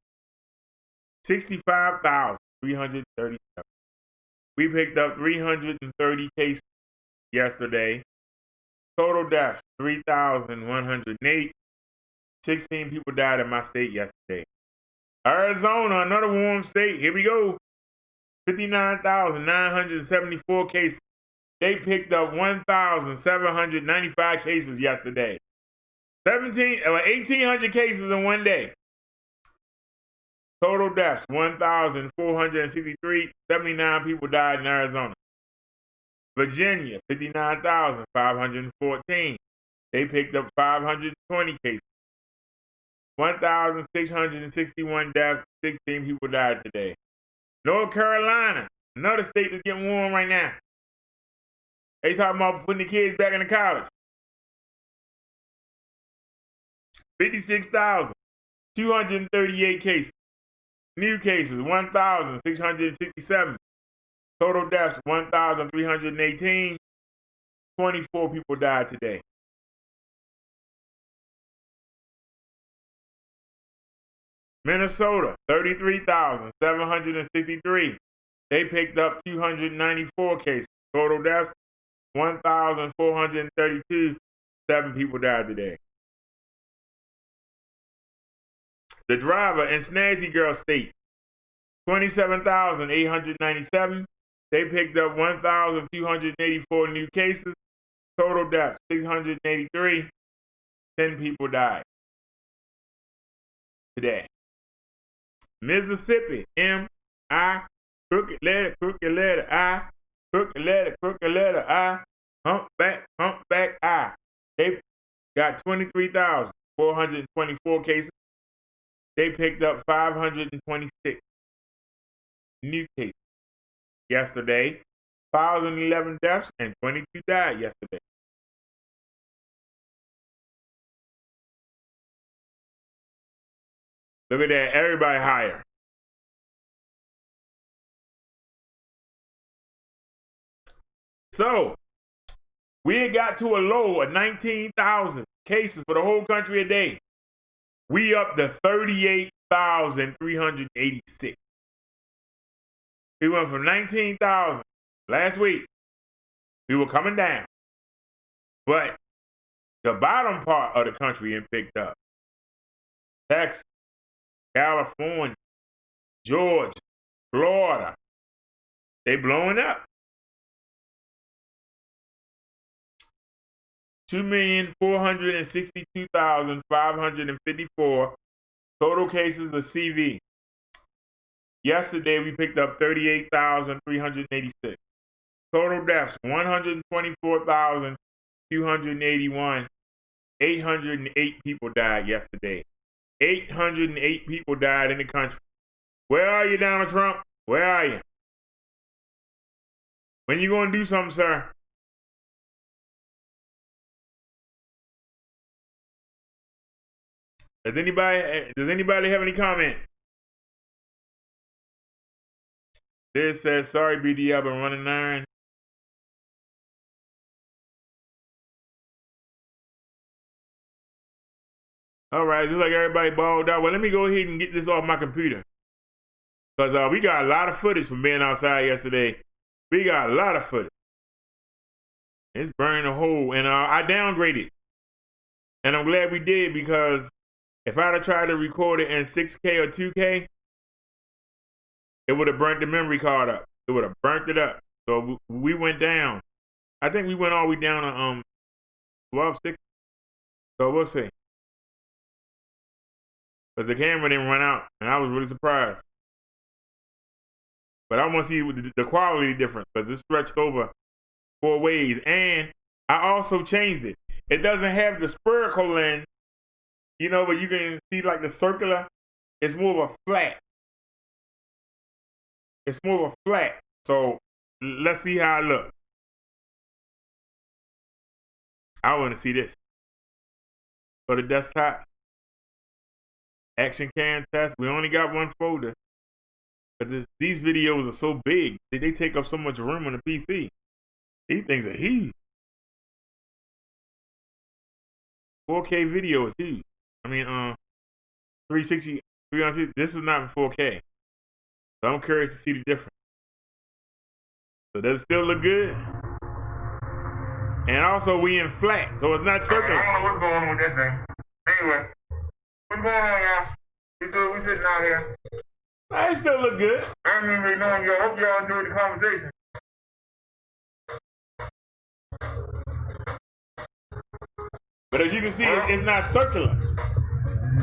65,337. We picked up 330 cases yesterday. Total deaths, 3,108. 16 people died in my state yesterday. Arizona, another warm state. Here we go. 59,974 cases. They picked up 1,795 cases yesterday. 1,800 cases in one day. Total deaths, 1,463. 79 people died in Arizona. Virginia, 59,514. They picked up 520 cases. 1,661 deaths, 16 people died today. North Carolina, another state that's getting warm right now. They talking about putting the kids back into college. 56,238 cases. New cases, 1,667. Total deaths, 1,318. 24 people died today. Minnesota, 33,763. They picked up 294 cases. Total deaths, 1,432. 7 people died today. The driver in Snazzy Girl State, 27,897. They picked up 1,284 new cases. Total deaths, 683. 10 people died today. Mississippi, M-I, crooked letter, I, crooked letter, I, humpback, I. They got 23,424 cases. They picked up 526 new cases yesterday. 1,011 deaths and 22 died yesterday. Look at that, everybody higher. So, we had got to a low of 19,000 cases for the whole country a day. We up to 38,386. We went from 19,000 last week. We were coming down. But the bottom part of the country had picked up. Texas, California, Georgia, Florida, they blowing up. 2,462,554 total cases of CV. Yesterday, we picked up 38,386. Total deaths, 124,281. 808 people died yesterday. 808 people died in the country. Where are you, Donald Trump? Where are you? When you gonna do something, sir? Does anybody have any comment? This says, sorry, BD, I've been running iron. All right, looks like everybody balled out. Well, let me go ahead and get this off my computer. Because we got a lot of footage from being outside yesterday. We got a lot of footage. It's burning a hole. And I downgraded. And I'm glad we did, because if I'd have tried to record it in 6K or 2K, it would have burnt the memory card up. It would have burnt it up. So we went down. I think we went all the way down to 1260. So we'll see. But the camera didn't run out, and I was really surprised. But I want to see the quality difference, because it stretched over 4 ways. And I also changed it. It doesn't have the spherical lens, you know, but you can see like the circular. It's more of a flat. It's more of a flat. So let's see how it looks. I want to see this. For the desktop. Action cam test. We only got one folder. But these videos are so big. They take up so much room on the PC. These things are huge. 4K video is huge. I mean, 360, 360, this is not in 4K. So I'm curious to see the difference. So does it still look good? And also we in flat, so it's not circular. I don't know what's going on with that thing. Anyway, what's going on, y'all? We sitting out here. It still look good. I don't even really know y'all. Hope y'all enjoyed the conversation. But as you can see, it's not circular.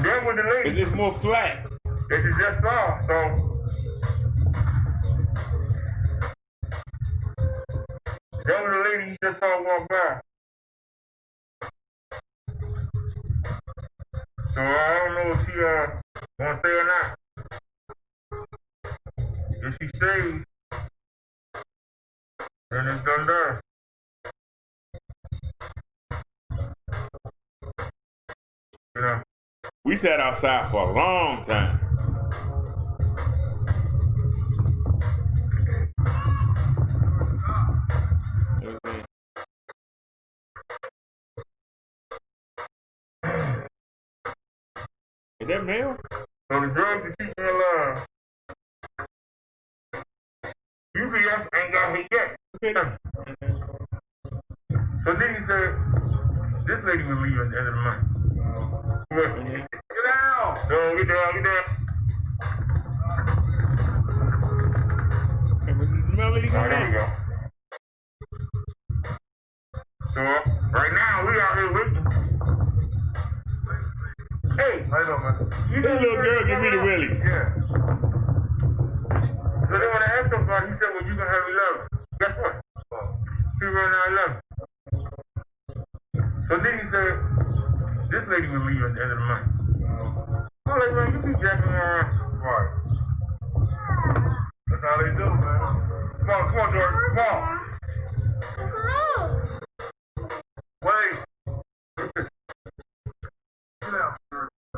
That was the lady. It's more flat. That you just saw, so. That was the lady you just saw walk by. So I don't know if she gonna stay or not. If she stays, then it's done there. You know. We sat outside for a long time. Is that mail? So the drugs that keep me alive. UPS ain't got hit yet. Okay. So then he said, this lady will leave at the end of the month. Get down! No, get down, get down. Hey, mail lady, come there we go. So right now we out here with you. Hey, how you doing, man? This little girl give me the willies. Yeah. So then when I asked him about it, he said, well, you can have 11. Guess what? She ran out 11. So then he said, this lady will leave at the end of the month. I'm like, man, you keep jacking me around. Right. That's how they do, man. Come on, Jordan. Come on. Wait.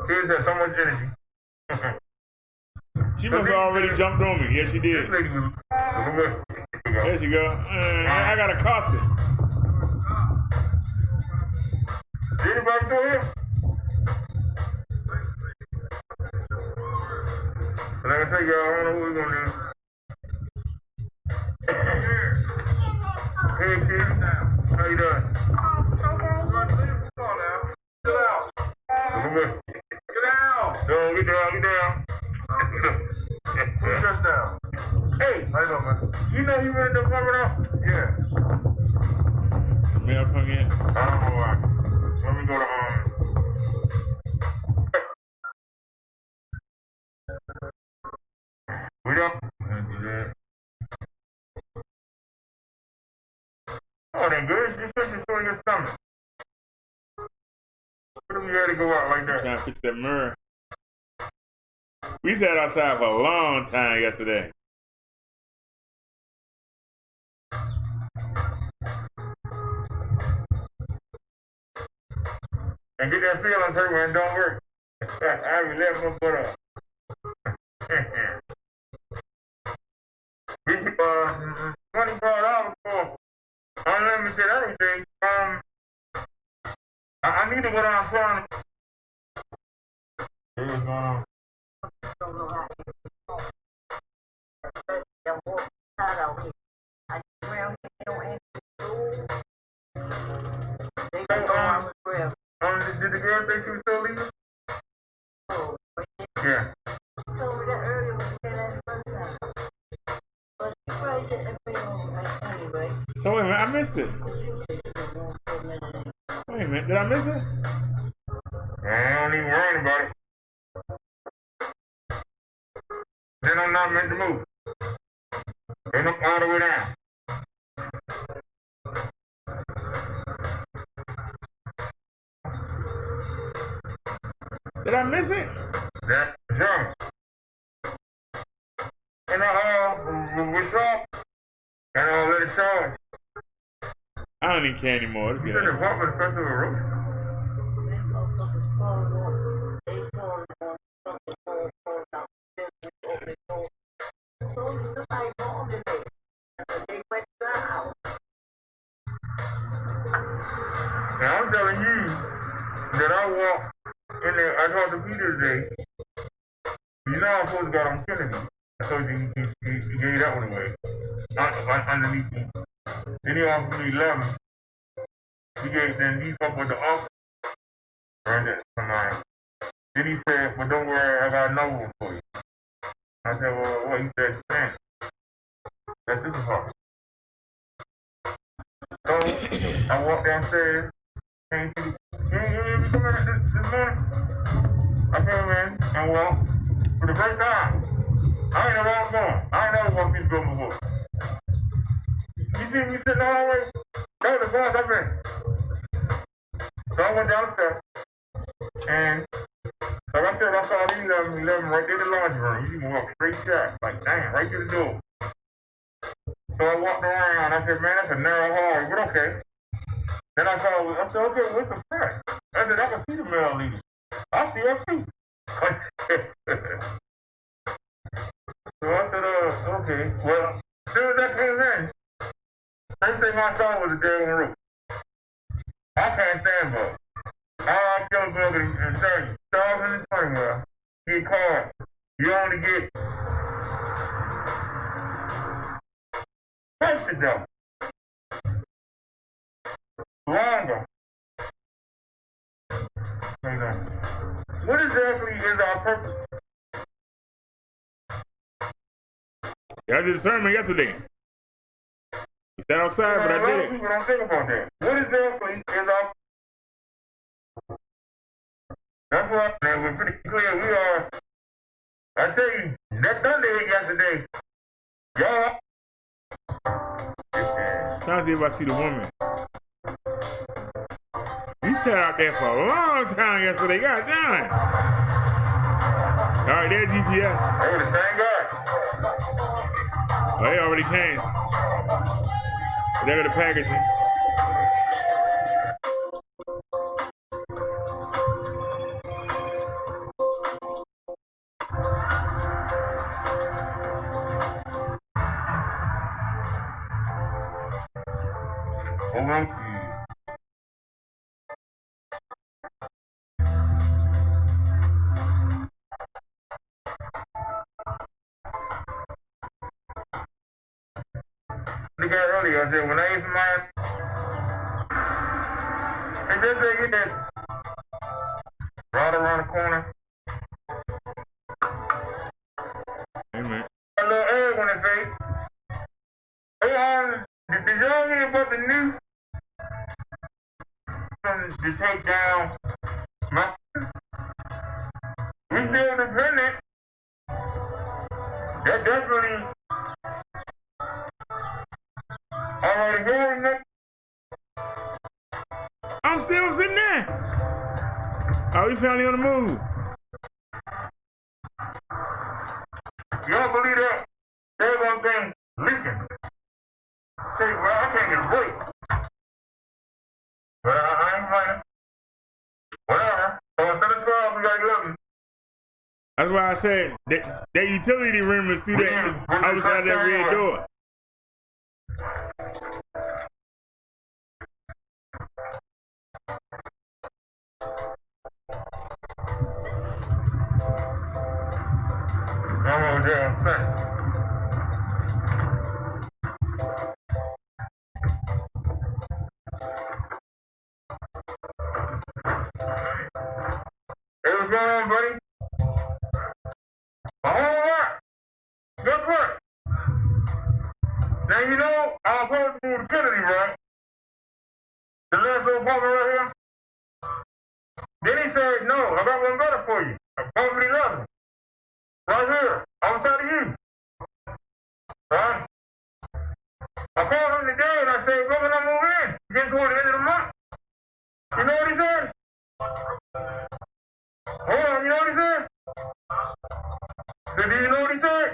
Kids have so much energy. She must have already jumped on me. Yes, she did. There she go. I got accosted. Anybody still here? Like I said, y'all, I don't know what we're gonna do. Hey, kid. How you doing? Come on now. Chill out. Get down. No, get down, get down. Put your chest down. Hey, how you doing, man? You know you ready to come up? Yeah. May I come in? I don't know why. Let me go to We don't. Oh, then good. You should just show your stomach. What if you had to go out like that? Trying to fix that mirror. We sat outside for a long time yesterday. And get that feeling hurt when it don't work. I be left my butt up. We $24 for unlimited everything. I need to go down front. Did the girl say she was still leaving? Yeah. So wait a minute, I missed it. Wait a minute, did I miss it? I don't even worry about it. Then I'm not meant to move. Then I'm all the way down. Did I miss it? That's German. And we're short. And I'll let it charge. I don't need care anymore. Let's You get said the out. apartment festival roof? Now I'm telling you that I walked in there. I talked to Peter today. You know I'm supposed to go on Kennedy. I told you he gave that one away. Underneath me. Then he offered me 11. Then he fucked with the offer. Right there. Then he said, but don't worry, I got another one for you. I said, well, what? He said, thanks. That's this part. So I walked downstairs. Came to the, you come in this morning? I came in and walked for the first time. I ain't never walked going. I ain't never walked these doors before. You see me sitting all the way? That was the boss I've been. So I went downstairs, and like I said, I saw the 11 right there in the laundry room. You can walk straight shot, like damn, right to the door. So I walked around. I said, man, that's a narrow hall, but okay. Then I said, okay, what's the fact? I said, I can see the mail leaders. I see. So I said, okay. Well, as soon as I came in, first thing I saw was a dead on the roof. I can't stand for it. All I'm telling you and tell you, Charles in the 20 well, get called. You only get posted though. Longer. What exactly is our purpose? Yeah, I did a sermon yesterday. You said outside, but I did it. People don't think about that. What is there for is our... That's why, man, we're pretty clear. We are... I tell you, that thunder hit yesterday. Y'all... Trying to see if I see the woman. We sat out there for a long time yesterday. God damn. All right, there's GPS. Hey, the same guy. Oh, they already came. There go the packaging. The guy earlier, I said, when I ate some mine, and just say you that right around the corner. Hey, man. A little egg on his face. Hey, did y'all hear about the news? To take down my... We still dependent. That definitely... Alright, here next. I'm still sitting there. Oh, we finally on the move. Y'all believe that? They're gonna think leaking. Say, well, I can't get a break. But I ain't fighting. Whatever. So instead of 12, we got 11. That's why I said that utility room is through that outside that red door. I'm over there on set. Hey, what's going on, buddy? A whole lot. Guess what? Now, you know, I'm supposed to move to Kennedy, right? The last little apartment right here. Then he said, no, I got one better for you. Apartment 11. Right here, outside of you. Right? I called him today and I said, when can I move in? Getting toward the end of the month. You know what he said? Hold on, you know what he said? Do you know what he said?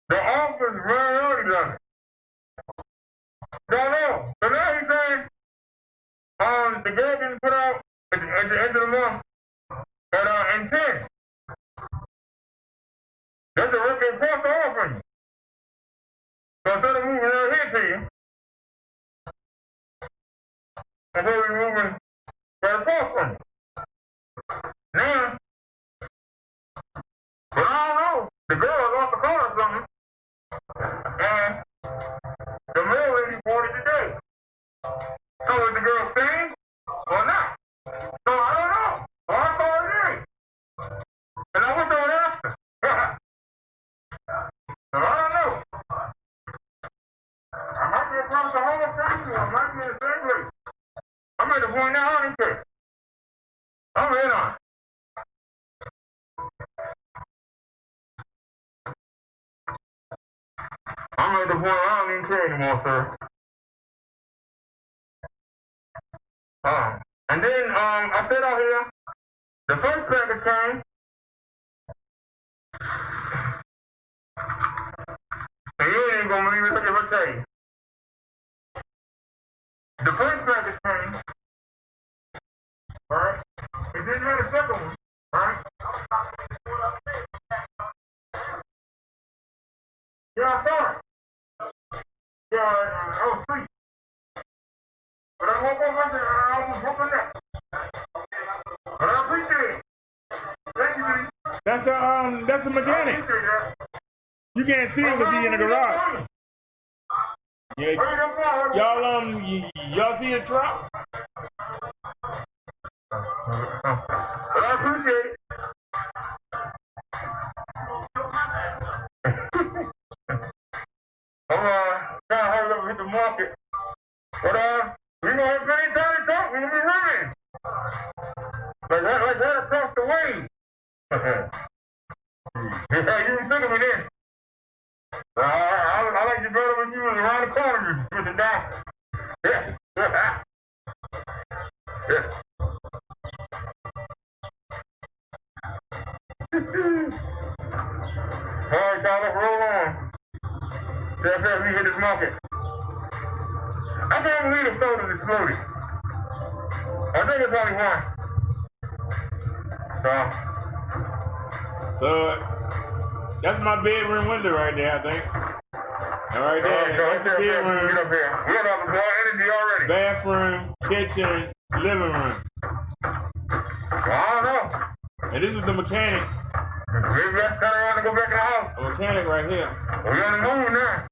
The office very early done it. Don't know. So now he's saying, the girl didn't put out at the end of the month, but in 10. That's a record cost offering. So instead of moving right here to you, I'm going to be moving right across from you. Now, but I don't know. The girl lost the car or something, and the mail lady bought it today. So is the girl staying or not? So I don't know. So I called her in. And I wish I would ask her. So I don't know. I might be across the whole thing, or I might be in the same place. I'm at the point now, I don't care. I'm in on it. I'm at the point I don't even care anymore, sir. And then I said out here, the first package came. And you ain't gonna believe it if I tell you. The first package came. Alright? It didn't have a second one. Alright? Yeah, I saw it. Yeah, I was asleep. But I woke up and I was hoping that. But I appreciate it. Thank you, dude. That's the mechanic. I appreciate that. You can't see him because he's in the garage. Yeah. Y'all see his truck? But I appreciate it. I'm trying to hurry up at the market. But we gonna have plenty of time to talk. We're gonna be running. Like that across the way. Yeah, you didn't think of me then. I like you better when you was around the corner with the doctor. Yeah. Yeah. All right, y'all, let's roll on. Just as we hit this market. I can't believe the sodas exploded. I think it's only one. So that's my bedroom window right there, I think. And right there, that's the bedroom. Get up here. We got more energy already. Bathroom, kitchen, living room. Well, I don't know. And this is the mechanic. Maybe let's turn around and go back in the house. A mechanic right here. We're on the move now.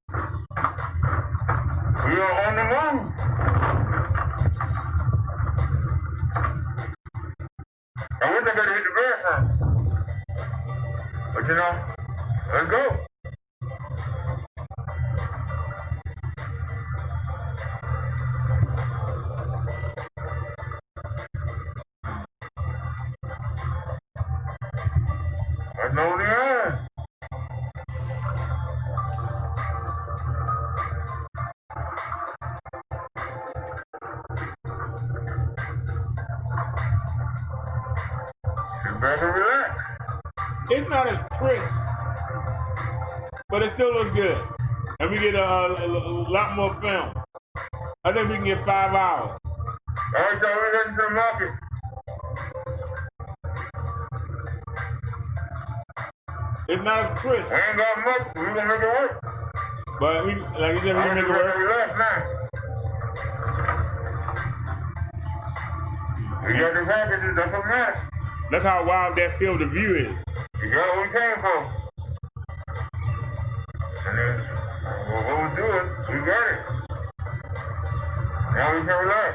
We are on the move. I wish I could hit the bathroom. But you know, let's go. Let's know the end. Sit back and relax. It's not as crisp, but it still looks good. And we get a lot more film. I think we can get 5 hours. All right, y'all, we're heading to the market. It's not as crisp. We ain't got much, we're gonna make it work. But we, like you said, we can make it work. Relax now. We got the packages, that's what matters. Look how wild that field of view is. You got what we came for. And then, what we do is, we got it. Now we can relax.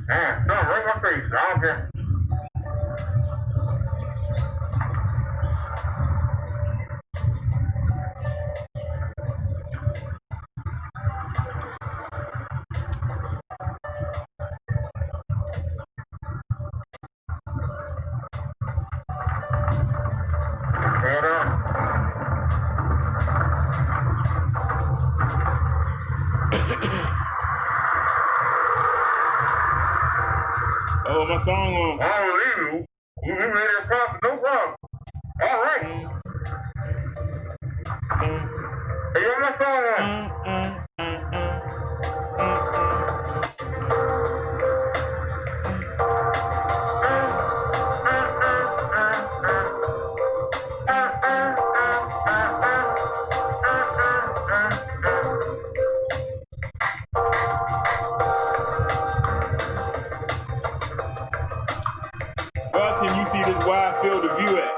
Man, something right in my face. I don't care. Hold on. Oh, my song on. I don't believe you. We made it possible, no problem. All right. Hey, yo, my song on. Where else can you see this wide field of view at?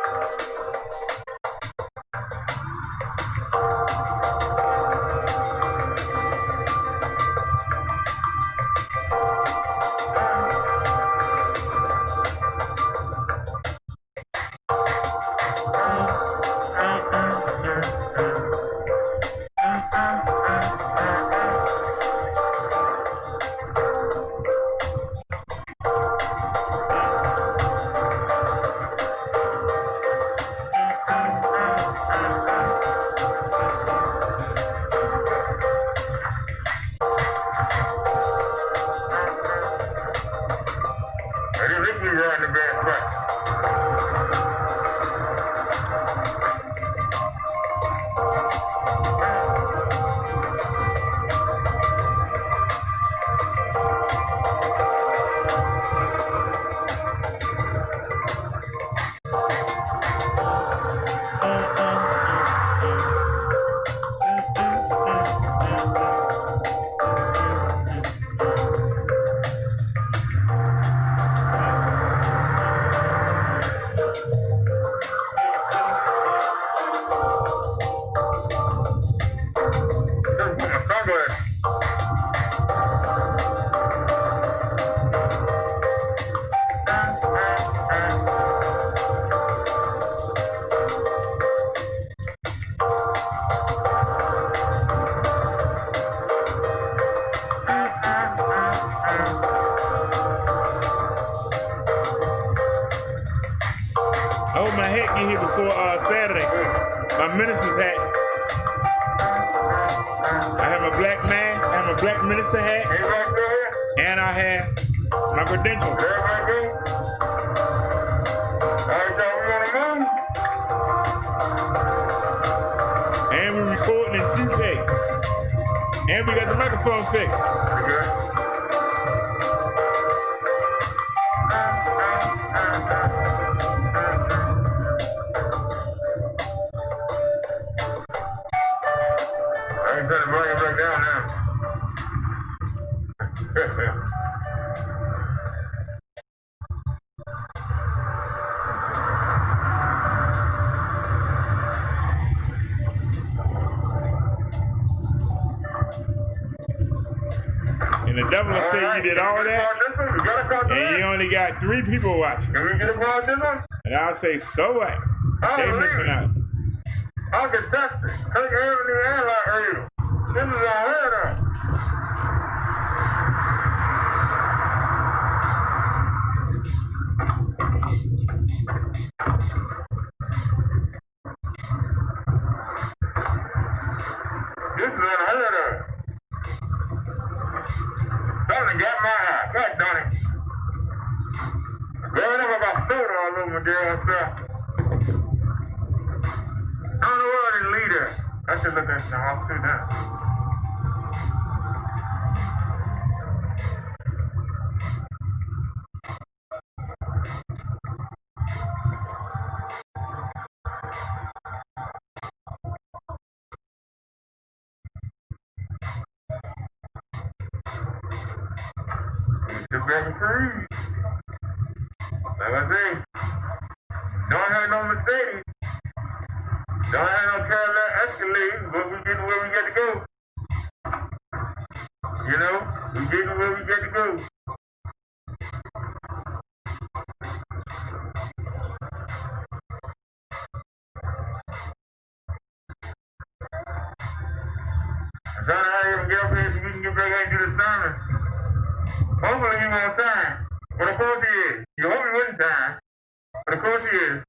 I hope my hat get here before Saturday. My minister's hat. I have my black mask, I have my black minister hat, and I have my credentials. And we're recording in 2K. And we got the microphone fixed. I ain't trying to bring it back down now. And the devil will say you did all that, and you only got 3 people watching. Can we get a part of this one? And I'll say, so what? They missing out. I can test it. Take everything and like real. This is unheard of. This is unheard of. Something got my eye. God darn it. Growing up, I got soda all over my damn self. I don't know where I didn't leave that. I should look at some off too now. Just back and free. Like I say, don't have no Mercedes. Don't have no Cadillac Escalade, but we getting where we got to go. You know, we getting where we got to go. I'm trying to hurry up and get up here so we can get back and do the sermon. Hopefully you on time. But of course he is. You hope he wasn't time. But of course he is.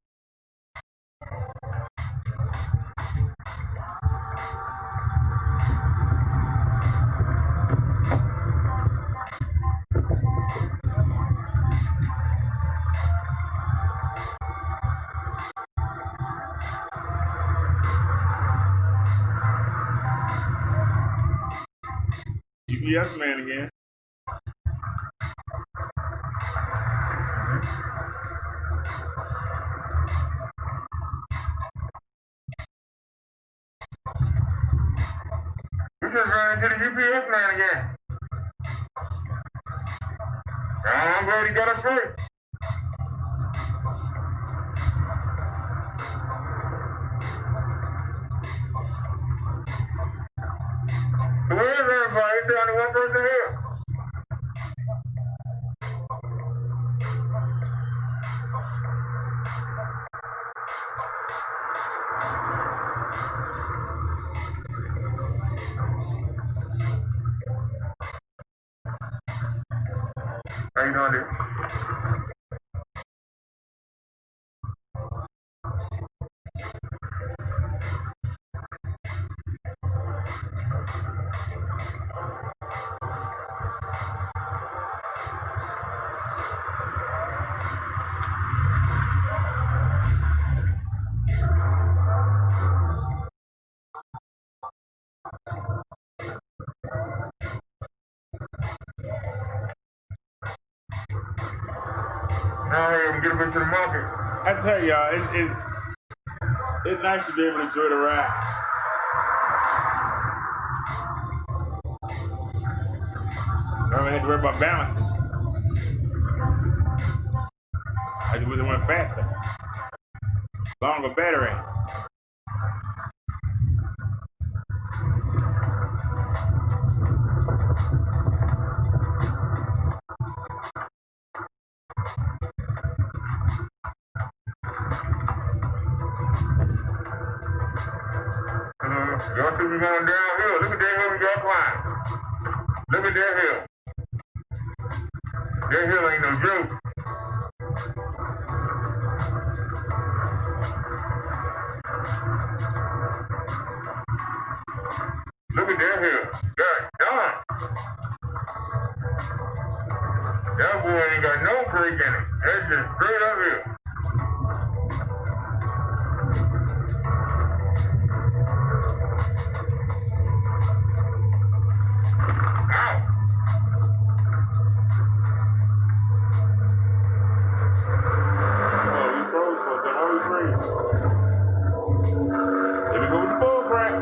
UPS man again. We just ran into the UPS man again. I'm glad he got us first. So where is everybody? Is there only one person here? How you doing, dude? Now I am getting back to the market. I tell y'all, it's nice to be able to enjoy the ride. I don't have to worry about balancing. I just wish it went faster. Longer battery. Y'all see me going downhill. Look at that hill we got climbing. Look at that hill. That hill ain't no joke. DERRICK in it. That's just straight up here. Oh, we froze for a second. Why we freeze? Here we go with the bull crap.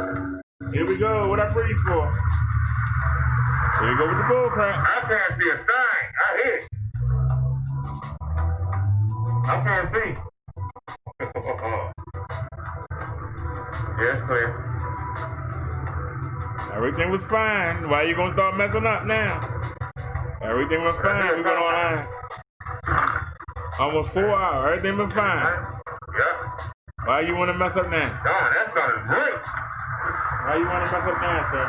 Here we go. What I freeze for? Here we go with the bull crap. I can't see a thing. I hit it. I can't see. Yes, clear. Everything was fine. Why you gonna start messing up now? Everything was fine. We went online. Almost 4 hours. Everything was fine. Yeah. Why you wanna mess up now? Darn, that sounded great. Why you wanna mess up now, sir?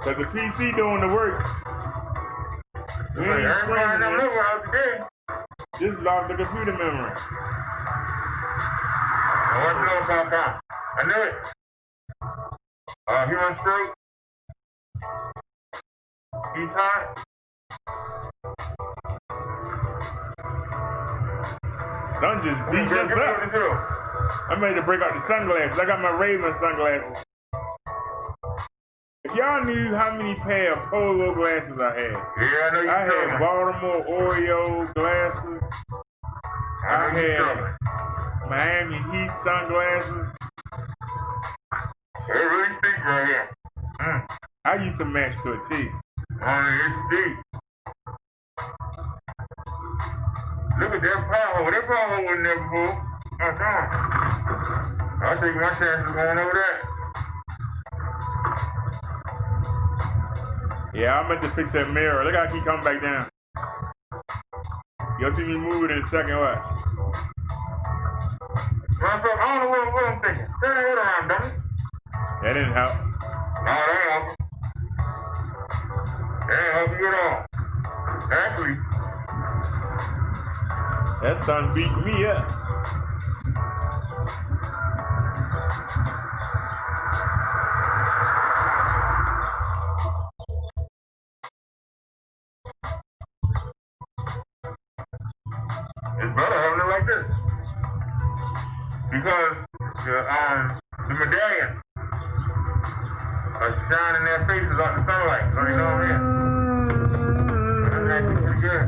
Cause the PC doing the work. We ain't streaming this. This is off the computer memory. I want to know about that. I knew it. He went straight. He tied. Sun just beating us up. I'm ready to break out the sunglasses. I got my Raven sunglasses. If y'all knew how many pair of polo glasses I had. Yeah, I know you I had Baltimore Oreo glasses. I had Miami Heat sunglasses. It really stinks right here. I used to match to a T. It's deep. Look at that pothole. That pothole wasn't there before. Oh, darn. I'll take my chances going over that. Yeah, I meant to fix that mirror. Look how I keep coming back down. You'll see me move it in a second, watch. I don't know what I'm thinking. Turn that head around, dummy. That didn't help. No, that ain't help. That ain't help you at all. Actually. That sun beat me up. It's better having it like this. Because the medallion are shining their faces out in the sunlight. So you know what I mean? That's actually pretty good.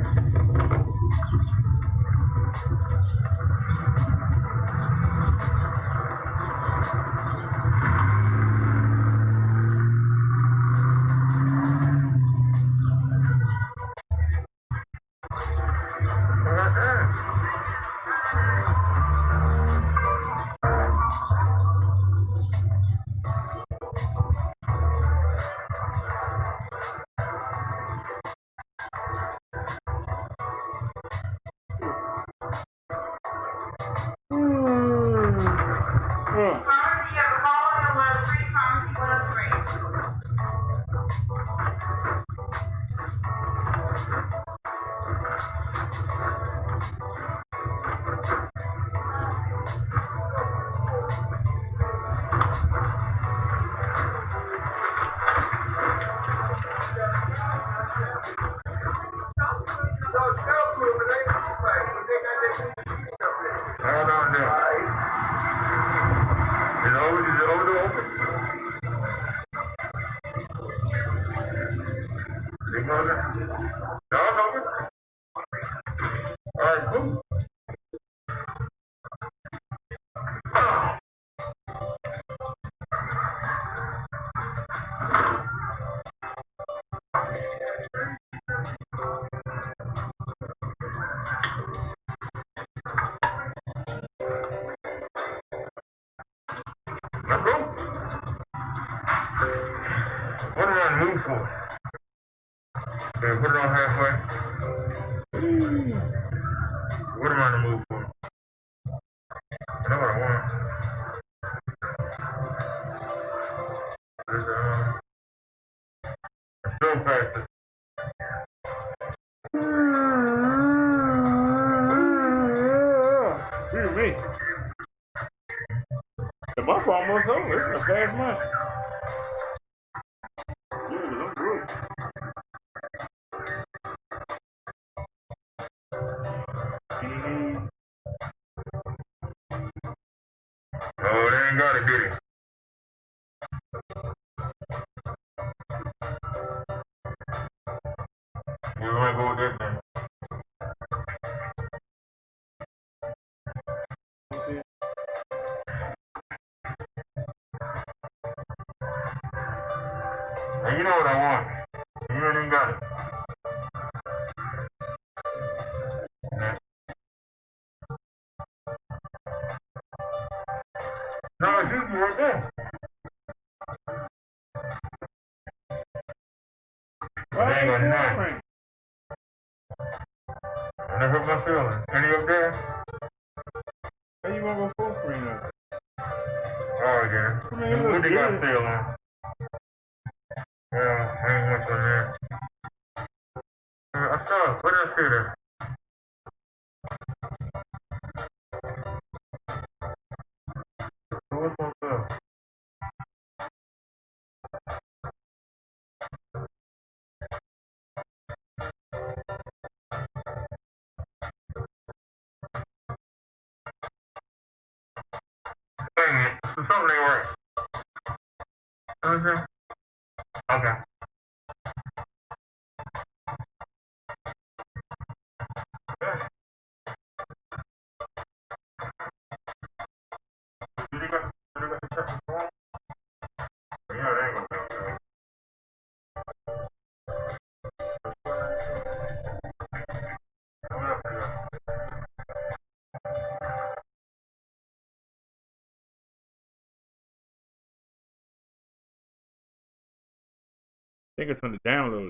What am I moving for? Okay, put it on halfway. What am I in the mood for? I know what I want. I'm still faster. Excuse me. The month almost over. It's a fast month. I'm good. got it, did he? You might go with that thing. And you know what I want. You ain't got it. Yeah. No, it's usually right there. Why ain't got ain't none. full screen? And I hurt my feelings. Any up there? How you want to go full screen up? Oh, yeah. I mean, it looks What they got good. sale on? Yeah, ain't much on there. I saw it. What did I see there? What's on sale? Dang it. So something ain't right. Okay. Okay. Did you got the check before? Yeah, they ain't gonna do it. What else they got? I think it's on the download.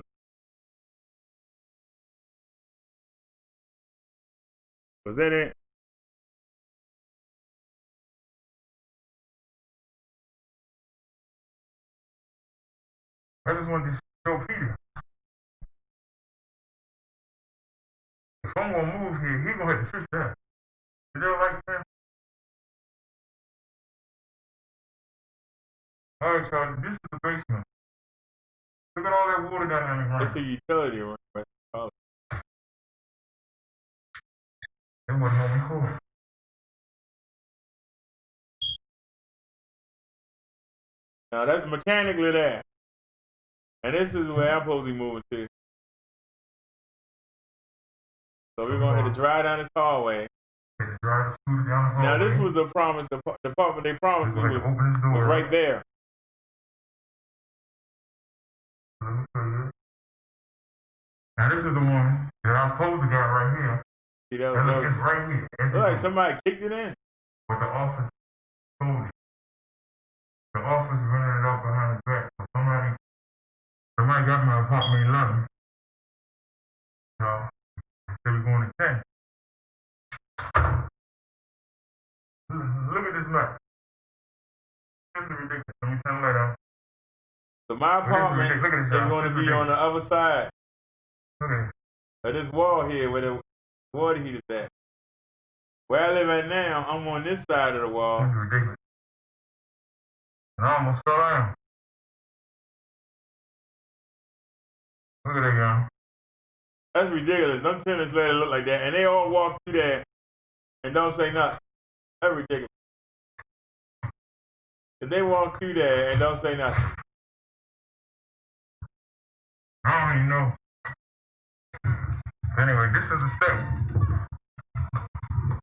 Was that it? I just want to show Peter. If I'm gonna move here, he gonna have to fix that. You know like that? Alright, Charlie, this is the basement. Look at all that water down there in the ground. It's a utility room. Right? Oh. It wasn't on me cool. Now that's mechanically there. And this is where I'm supposed to be moving to. So we're going to have to drive down this hallway. Now this was the promise, the apartment they promised me was right there. Now this is the one that I'm supposed to get right here. See, that It's was right here. look like somebody kicked it in. But the office told it. The office rented it off behind the back. So somebody got my apartment in London. So they were going to 10. Look at this mess. This is ridiculous. Let me turn the light on. So my apartment is going to be on the other side of this wall here where the water heater's at. Where I live at now, I'm on this side of the wall. This is ridiculous. And I almost fell down. Look at that guy. That's ridiculous. Them tenants let it look like that. And they all walk through there and don't say nothing. That's ridiculous. If they walk through there and don't say nothing. I don't even know. Anyway, this is the step.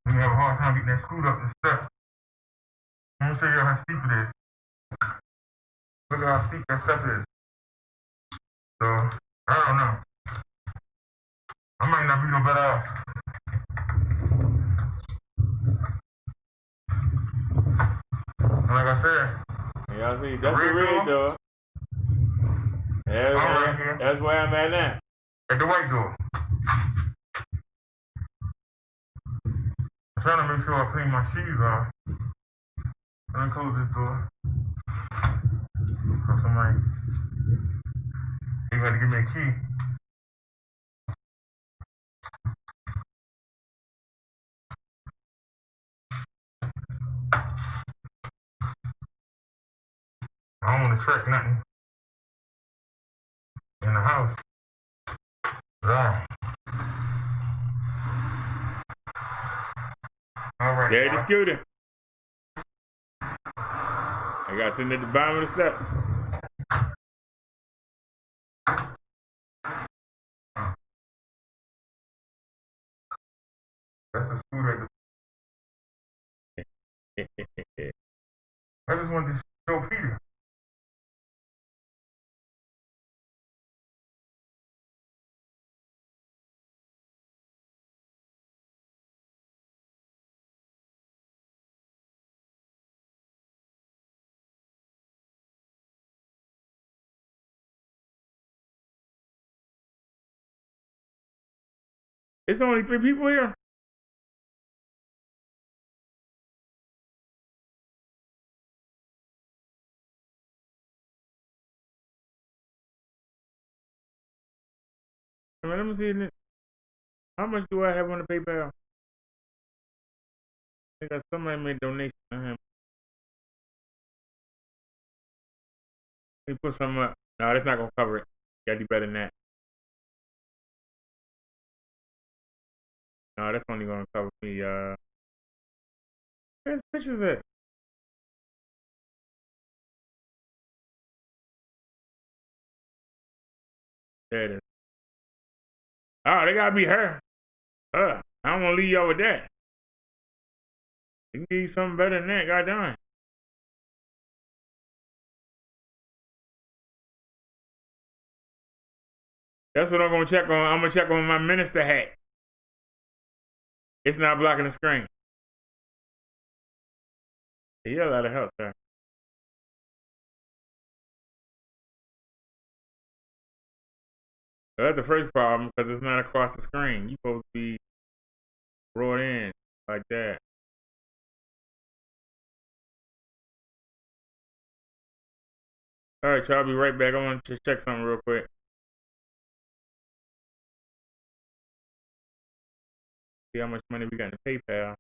We have a hard time getting that screwed up the step. I'm gonna show you how steep it is. Look at how steep that step is. So, I don't know. I might not be no better off. Like I said. Y'all see, that's the red door. That's where I'm at now. At the white door. I'm trying to make sure I clean my shoes off. Let me close this door. So somebody, you got to give me a key. I don't want to track nothing in the house. Right. All right. Yeah, the scooter. I got sitting at the bottom of the steps. That's the scooter. I just wanted to show Peter. It's only 3 people here. I mean, let me see. How much do I have on the PayPal? I got somebody made a donation to him. Let me put some up. No, that's not gonna cover it. Gotta do better than that. No, that's only gonna cover me. Where's pictures at? There it is. Oh, they gotta be her. I don't wanna leave y'all with that. You need something better than that, goddamn. That's what I'm gonna check on. I'm gonna check on my minister hat. It's not blocking the screen. Yeah, a lot of help, sir. That's the first problem because it's not across the screen. You're supposed to be brought in like that. All right, y'all, I'll be right back. I want to check something real quick. See how much money we got in PayPal.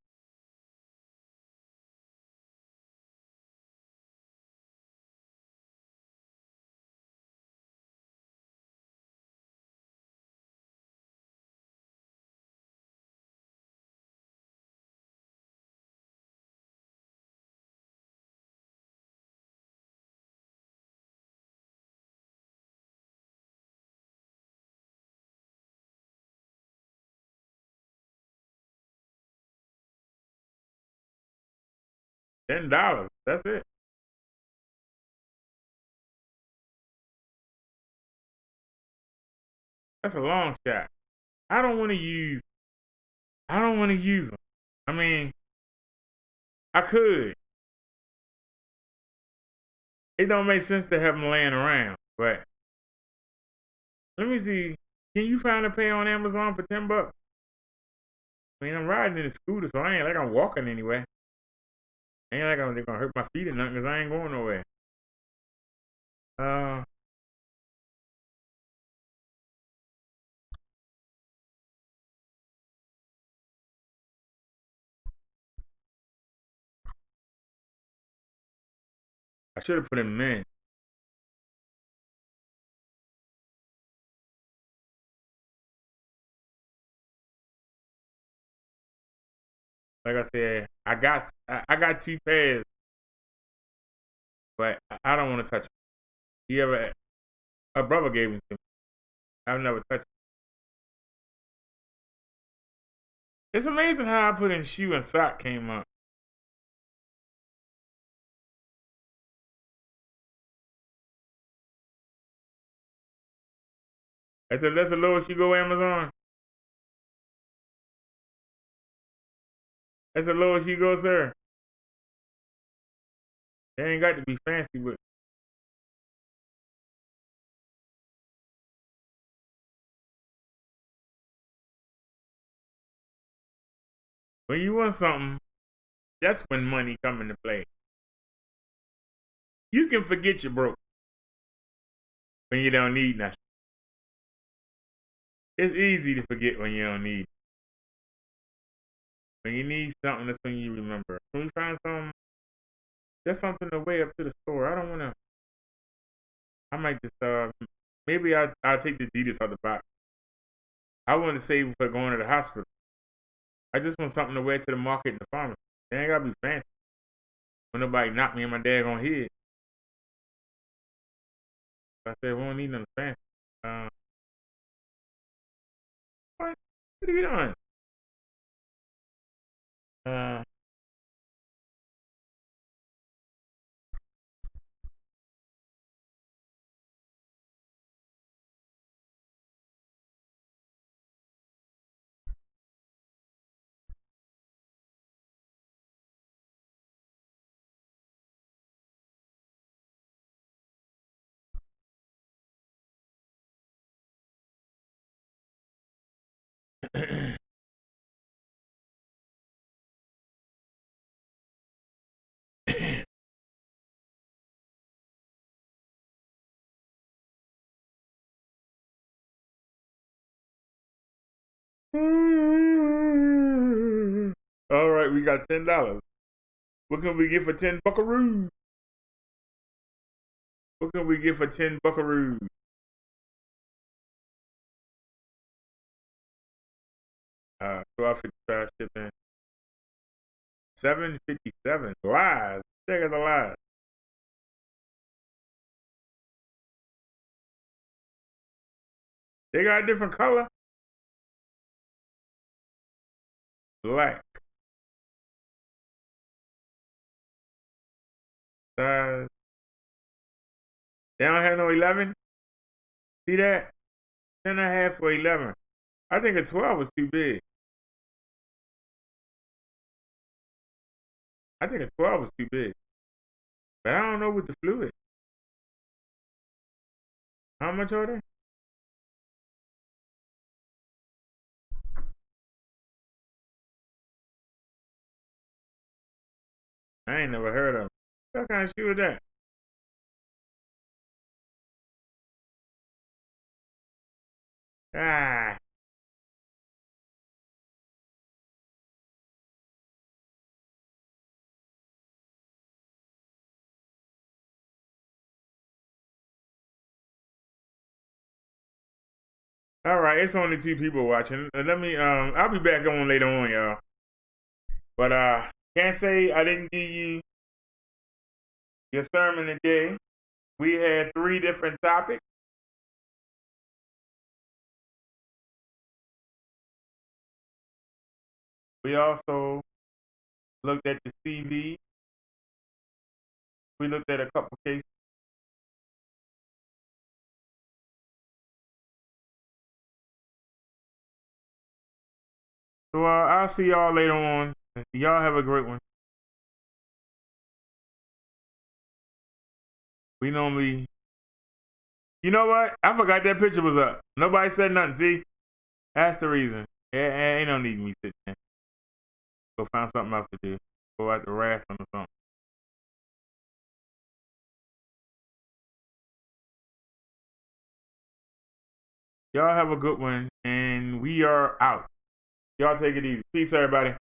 $10. That's it. That's a long shot. I don't want to use them. I mean, I could. It don't make sense to have them laying around, but let me see. Can you find a pay on Amazon for $10? I mean, I'm riding in a scooter, so I ain't like I'm walking anywhere. Ain't like they're gonna hurt my feet or nothing because I ain't going nowhere. I should have put him in. Like I said, I got 2 pairs, but I don't want to touch them. A brother gave them to me. I've never touched them. It's amazing how I put in shoe and sock came up. That's the lowest you go, Amazon. That's the lowest you go, sir. They ain't got to be fancy, but when you want something, that's when money come into play. You can forget you're broke when you don't need nothing. It's easy to forget when you don't need. When you need something, that's when you remember. When you find something, just something to weigh up to the store. I don't want to. I might just maybe I'll take the Adidas out the box. I want to save for going to the hospital. I just want something to wear to the market and the pharmacy. They ain't gotta be fancy. When nobody knock me in my daggone head. I said we don't need none fancy. What? What are you doing? All right, we got $10. What can we get for 10 buckaroos? What can we get for 10 buckaroos? $12.55 shipping. $7.57. Lies. Check as a lie. They got a different color. Black. Size. They don't have no 11. See that? 10.5 for 11. I think a 12 was too big. I think a 12 was too big. But I don't know with the fluid. How much are they? I ain't never heard of them. What kind of shoe is that? Ah. All right, it's only 2 people watching. Let me I'll be back on later on, y'all. But can't say I didn't give you your sermon today. We had 3 different topics. We also looked at the CV. We looked at a couple cases. So I'll see y'all later on. Y'all have a great one. We normally, you know what? I forgot that picture was up. Nobody said nothing. See, that's the reason. Ain't no need me sitting there. Go find something else to do. Go out to wrestling or something. Y'all have a good one, and we are out. Y'all take it easy. Peace, everybody.